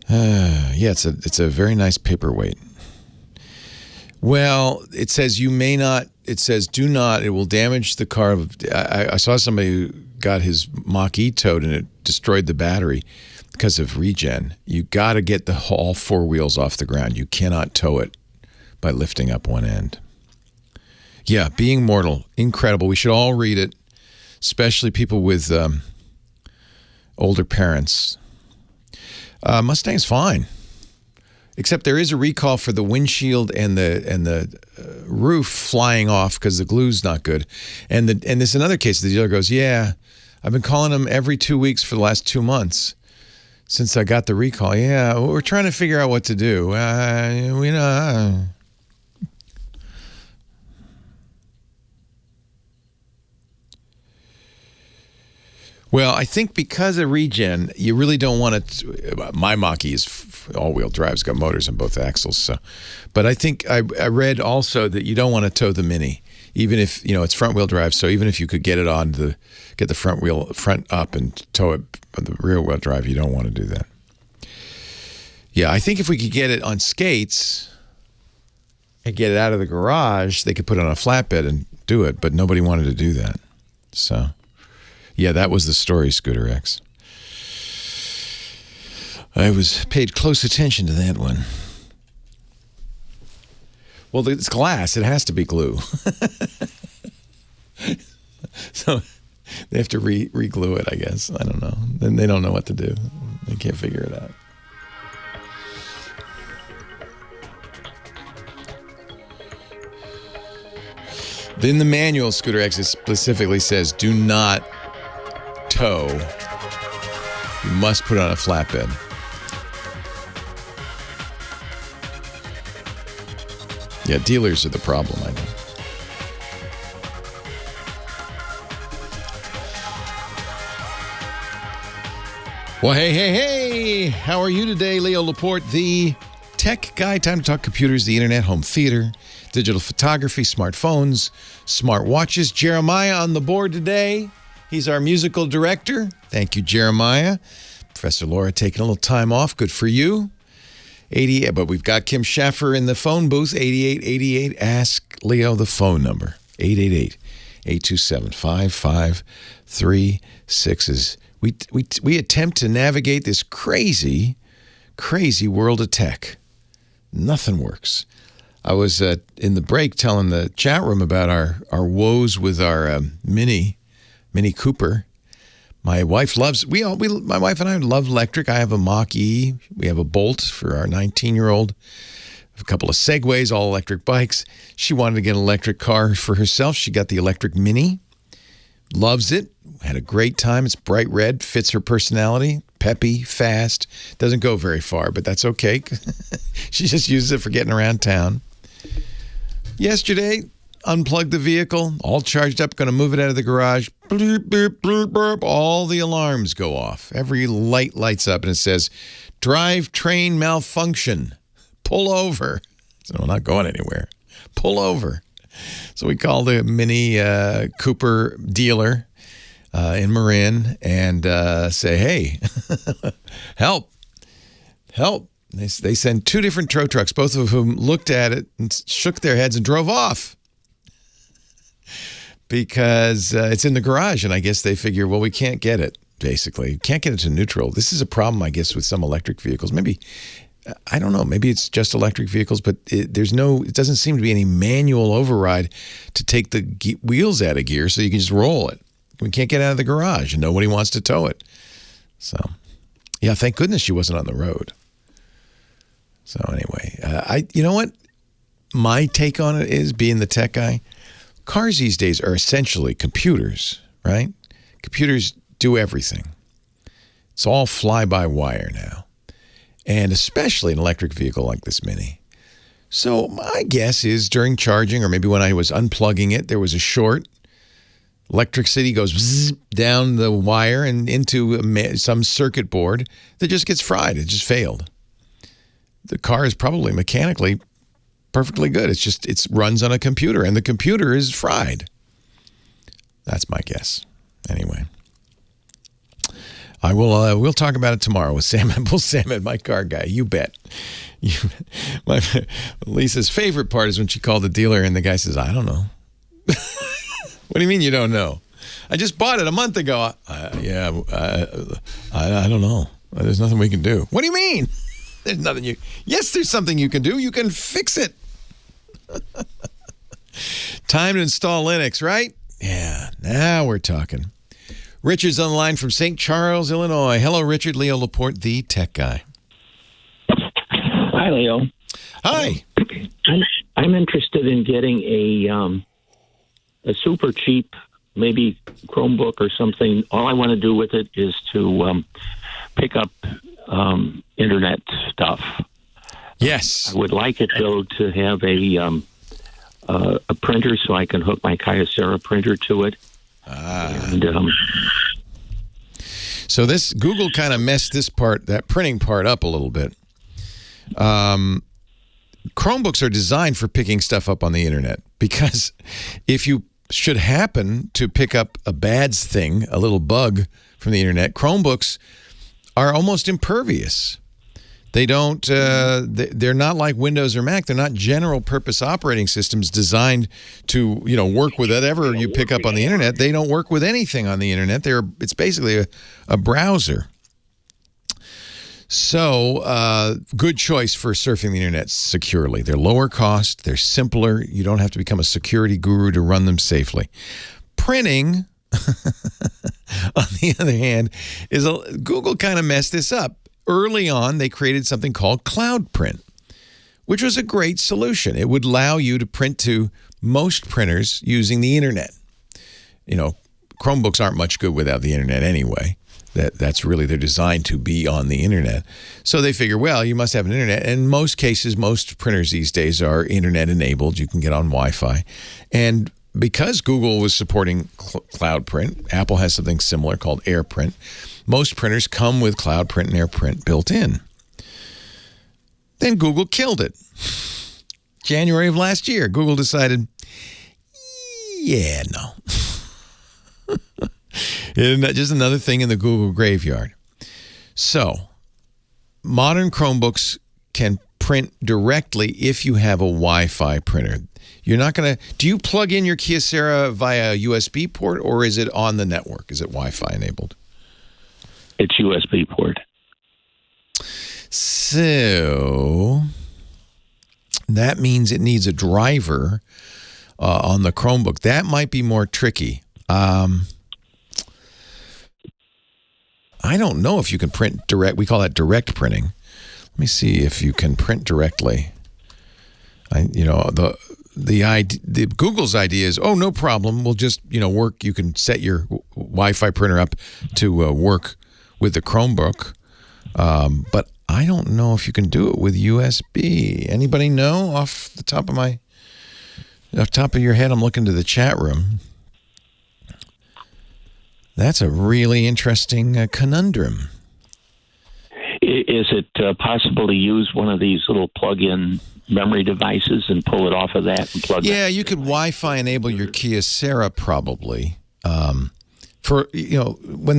it's a very nice paperweight. Well, it says you may not. It says do not. It will damage the car. I saw somebody who got his Mach-E towed and it destroyed the battery because of regen. You got to get all 4 wheels off the ground. You cannot tow it by lifting up one end. Yeah, Being Mortal, incredible. We should all read it, especially people with older parents. Mustang's fine. Except there is a recall for the windshield and the roof flying off because the glue's not good. And there's another case. The dealer goes, yeah, I've been calling them every 2 weeks for the last 2 months since I got the recall. Yeah, we're trying to figure out what to do. Well, I think because of regen, you really don't want it. My Mach-E is all-wheel drive. It's got motors on both axles. So, but I think I read also that you don't want to tow the Mini, even if it's front-wheel drive. So even if you could get it get the front up and tow it on the rear-wheel drive, you don't want to do that. Yeah, I think if we could get it on skates and get it out of the garage, they could put it on a flatbed and do it. But nobody wanted to do that. So. Yeah, that was the story, Scooter X. I paid close attention to that one. Well, it's glass. It has to be glue. So they have to re-glue it, I guess. I don't know. Then they don't know what to do. They can't figure it out. In the manual, Scooter X, it specifically says do not tow. You must put it on a flatbed. Yeah, dealers are the problem, I know. Well, hey. How are you today, Leo Laporte, the tech guy? Time to talk computers, the internet, home theater, digital photography, smartphones, smart watches. Jeremiah on the board today. He's our musical director. Thank you, Jeremiah. Professor Laura taking a little time off. Good for you. 88, but we've got Kim Schaffer in the phone booth. 8888. Ask Leo the phone number. 888-827-5536. We attempt to navigate this crazy world of tech. Nothing works. I was in the break telling the chat room about our woes with our Mini Cooper. My wife loves, my wife and I love electric. I have a Mach-E. We have a Bolt for our 19-year-old. A couple of Segways, all electric bikes. She wanted to get an electric car for herself. She got the electric Mini. Loves it. Had a great time. It's bright red. Fits her personality. Peppy, fast. Doesn't go very far, but that's okay. She just uses it for getting around town. Yesterday, unplugged the vehicle. All charged up. Going to move it out of the garage. Bloop, bloop, bloop, bloop. All the alarms go off. Every light lights up and it says, drivetrain malfunction. Pull over. So I'm not going anywhere. Pull over. So we called the Mini Cooper dealer in Marin and say, hey, help. They send two different tow trucks, both of whom looked at it and shook their heads and drove off because it's in the garage. And I guess they figure, well, we can't get it, basically. Can't get it to neutral. This is a problem, I guess, with some electric vehicles. Maybe, I don't know, maybe it's just electric vehicles, but it doesn't seem to be any manual override to take the wheels out of gear so you can just roll it. We can't get out of the garage and nobody wants to tow it. So, yeah, thank goodness she wasn't on the road. So anyway, you know what? My take on it is, being the tech guy, cars these days are essentially computers, right? Computers do everything. It's all fly-by-wire now. And especially an electric vehicle like this Mini. So my guess is during charging, or maybe when I was unplugging it, there was a short. Electricity goes down the wire and into some circuit board that just gets fried. It just failed. The car is probably mechanically perfectly good. It runs on a computer, and the computer is fried. That's my guess. Anyway. We'll talk about it tomorrow with Sam, my car guy. You bet. Lisa's favorite part is when she called the dealer and the guy says, I don't know. What do you mean you don't know? I just bought it a month ago. I don't know. There's nothing we can do. What do you mean? There's nothing Yes, there's something you can do. You can fix it. Time to install Linux, right? Yeah, now we're talking. Richard's on the line from St. Charles, Illinois. Hello, Richard. Leo Laporte, the tech guy. Hi, Leo. Hi. I'm interested in getting a super cheap, maybe Chromebook or something. All I want to do with it is to pick up internet stuff. Yes. I would like it, though, to have a printer so I can hook my Kyocera printer to it. So this Google kind of messed that printing part up a little bit. Chromebooks are designed for picking stuff up on the internet, because if you should happen to pick up a bad thing, a little bug from the internet, Chromebooks are almost impervious. They don't, they're not like Windows or Mac. They're not general purpose operating systems designed to, work with whatever you pick up on the internet. They don't work with anything on the internet. It's basically a browser. So, good choice for surfing the internet securely. They're lower cost. They're simpler. You don't have to become a security guru to run them safely. Printing, on the other hand, Google kind of messed this up. Early on, they created something called Cloud Print, which was a great solution. It would allow you to print to most printers using the internet. You know, Chromebooks aren't much good without the internet anyway. That's really, they're designed to be on the internet. So they figure, well, you must have an internet. And in most cases, most printers these days are internet enabled. You can get on Wi-Fi. And because Google was supporting Cloud Print, Apple has something similar called AirPrint. Most printers come with Cloud Print and AirPrint built in. Then Google killed it. January of last year, Google decided, yeah, no. Just another thing in the Google graveyard. So, modern Chromebooks can print directly if you have a Wi-Fi printer. You're not going to... Do you plug in your Kyocera via USB port, or is it on the network? Is it Wi-Fi enabled? It's USB port. So, that means it needs a driver on the Chromebook. That might be more tricky. I don't know if you can print direct. We call that direct printing. Let me see if you can print directly. The Google's idea is, oh, no problem. We'll just, work. You can set your Wi-Fi printer up to work with the Chromebook. But I don't know if you can do it with USB. Anybody know off the top of your head? I'm looking to the chat room. That's a really interesting conundrum. Is it possible to use one of these little plug-in memory devices and pull it off of that and plug it? Yeah, you could Wi-Fi enable your Kyocera probably. When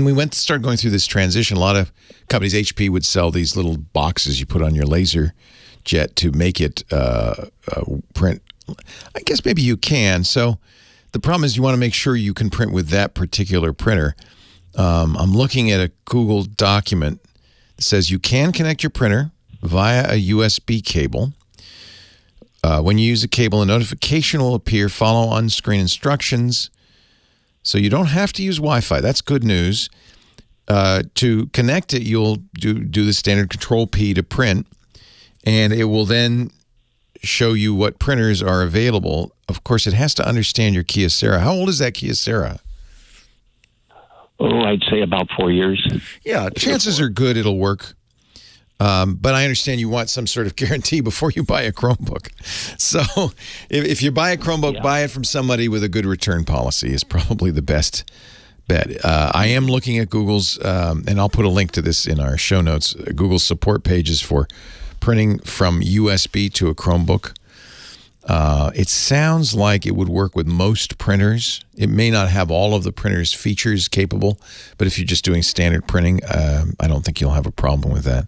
we started going through this transition, a lot of companies, HP would sell these little boxes you put on your laser jet to make it print. I guess maybe you can. So the problem is you want to make sure you can print with that particular printer. I'm looking at a Google document that says you can connect your printer via a USB cable. When you use a cable, a notification will appear. Follow on-screen instructions. So you don't have to use Wi-Fi. That's good news. To connect it, you'll do the standard Control-P to print, and it will then show you what printers are available. Of course, it has to understand your Kyocera. How old is that Kyocera? Oh, I'd say about 4 years. Yeah, chances are good it'll work. But I understand you want some sort of guarantee before you buy a Chromebook. So if you buy a Chromebook, buy it from somebody with a good return policy is probably the best bet. I am looking at Google's, and I'll put a link to this in our show notes, Google's support pages for printing from USB to a Chromebook. It sounds like it would work with most printers. It may not have all of the printer's features capable, but if you're just doing standard printing, I don't think you'll have a problem with that.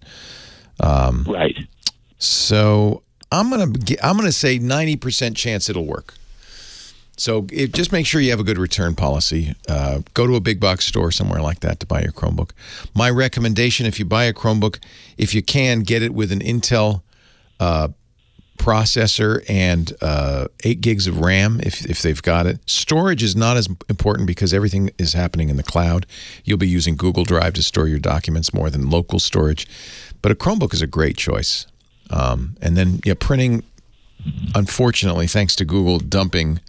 Right. So I'm gonna say 90% chance it'll work. So just make sure you have a good return policy. Go to a big box store somewhere like that to buy your Chromebook. My recommendation, if you buy a Chromebook, if you can, get it with an Intel processor and 8 gigs of RAM if they've got it. Storage is not as important because everything is happening in the cloud. You'll be using Google Drive to store your documents more than local storage. But a Chromebook is a great choice. And then printing, unfortunately, thanks to Google dumping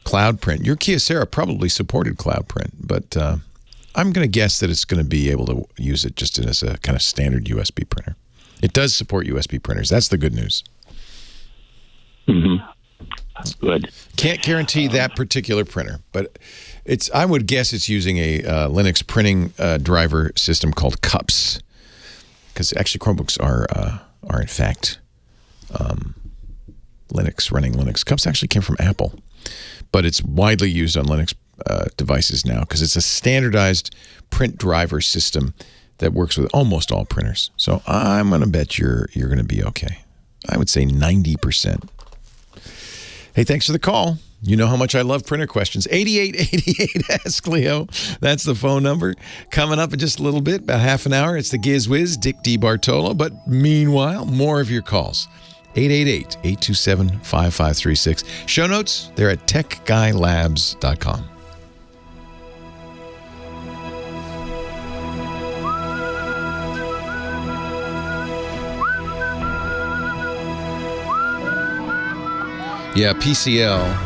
Cloud Print. Your Kyocera probably supported Cloud Print, but I'm going to guess that it's going to be able to use it just as a kind of standard USB printer. It does support USB printers. That's the good news. Mm-hmm. Good. Can't guarantee that particular printer, but I would guess it's using a Linux printing driver system called Cups, because actually Chromebooks are in fact Linux, running Linux. Cups actually came from Apple, but it's widely used on Linux devices now because it's a standardized print driver system that works with almost all printers. So I'm going to bet you're going to be okay. I would say 90%. Hey, thanks for the call. You know how much I love printer questions. 8888 Ask Leo. That's the phone number. Coming up in just a little bit, about half an hour, it's the Giz Wiz, Dick Debartolo. But meanwhile, more of your calls. 888-827-5536. Show notes, they're at techguylabs.com. Yeah, PCL,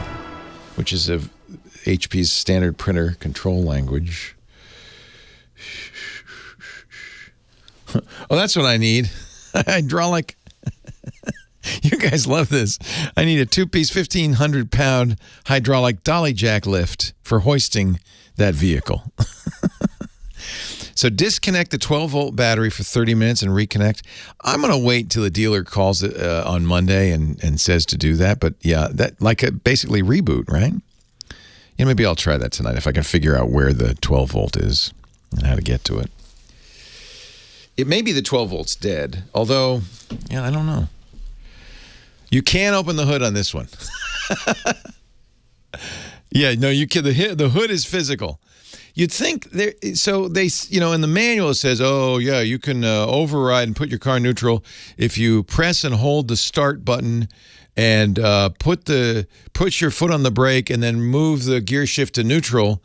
which is HP's standard printer control language. Oh, that's what I need. Hydraulic. You guys love this. I need a 2-piece, 1,500-pound hydraulic dolly jack lift for hoisting that vehicle. So disconnect the 12-volt battery for 30 minutes and reconnect. I'm going to wait till the dealer calls on Monday and says to do that. But yeah, that like a basically reboot, right? Yeah, maybe I'll try that tonight if I can figure out where the 12-volt is and how to get to it. It may be the 12-volt's dead, although, yeah, I don't know. You can open the hood on this one. Yeah, no, you can. The hood is physical. You'd think there. So they, in the manual it says, oh yeah, you can override and put your car neutral if you press and hold the start button and put your foot on the brake and then move the gear shift to neutral.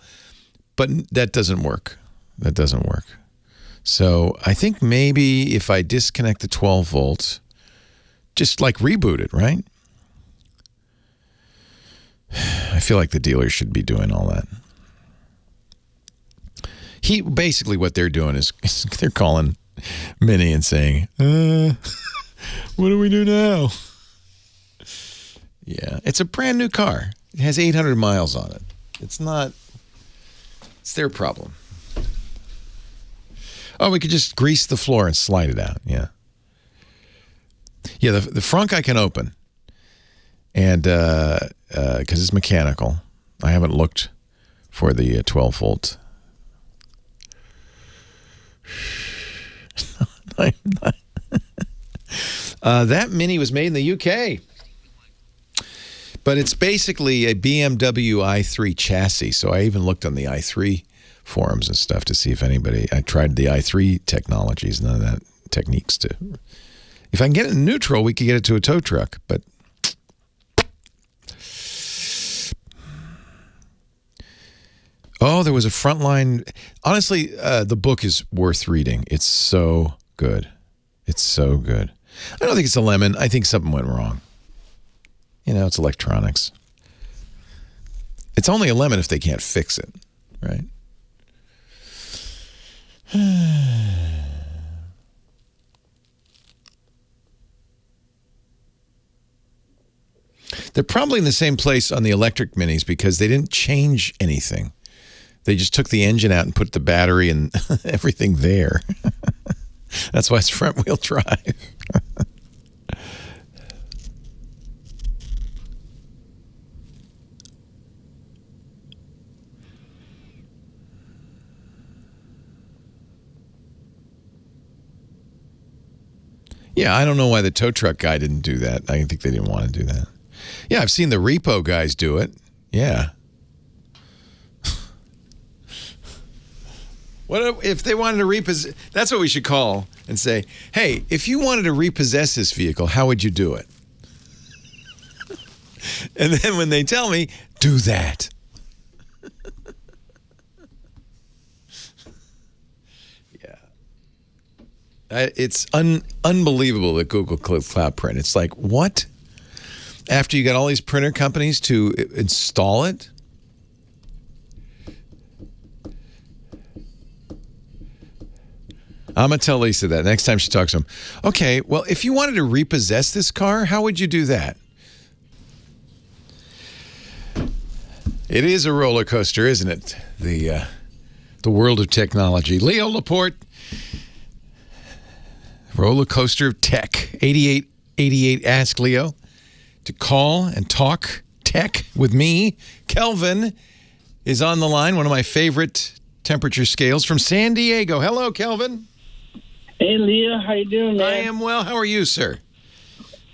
But that doesn't work. That doesn't work. So I think maybe if I disconnect the 12 volts, just like reboot it, right? I feel like the dealer should be doing all that. Basically what they're doing is they're calling Minnie and saying, what do we do now? Yeah, it's a brand new car. It has 800 miles on it. It's their problem. Oh, we could just grease the floor and slide it out. Yeah. Yeah, the frunk I can open. And because it's mechanical. I haven't looked for the 12 volt. That Mini was made in the UK. But it's basically a BMW i3 chassis. So I even looked on the i3 forums and stuff to see if I tried the i3 technologies, none of that techniques to. If I can get it in neutral, we could get it to a tow truck, but. Oh, there was a Frontline. Honestly, the book is worth reading. It's so good. It's so good. I don't think it's a lemon. I think something went wrong. It's electronics. It's only a lemon if they can't fix it, right? They're probably in the same place on the electric minis because they didn't change anything. They just took the engine out and put the battery and everything there. That's why it's front-wheel drive. Yeah, I don't know why the tow truck guy didn't do that. I think they didn't want to do that. Yeah, I've seen the repo guys do it. Yeah. What if they wanted to repossess? That's what we should call and say, hey, if you wanted to repossess this vehicle, how would you do it? And then when they tell me, do that. It's unbelievable that Google Cloud Print. It's like, what? After you got all these printer companies to install it? I'm going to tell Lisa that next time she talks to him. Okay, well, if you wanted to repossess this car, how would you do that? It is a roller coaster, isn't it? The world of technology. Leo Laporte. Roller coaster of tech. 8888 Ask Leo to call and talk tech with me. Kelvin is on the line, one of my favorite temperature scales from San Diego. Hello, Kelvin. Hey, Leo. How you doing, man? I am well. How are you, sir?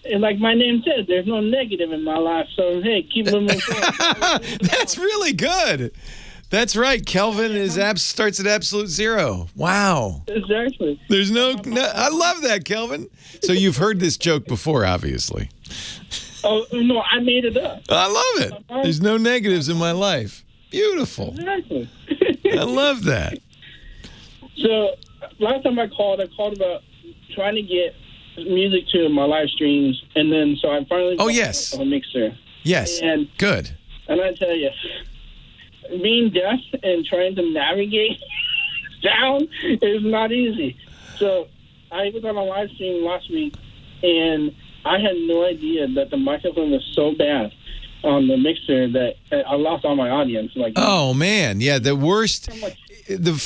And like my name says, there's no negative in my life. So, hey, keep them moving. That's really good. That's right. Kelvin starts at absolute zero. Wow. Exactly. There's no. I love that, Kelvin. So you've heard this joke before, obviously. Oh, no, I made it up. I love it. There's no negatives in my life. Beautiful. Exactly. I love that. So last time I called about trying to get music to my live streams, and then so I finally got a mixer. Yes. And, good. And I tell you, being deaf and trying to navigate sound is not easy. So I was on a live stream last week, and I had no idea that the microphone was so bad on the mixer that I lost all my audience. Oh man, yeah. The worst.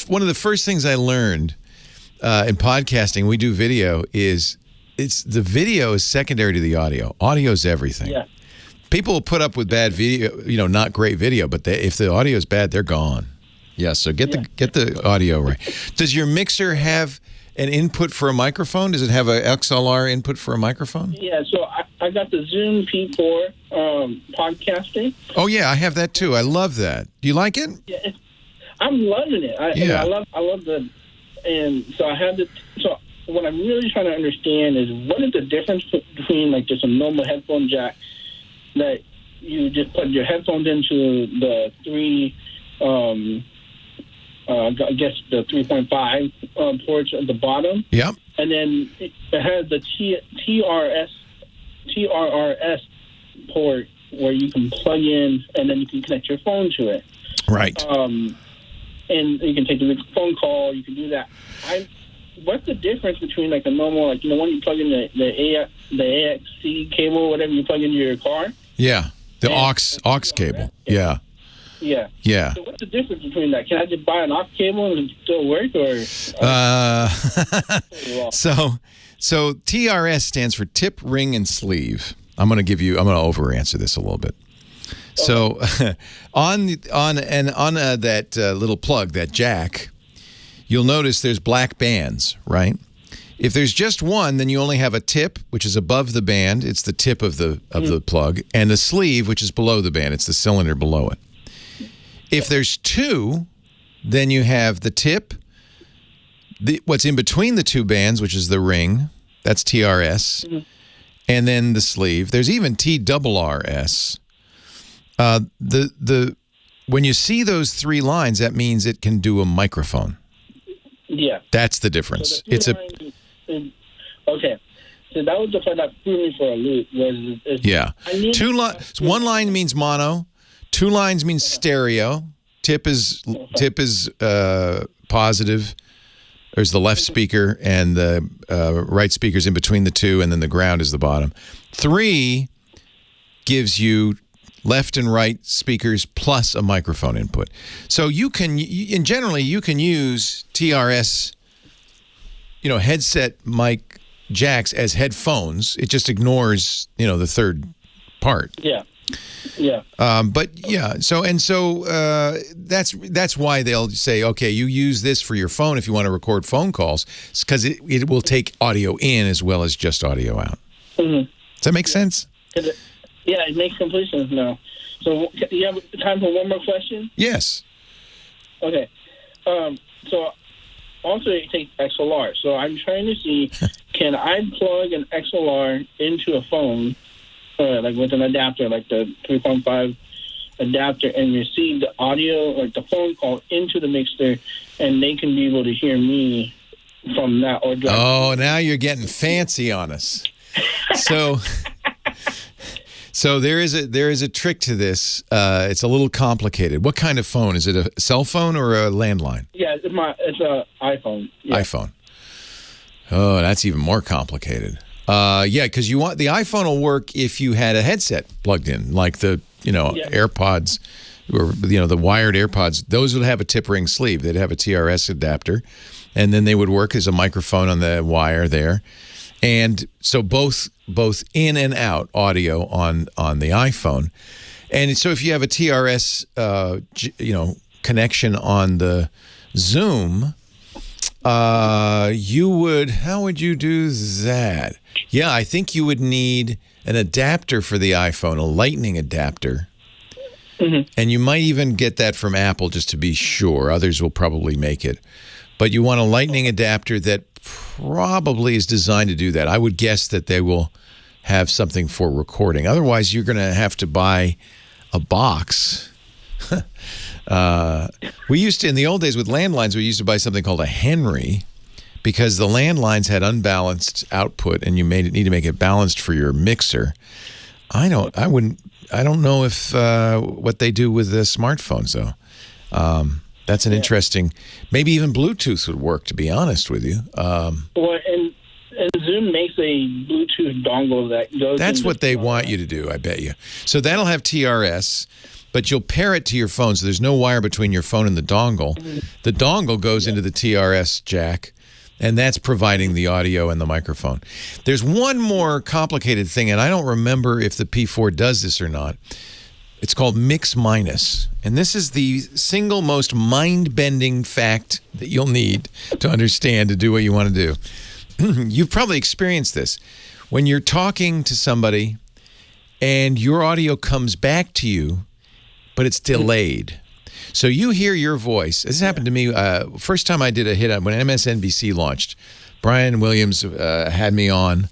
One of the first things I learned in podcasting, we do video, is the video is secondary to the audio. Audio is everything. Yeah. People will put up with bad video, not great video, but if the audio is bad, they're gone. Yeah. So get the audio right. Does your mixer have an input for a microphone? Does it have an XLR input for a microphone? Yeah, so I got the Zoom P4 podcasting. Oh yeah, I have that too. I love that. Do you like it? Yeah, I'm loving it. I love the, and so I have the. So what I'm really trying to understand is what is the difference between like just a normal headphone jack that you just put your headphones into the I guess the 3.5 ports at the bottom. Yep. And then it has the TRRS port where you can plug in and then you can connect your phone to it. Right. And you can take the phone call. You can do that. What's the difference between like the normal, like when you plug in the AXC cable, whatever you plug into your car? Yeah. The aux cable. Yeah. Yeah. Yeah. So what's the difference between that? Can I just buy an aux cable and it still work, or? So TRS stands for tip, ring, and sleeve. I'm going to over answer this a little bit. So on that little plug, that jack, you'll notice there's black bands, right? If there's just one, then you only have a tip, which is above the band. It's the tip of the plug, and a sleeve, which is below the band. It's the cylinder below it. If there's two, then you have the tip, what's in between the two bands, which is the ring, that's TRS, and then the sleeve. There's even TRRS. When you see those three lines, that means it can do a microphone. Yeah. That's the difference. So okay. So that was the part that threw me for a loop. One line means mono. 2 lines means stereo. Tip is positive. There's the left speaker, and the right speaker's in between the two, and then the ground is the bottom. 3 gives you left and right speakers plus a microphone input. So generally you can use TRS, headset mic jacks as headphones. It just ignores, the third part. Yeah. Yeah. That's why they'll say, okay, you use this for your phone if you want to record phone calls, because it will take audio in as well as just audio out. Mm-hmm. Does that make sense? Yeah, it makes complete sense now. So you have time for one more question? Yes. Okay. So also it takes XLR. So I'm trying to see, can I plug an XLR into a phone, like with an adapter, like the 3.5 adapter, and receive the audio, like the phone call, into the mixer, and they can be able to hear me from that? Oh, now you're getting fancy on us. So there is a trick to this. It's a little complicated. What kind of phone? Is it a cell phone or a landline? Yeah, it's an iPhone. Yeah. iPhone. Oh, that's even more complicated. Because the iPhone will work if you had a headset plugged in, like the AirPods, or the wired AirPods. Those would have a tip ring sleeve. They'd have a TRS adapter, and then they would work as a microphone on the wire there. And so both in and out audio on the iPhone. And so if you have a TRS connection on the Zoom, how would you do that? Yeah, I think you would need an adapter for the iPhone, a lightning adapter. Mm-hmm. And you might even get that from Apple just to be sure. Others will probably make it. But you want a lightning adapter that probably is designed to do that. I would guess that they will have something for recording. Otherwise, you're going to have to buy a box. We used to, in the old days with landlines, we used to buy something called a Henry, because the landlines had unbalanced output, and you need to make it balanced for your mixer. I I don't know if what they do with the smartphones, though. That's an interesting. Maybe even Bluetooth would work, to be honest with you. Well, and Zoom makes a Bluetooth dongle that goes. That's what they want you to do, I bet you. So that'll have TRS, but you'll pair it to your phone, so there's no wire between your phone and the dongle. Mm-hmm. The dongle goes into the TRS jack, and that's providing the audio and the microphone. There's one more complicated thing, and I don't remember if the P4 does this or not. It's called mix minus, and this is the single most mind-bending fact that you'll need to understand to do what you want to do. You've probably experienced this. When you're talking to somebody and your audio comes back to you, but it's delayed. So you hear your voice. This happened to me first time I did a hit when MSNBC launched. Brian Williams had me on,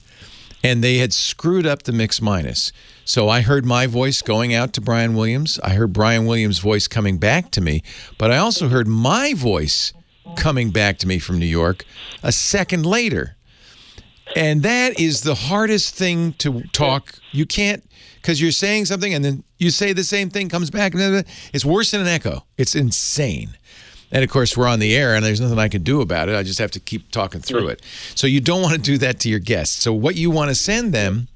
and they had screwed up the mix minus. So I heard my voice going out to Brian Williams. I heard Brian Williams' voice coming back to me, but I also heard my voice coming back to me from New York a second later. And that is the hardest thing to talk. You can't, because you're saying something and then you say the same thing, comes back. It's worse than an echo. It's insane. And, of course, we're on the air, and there's nothing I can do about it. I just have to keep talking through it. So you don't want to do that to your guests. So what you want to send them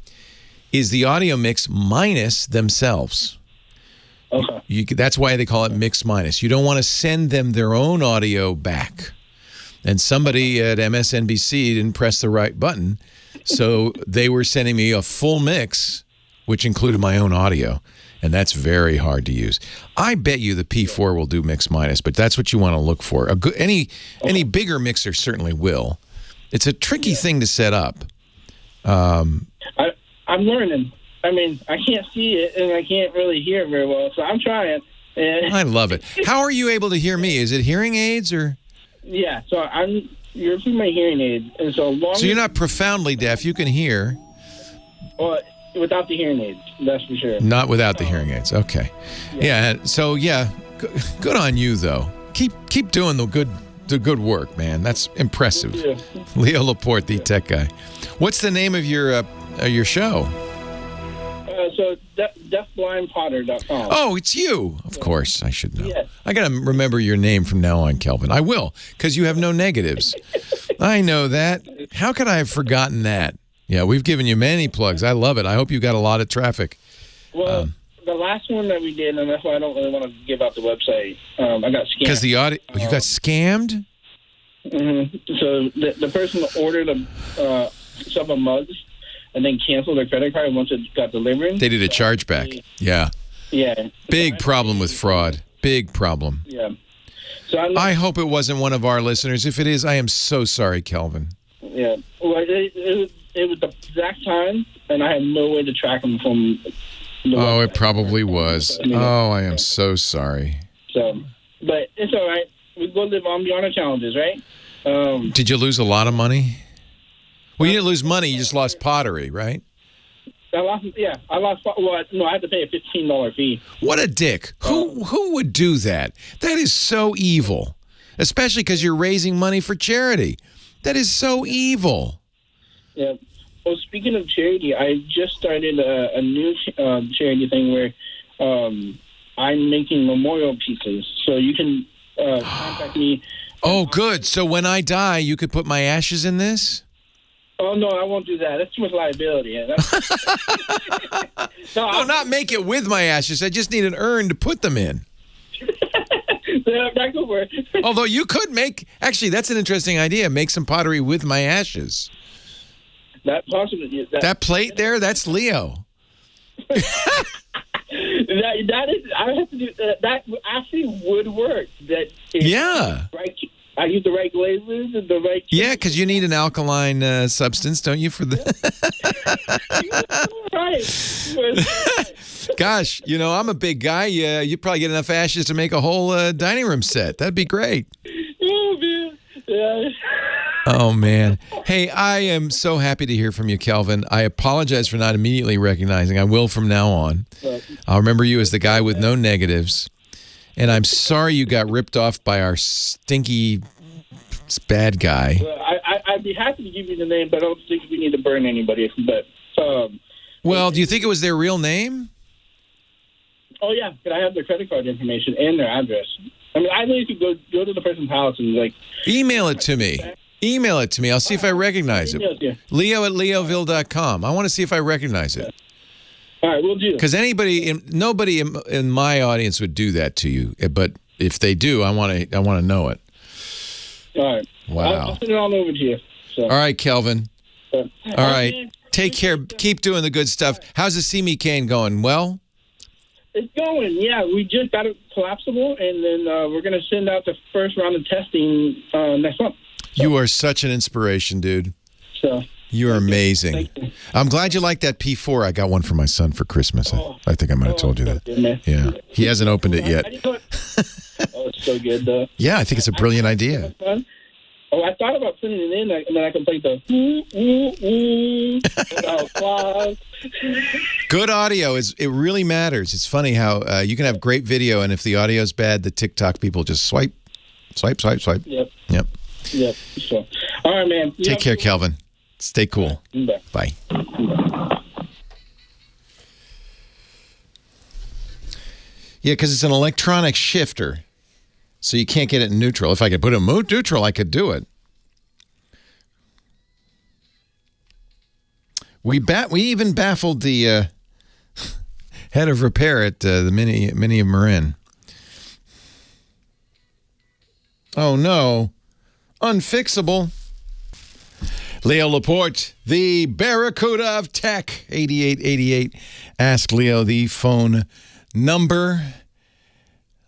is the audio mix minus themselves. Okay. That's why they call it mix minus. You don't want to send them their own audio back. And somebody at MSNBC didn't press the right button, so they were sending me a full mix, which included my own audio, and that's very hard to use. I bet you the P4 will do mix minus, but that's what you want to look for. Any bigger mixer certainly will. It's a tricky thing to set up. I'm learning. I mean, I can't see it, and I can't really hear it very well, so I'm trying. I love it. How are you able to hear me? Is it hearing aids or? Yeah, so you're through my hearing aid, and so you're not profoundly deaf. You can hear. Well, without the hearing aids, that's for sure. Not without the hearing aids. Okay. Yeah. So good on you though. Keep doing the good work, man. That's impressive. Yeah. Leo Laporte, the tech guy. What's the name of your show? So deafblindpotter.com. Oh, it's you. Of course, I should know. Yes. I got to remember your name from now on, Kelvin. I will, because you have no negatives. I know that. How could I have forgotten that? Yeah, we've given you many plugs. I love it. I hope you got a lot of traffic. Well, the last one that we did, and that's why I don't really want to give out the website. I got scammed. Because the audio, you got scammed? Mm-hmm. So the person ordered some mugs and then canceled their credit card once it got delivered. They did a chargeback. Yeah. Yeah. Big problem with fraud. Big problem. Yeah. So I hope it wasn't one of our listeners. If it is, I am so sorry, Kelvin. Yeah. Well, it was the exact time, and I had no way to track them from the website. It probably was. Oh, I am so sorry. So, but it's all right. We go live on beyond our challenges, right? Did you lose a lot of money? Well, you didn't lose money. You just lost pottery, right? I lost. Well, no, I had to pay a $15 fee. What a dick! Who would do that? That is so evil, especially because you're raising money for charity. That is so evil. Yeah. Well, speaking of charity, I just started a new charity thing where I'm making memorial pieces. So you can contact me. Oh, good. So when I die, you could put my ashes in this? Oh, no, I won't do that. That's too much liability. No, not make it with my ashes. I just need an urn to put them in. That could work. Although you could actually, that's an interesting idea. Make some pottery with my ashes. That possibly. That plate there, that's Leo. That is. I have to do that. Actually, would work. Yeah. Right. I use the right glazes and the right. Yeah, because you need an alkaline substance, don't you? For the. Right. Gosh, I'm a big guy. You'd probably get enough ashes to make a whole dining room set. That'd be great. Oh man. Yeah. Oh, man. Hey, I am so happy to hear from you, Kelvin. I apologize for not immediately recognizing. I will from now on. I'll remember you as the guy with no negatives. And I'm sorry you got ripped off by our stinky bad guy. Well, I'd be happy to give you the name, but I don't think we need to burn anybody. But well, do you think it was their real name? Oh, yeah. Can I have their credit card information and their address? I mean, I really could go to the person's house and, like... Email it to me. Email it to me. I'll see if I recognize it. Leo@leoville.com. I want to see if I recognize it. All right, we'll do. Because nobody in my audience would do that to you. But if they do, I want to know it. All right. Wow. I'll send it all over to you. So. All right, Kelvin. All right. Take care. Keep doing the good stuff. How's the See Me cane going? Well? It's going, yeah. We just got it collapsible, and then we're going to send out the first round of testing next month. You are such an inspiration, dude. So you are amazing. Thank you. I'm glad you like that P4. I got one for my son for Christmas. I think I might have told you that. Good, yeah. He hasn't opened it yet. It's so good, though. Yeah, I think it's a brilliant idea. I thought about putting it in, and then I can play the applause. Good audio it really matters. It's funny how you can have great video, and if the audio's bad, the TikTok people just swipe. Yep. So, all right, man. Take care, Kelvin. Stay cool. Bye. Yeah, because it's an electronic shifter. So you can't get it in neutral. If I could put it in neutral, I could do it. We even baffled the head of repair at the Mini of Marin. Oh no, unfixable. Leo Laporte, the Barracuda of Tech, 8888. Ask Leo the phone number.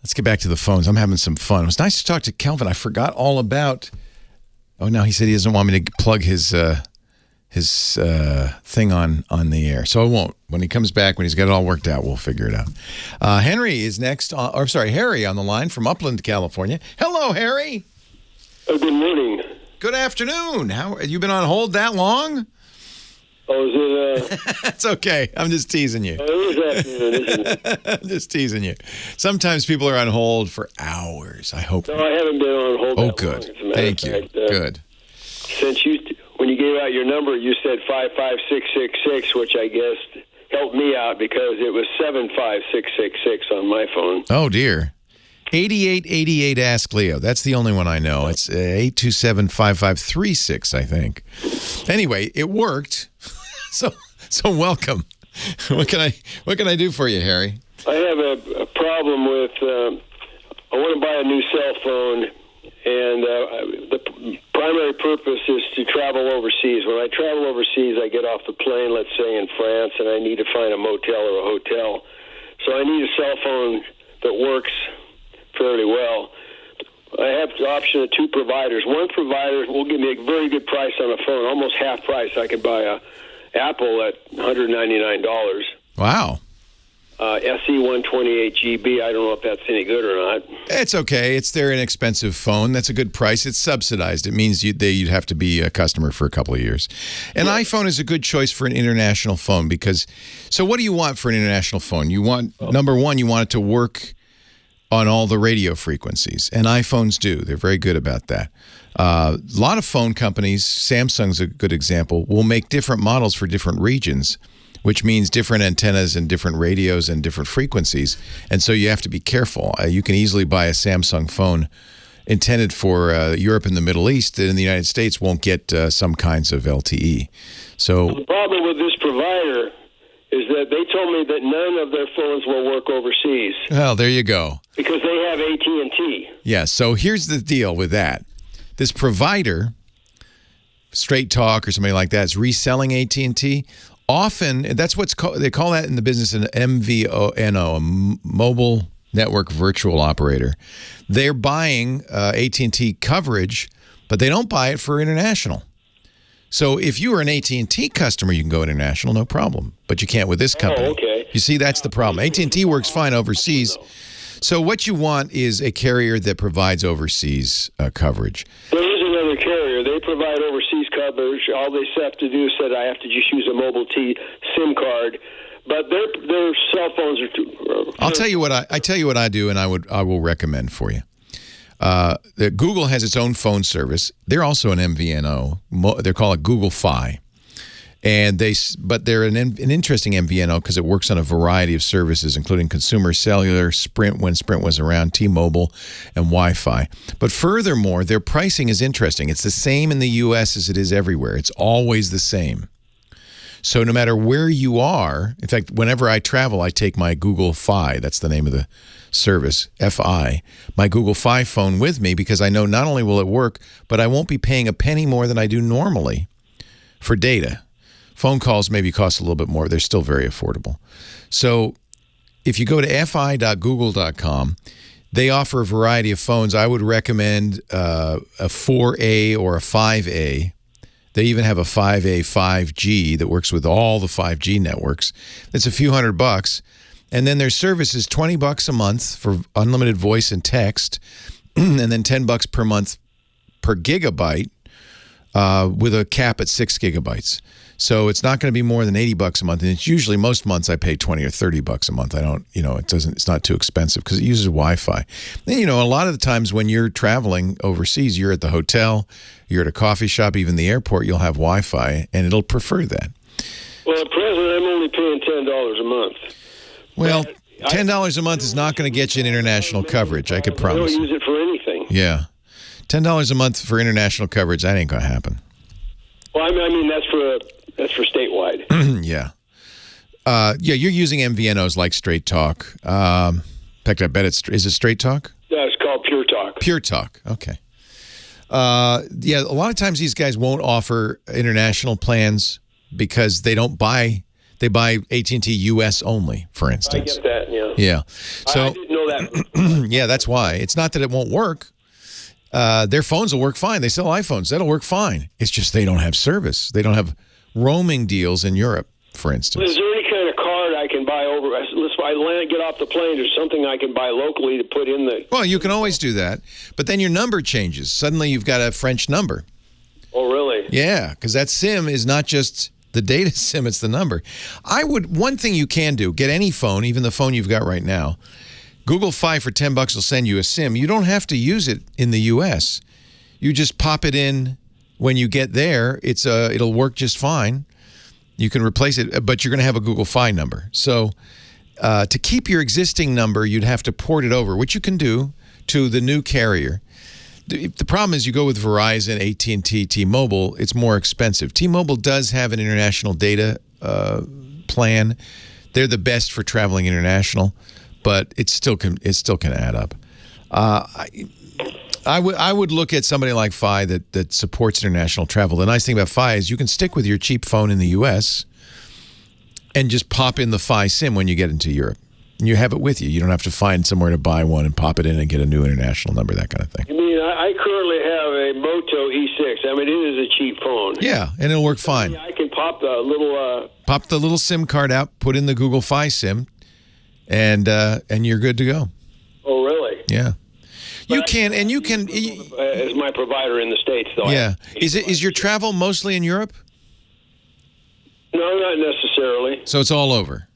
Let's get back to the phones. I'm having some fun. It was nice to talk to Kelvin. I forgot all about... Oh, no, he said he doesn't want me to plug his thing on the air. So I won't. When he comes back, when he's got it all worked out, we'll figure it out. Henry is next. Harry on the line from Upland, California. Hello, Harry. Oh, good morning. Good afternoon. How have you been on hold that long? Oh, is it? It's okay. I'm just teasing you. Oh, it is afternoon, isn't it? I'm just teasing you. Sometimes people are on hold for hours. I hope. No, I haven't been on hold. Oh, good. Thank you. Good. Since when you gave out your number, you said 55666, which I guess helped me out because it was 75666 on my phone. Oh dear. 8888 Ask Leo. That's the only one I know. It's 827-5536, I think. Anyway, it worked. So welcome. What can I do for you, Harry? I have a problem with I want to buy a new cell phone, and the primary purpose is to travel overseas. When I travel overseas, I get off the plane, let's say in France, and I need to find a motel or a hotel. So I need a cell phone that works fairly well. I have the option of two providers. One provider will give me a very good price on a phone, almost half price. I can buy a Apple at $199. Wow. SE 128 GB. I don't know if that's any good or not. It's okay. It's their inexpensive phone. That's a good price. It's subsidized. It means you'd have to be a customer for a couple of years. An iPhone is a good choice for an international phone because. So what do you want for an international phone? You want number one. You want it to work on all the radio frequencies, and iPhones do. They're very good about that. A lot of phone companies, Samsung's a good example, will make different models for different regions, which means different antennas and different radios and different frequencies, and so you have to be careful. You can easily buy a Samsung phone intended for Europe and the Middle East that in the United States won't get some kinds of LTE. So the problem with this provider is that they told me that none of their phones will work overseas. Well, there you go. Because they have AT&T. Yeah, so here's the deal with that. This provider, Straight Talk or somebody like that, is reselling AT&T. Often, that's what's called, they call that in the business an MVNO, a mobile network virtual operator. They're buying AT&T coverage, but they don't buy it for international. So if you are an AT&T customer, you can go international, no problem. But you can't with this company. Oh, okay. You see, that's the problem. AT&T works fine overseas. So what you want is a carrier that provides overseas coverage. There is another carrier. They provide overseas coverage. All they have to do is that I have to just use a mobile SIM card. But their cell phones are too... I'll tell you what I do, and I will recommend for you. Google has its own phone service. They're also an MVNO. They're called Google Fi. And but they're an interesting MVNO because it works on a variety of services, including consumer cellular, Sprint when Sprint was around, T-Mobile, and Wi-Fi. But furthermore, their pricing is interesting. It's the same in the U.S. as it is everywhere. It's always the same. So no matter where you are, in fact, whenever I travel, I take my Google Fi, that's the name of the service, Fi, my Google Fi phone with me because I know not only will it work, but I won't be paying a penny more than I do normally for data. Phone calls maybe cost a little bit more. They're still very affordable. So if you go to fi.google.com, they offer a variety of phones. I would recommend a 4A or a 5A. They even have a 5A 5G that works with all the 5G networks. It's a few $100. And then their service is $20 a month for unlimited voice and text, and then $10 per month per gigabyte with a cap at 6 gigabytes. So it's not going to be more than $80 a month, and it's usually most months I pay $20 or $30 a month. I don't, it's not too expensive because it uses Wi-Fi. And, a lot of the times when you're traveling overseas, you're at the hotel, you're at a coffee shop, even the airport, you'll have Wi-Fi, and it'll prefer that. Well, at present, I'm only paying $10 a month. Well, $10 a month is not going to get you an international coverage, I could promise. I don't use it for anything. Yeah. $10 a month for international coverage, that ain't going to happen. Well, I mean that's for statewide. Yeah. You're using MVNOs like Straight Talk. In fact, I bet is it Straight Talk? Yeah, it's called Pure Talk. Pure Talk, okay. A lot of times these guys won't offer international plans because they buy AT&T US only, for instance. I get that, yeah. Yeah. So, I didn't know that. Yeah, that's why. It's not that it won't work. Their phones will work fine. They sell iPhones. That'll work fine. It's just they don't have service. They don't have roaming deals in Europe, for instance. Is there any kind of card I can buy over? Let's get off the plane. There's something I can buy locally to put in the... Well, you can always do that. But then your number changes. Suddenly you've got a French number. Oh, really? Yeah, because that SIM is not just the data SIM, it's the number. One thing you can do, get any phone, even the phone you've got right now. Google Fi for $10 will send you a SIM. You don't have to use it in the U.S. You just pop it in when you get there. It'll work just fine. You can replace it, but you're going to have a Google Fi number. So to keep your existing number, you'd have to port it over, which you can do to the new carrier. The problem is you go with Verizon, AT&T, T-Mobile, it's more expensive. T-Mobile does have an international data plan. They're the best for traveling international, but it still can add up. I would look at somebody like Fi that supports international travel. The nice thing about Fi is you can stick with your cheap phone in the U.S. and just pop in the Fi SIM when you get into Europe. And you have it with you. You don't have to find somewhere to buy one and pop it in and get a new international number, that kind of thing. You mean I currently have a Moto E6. I mean, it is a cheap phone. Yeah, and it'll work fine. I can pop the little... Pop the little SIM card out, put in the Google Fi SIM, and you're good to go. Oh, really? Yeah. You can. As my provider in the States, though. Yeah. Is your travel mostly in Europe? No, not necessarily. So it's all over.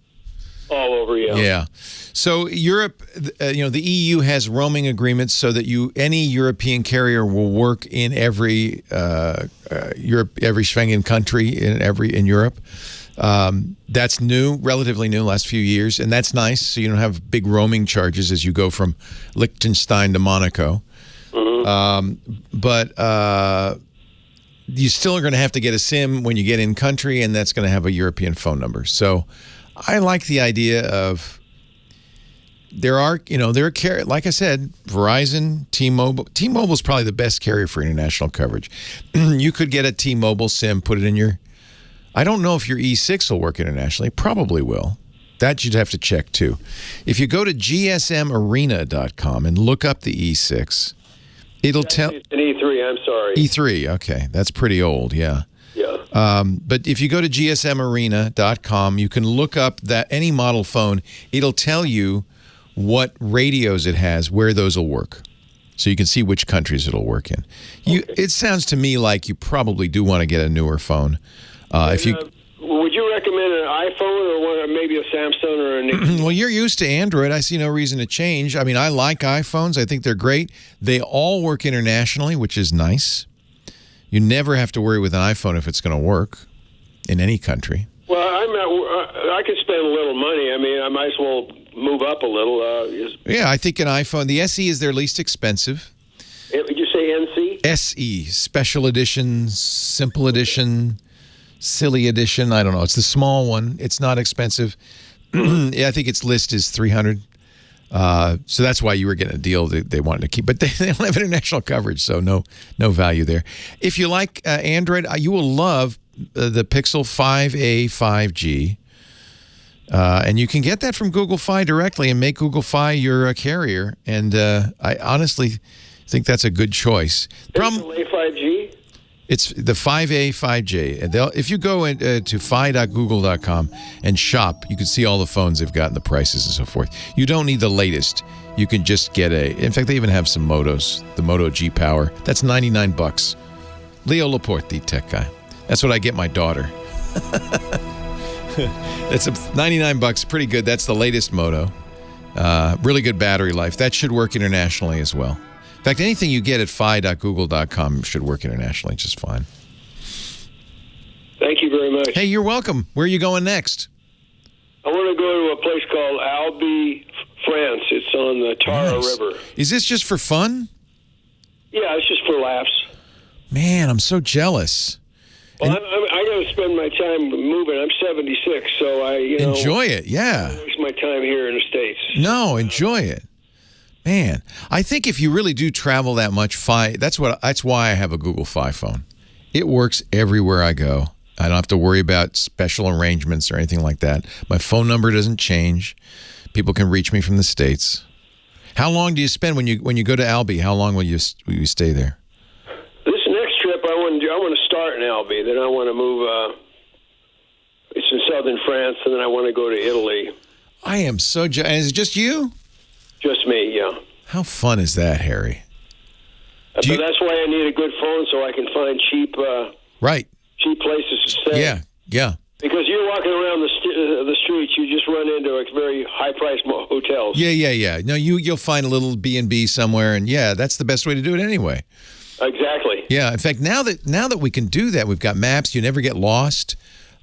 All over, yeah. Yeah. So Europe, the EU has roaming agreements so that any European carrier will work in every every Schengen country in Europe. That's new, relatively new, last few years, and that's nice. So you don't have big roaming charges as you go from Liechtenstein to Monaco. Mm-hmm. But you still are going to have to get a SIM when you get in country, and that's going to have a European phone number. So I like the idea of there are like I said, Verizon, T-Mobile. T-Mobile is probably the best carrier for international coverage. You could get a T-Mobile SIM, put it in your. I don't know if your E6 will work internationally. Probably will. That you'd have to check too. If you go to gsmarena.com and look up the E6, it'll tell. It's an E3. I'm sorry. E3. Okay, that's pretty old. Yeah. Yeah. But if you go to gsmarena.com, you can look up any model phone. It'll tell you what radios it has, where those will work. So you can see which countries it'll work in. It sounds to me like you probably do want to get a newer phone. Would you recommend an iPhone or maybe a Samsung or a Nixon? Well, you're used to Android. I see no reason to change. I mean, I like iPhones. I think they're great. They all work internationally, which is nice. You never have to worry with an iPhone if it's going to work. in any country. Well, I could spend a little money. I mean, I might as well move up a little. Yeah, I think an iPhone, the SE is their least expensive. Would you say NC? SE, Special Edition, Simple Edition, Silly Edition. I don't know. It's the small one. It's not expensive. Yeah, I think its list is $300. So that's why you were getting a deal that they wanted to keep. But they don't have international coverage, so no value there. If you like Android, you will love the Pixel 5a 5G. And you can get that from Google Fi directly and make Google Fi your carrier. And I honestly think that's a good choice. Pixel A5G? It's the 5A 5J. And if you go to fi.google.com and shop, you can see all the phones they've got and the prices and so forth. You don't need the latest. You can just get in fact, they even have some Motos, the Moto G Power. That's $99. Leo Laporte, the tech guy. That's what I get my daughter. That's $99, pretty good. That's the latest Moto. Really good battery life. That should work internationally as well. In fact, anything you get at fi.google.com should work internationally just fine. Thank you very much. Hey, you're welcome. Where are you going next? I want to go to a place called Albi, France. It's on the Tara River. Is this just for fun? Yeah, it's just for laughs. Man, I'm so jealous. Well, I got to spend my time moving. I'm 76, so I enjoy it. Yeah, I waste my time here in the States. No, enjoy it, man. I think if you really do travel that much, that's why I have a Google Fi phone. It works everywhere I go. I don't have to worry about special arrangements or anything like that. My phone number doesn't change. People can reach me from the States. How long do you spend when you go to Albi? How long will you stay there? This next trip, I want to start in Albi. Then I want to move. It's in southern France, and then I want to go to Italy. I am so jealous. Is it just you? Just me, yeah. How fun is that, Harry? But that's why I need a good phone so I can find cheap places to stay. Yeah. Because you're walking around the streets, you just run into very high-priced hotels. Yeah. No, you'll find a little B&B somewhere, and yeah, that's the best way to do it anyway. Exactly. Yeah. In fact, now that we can do that, we've got maps. You never get lost.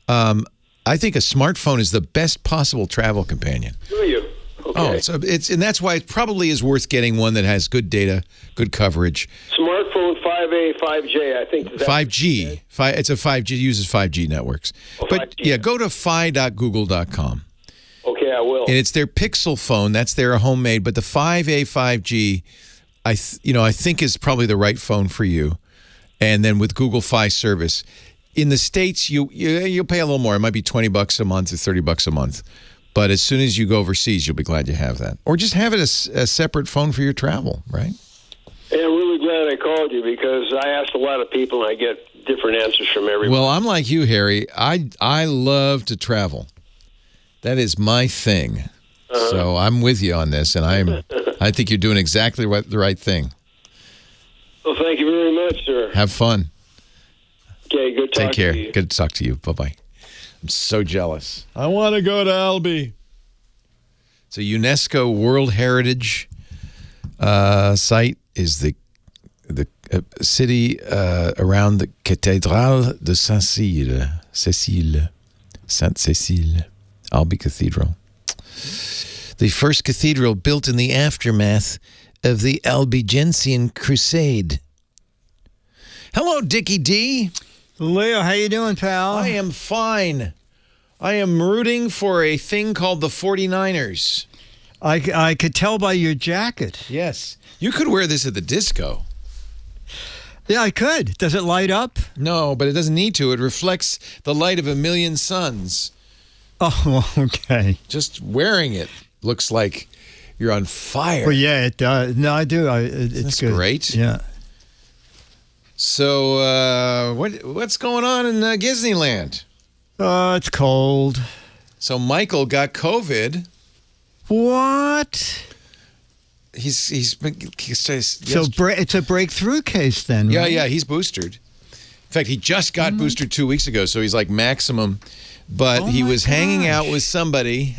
I think a smartphone is the best possible travel companion. Do you? Okay. Oh, and that's why it probably is worth getting one that has good data, good coverage. Smartphone 5A, 5J, I think. 5G. It's a 5G. It uses 5G networks. But 5G. Yeah, go to fi.google.com. Okay, I will. And it's their Pixel phone. That's their homemade. But the 5A, 5G, I think is probably the right phone for you. And then with Google Fi service, in the States, you'll pay a little more. It might be $20 a month or $30 a month. But as soon as you go overseas, you'll be glad you have that. Or just have it as a separate phone for your travel, right? Yeah, I'm really glad I called you because I asked a lot of people and I get different answers from everyone. Well, I'm like you, Harry. I love to travel. That is my thing. So I'm with you on this, and I think you're doing exactly the right thing. Well, thank you very much, sir. Have fun. Okay, good talking Take care. to you. Good to talk to you. Bye-bye. I'm so jealous. I want to go to Albi. It's a UNESCO World Heritage site. Is the city around the Cathédrale de Sainte-Cécile, Albi Cathedral. The first cathedral built in the aftermath of the Albigensian Crusade. Hello, Dickie D. Leo, how you doing, pal? I am fine. I am rooting for a thing called the 49ers. I could tell by your jacket. Yes. You could wear this at the disco. Yeah, I could. Does it light up? No, but it doesn't need to. It reflects the light of a million suns. Oh, okay. Just wearing it looks like you're on fire. Well, yeah, it does. No, I do. It's good. Great. Yeah. So, what's going on in Disneyland? It's cold. So Michael got COVID. What? He's so it's a breakthrough case then, right? Yeah, he's boosted. In fact, he just got boosted 2 weeks ago, so he's like maximum. But he was hanging out with somebody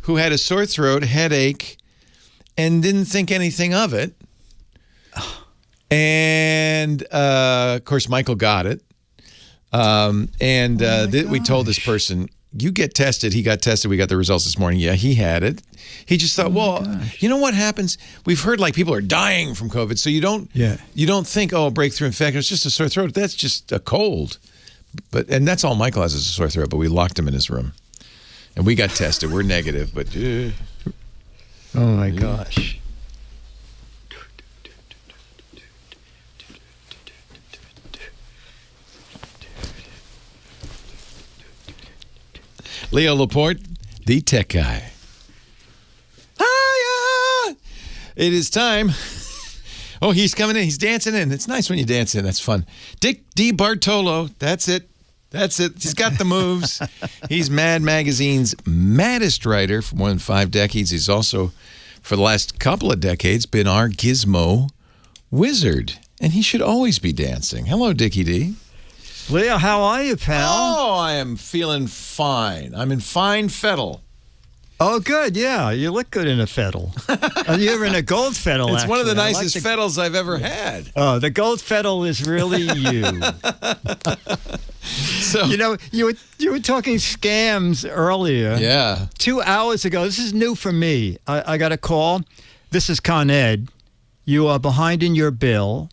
who had a sore throat, headache, and didn't think anything of it. And, of course, Michael got it. We told this person, you get tested. He got tested. We got the results this morning. Yeah, he had it. He just thought, you know what happens? We've heard like people are dying from COVID, so you don't think, a breakthrough infection. It's just a sore throat. That's just a cold. And that's all Michael has is a sore throat. But we locked him in his room, and we got tested. We're negative, but oh my gosh. Leo Laporte, the tech guy. Hiya! It is time. Oh, he's coming in. He's dancing in. It's nice when you dance in. That's fun. Dick Debartolo. That's it. He's got the moves. He's Mad Magazine's maddest writer for more than 5 decades. He's also, for the last couple of decades, been our gizmo wizard. And he should always be dancing. Hello, Dickie D. Leo, how are you, pal? Oh, I am feeling fine. I'm in fine fettle. Oh, good. Yeah, you look good in a fettle. You're in a gold fettle, It's actually. one of the nicest fettles I've ever had. Oh, the gold fettle is really you. So you were talking scams earlier. Yeah. 2 hours ago. This is new for me. I got a call. This is Con Ed. You are behind in your bill.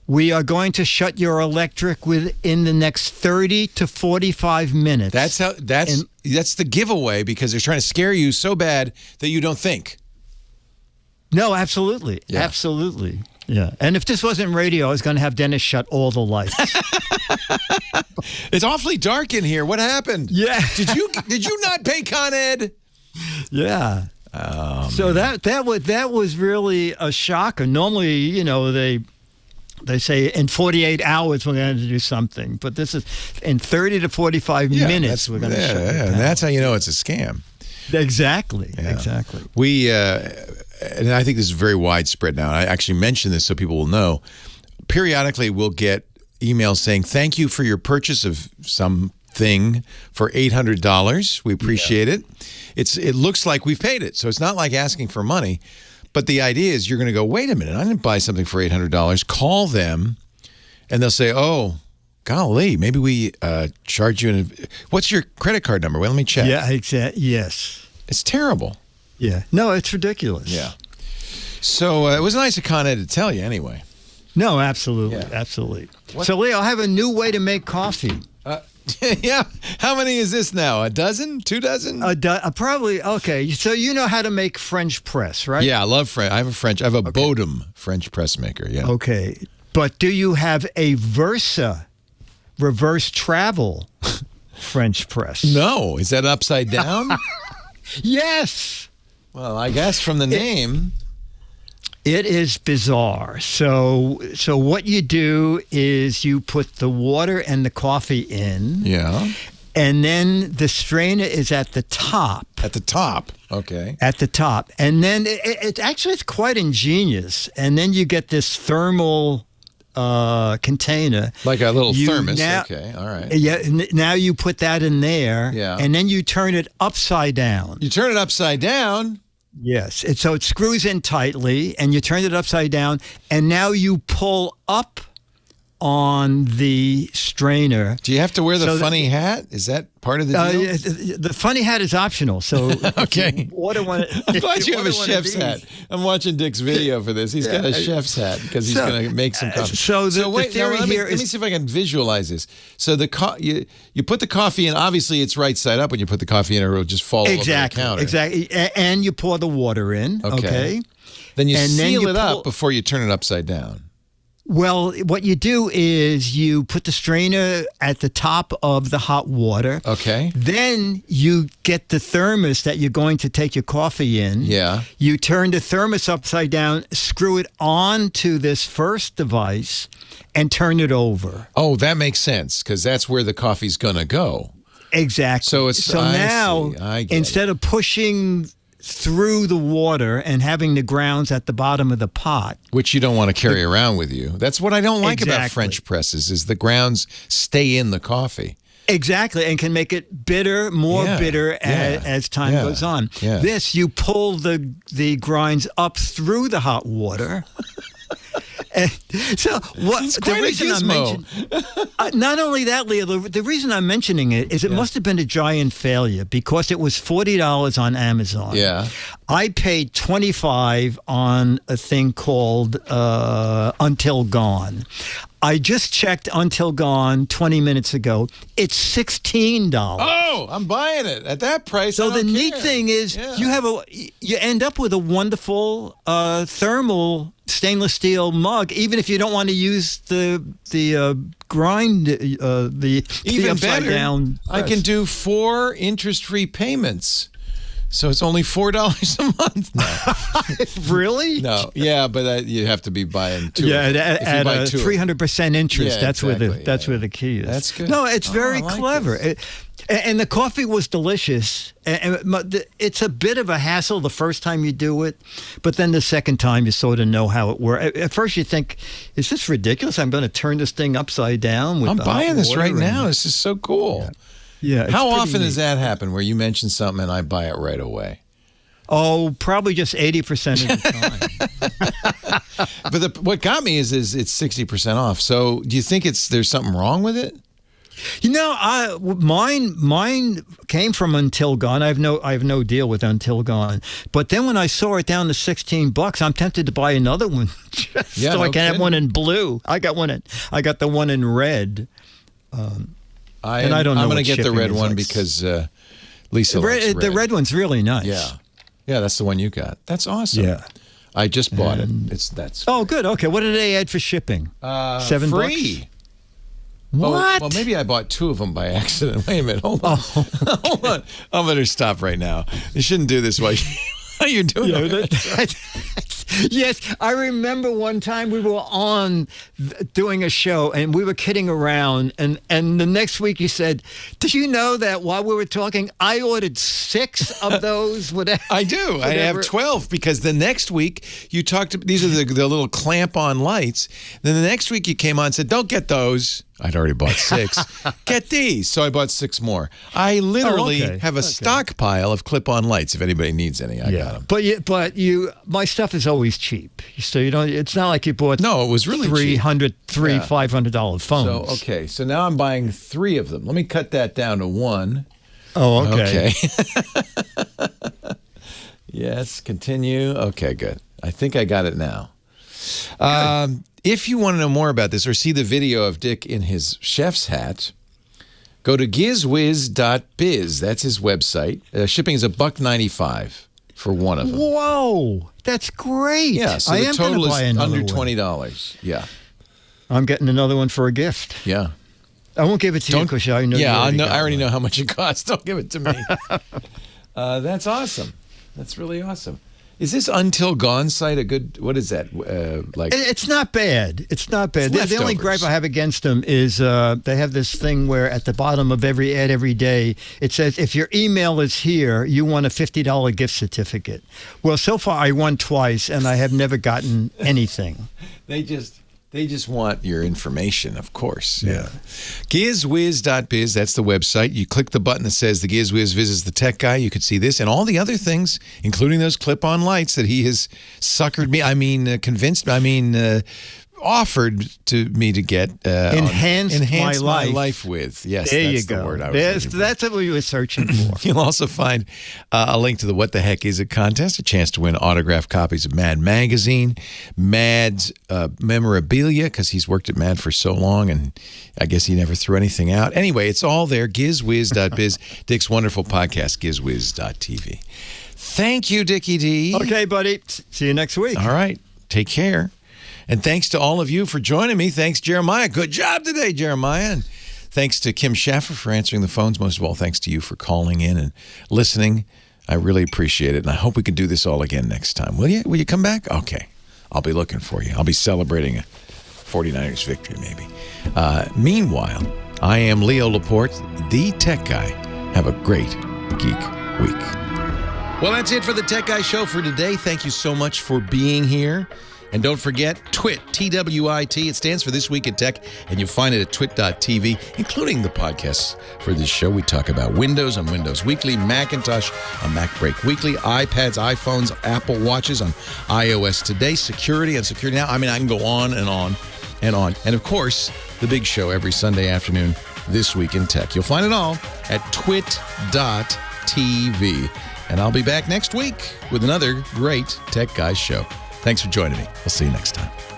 We are going to shut your electric within the next 30 to 45 minutes. That's the giveaway, because they're trying to scare you so bad that you don't think. No, absolutely. Yeah. Absolutely. Yeah. And if this wasn't radio, I was going to have Dennis shut all the lights. It's awfully dark in here. What happened? Yeah. Did you not pay Con Ed? Yeah. So that was really a shocker. Normally, they say in 48 hours we're going to do something, but this is in 30 to 45 minutes we're going to shut it down. And that's how you know it's a scam. Exactly. Yeah. Exactly. We, and I think this is very widespread now. I actually mention this so people will know. Periodically, we'll get emails saying, thank you for your purchase of something for $800. We appreciate it. It looks like we've paid it. So it's not like asking for money. But the idea is you're going to go, wait a minute, I didn't buy something for $800. Call them, and they'll say, oh, golly, maybe we charge you. What's your credit card number? Well, let me check. Yeah, exactly. Yes. It's terrible. Yeah. No, it's ridiculous. Yeah. So it was nice of Con Ed to tell you anyway. No, absolutely. Yeah. Absolutely. What? So, Leo, I have a new way to make coffee. Yeah. How many is this now? A dozen? 2 dozen? Probably. Okay. So you know how to make French press, right? Yeah, I love French. I have a Bodum French press maker. Yeah. Okay. But do you have a Versa reverse travel French press? No. Is that upside down? Yes. Well, I guess from the name. It is bizarre. So what you do is you put the water and the coffee in. Yeah. And then the strainer is at the top. At the top. Okay. At the top. And then it's quite ingenious. And then you get this thermal container. Like a little thermos. Okay. All right. Yeah. Now you put that in there. Yeah. And then you turn it upside down. You turn it upside down? Yes. So it screws in tightly, and you turn it upside down, and now you pull up on the strainer. Do you have to wear the funny hat? Is that part of the deal? The funny hat is optional. So okay. I'm glad you have a chef's hat. I'm watching Dick's video for this. He's got a chef's hat because he's going to make some coffee. The theory let here me see if I can visualize this. So you put the coffee in. Obviously, it's right side up. When you put the coffee in, it'll just fall over the counter. Exactly. And you pour the water in. Okay. Then you seal it up before you turn it upside down. Well, what you do is you put the strainer at the top of the hot water. Okay. Then you get the thermos that you're going to take your coffee in. Yeah. You turn the thermos upside down, screw it onto this first device, and turn it over. Oh, that makes sense, because that's where the coffee's going to go. Exactly. So now, instead of pushing through the water and having the grounds at the bottom of the pot, which you don't want to carry around with you. That's what I don't like about French presses, is the grounds stay in the coffee. Exactly, and can make it bitter, more bitter as time goes on. Yeah. This, you pull the grinds up through the hot water, And so what? It's The quite a reason I gizmo. mentioned not only that, Leo. The reason I'm mentioning it is it must have been a giant failure because it was $40 on Amazon. Yeah. I paid $25 on a thing called Until Gone. I just checked Until Gone 20 minutes ago. It's $16. Oh, I'm buying it at that price. So I don't the neat care. thing is you end up with a wonderful thermal stainless steel mug, even if you don't want to use the grind, the Even upside better, down. I can do 4 interest-free payments. So it's only $4 a month now. Really? No, yeah, but you have to be buying 2. Yeah, If you at buy a 2. 300% interest. Yeah, that's exactly, where the key is. That's good. No, it's very I like clever. And the coffee was delicious. And it's a bit of a hassle the first time you do it, but then the second time you sort of know how it works. At first you think, is this ridiculous? I'm going to turn this thing upside down with I'm the hot buying this water right and- now. This is so cool. Yeah. it's How pretty often neat. does that happen where you mention something and I buy it right away? Oh, probably just 80% of the time. But what got me is it's 60% off. So do you think there's something wrong with it? You know, mine came from Until Gone. I have no deal with Until Gone. But then when I saw it down to $16, I'm tempted to buy another one, so I can have one in blue. I got the one in red. I don't know. I'm going to get the red one because Lisa likes red. The red one's really nice. Yeah, that's the one you got. That's awesome. Yeah. I just bought it. Oh, good. Okay, what did they add for shipping? $7. Free. What? Well, maybe I bought 2 of them by accident. Wait a minute. Hold on. Hold on. I'm going to stop right now. You shouldn't do this while you're doing it. Yes, I remember one time we were on doing a show and we were kidding around and the next week you said, did you know that while we were talking, I ordered 6 of those? I do. I have 12 because the next week you talked, these are the little clamp-on lights. Then the next week you came on and said, don't get those. I'd already bought 6. Get these. So I bought 6 more. I literally have a stockpile of clip-on lights. If anybody needs any, I got them. But my stuff is always cheap. So you don't. It's not like you bought. No, it was really cheap. $500 phones. So now I'm buying 3 of them. Let me cut that down to 1. Oh, okay. Yes, continue. Okay, good. I think I got it now. If you want to know more about this or see the video of Dick in his chef's hat, go to gizwiz.biz. That's his website. Shipping is $1.95 for one of them. Whoa, that's great. Yeah, so the total is under $20. Yeah. I'm getting another one for a gift. Yeah. I won't give it to you because I know. Yeah, I already know how much it costs. Don't give it to me. That's awesome. That's really awesome. Is this Until Gone site a good? What is that like? It's not bad. It's not bad. The only gripe I have against them is they have this thing where at the bottom of every ad every day it says if your email is here, you won a $50 gift certificate. Well, so far I won twice and I have never gotten anything. They just want your information, of course. Yeah. Gizwiz.biz, that's the website. You click the button that says the Gizwiz visits the tech guy. You could see this and all the other things, including those clip-on lights that he has offered to me to get. Enhance my life with. Yes, there that's you go. The word I was that's what we were searching for. You'll also find a link to the What the Heck Is It contest, a chance to win autographed copies of Mad Magazine, Mad's memorabilia, because he's worked at Mad for so long, and I guess he never threw anything out. Anyway, it's all there, gizwiz.biz. Dick's wonderful podcast, gizwiz.tv. Thank you, Dickie D. Okay, buddy. See you next week. All right. Take care. And thanks to all of you for joining me. Thanks, Jeremiah. Good job today, Jeremiah. And thanks to Kim Schaffer for answering the phones. Most of all, thanks to you for calling in and listening. I really appreciate it. And I hope we can do this all again next time. Will you? Will you come back? Okay. I'll be looking for you. I'll be celebrating a 49ers victory, maybe. Meanwhile, I am Leo Laporte, the Tech Guy. Have a great Geek Week. Well, that's it for the Tech Guy Show for today. Thank you so much for being here. And don't forget, TWIT, T-W-I-T. It stands for This Week in Tech, and you'll find it at twit.tv, including the podcasts for this show. We talk about Windows on Windows Weekly, Macintosh on Mac Break Weekly, iPads, iPhones, Apple Watches on iOS Today, security on Security Now. I mean, I can go on and on and on. And, of course, the big show every Sunday afternoon, This Week in Tech. You'll find it all at twit.tv. And I'll be back next week with another great Tech Guys show. Thanks for joining me. We'll see you next time.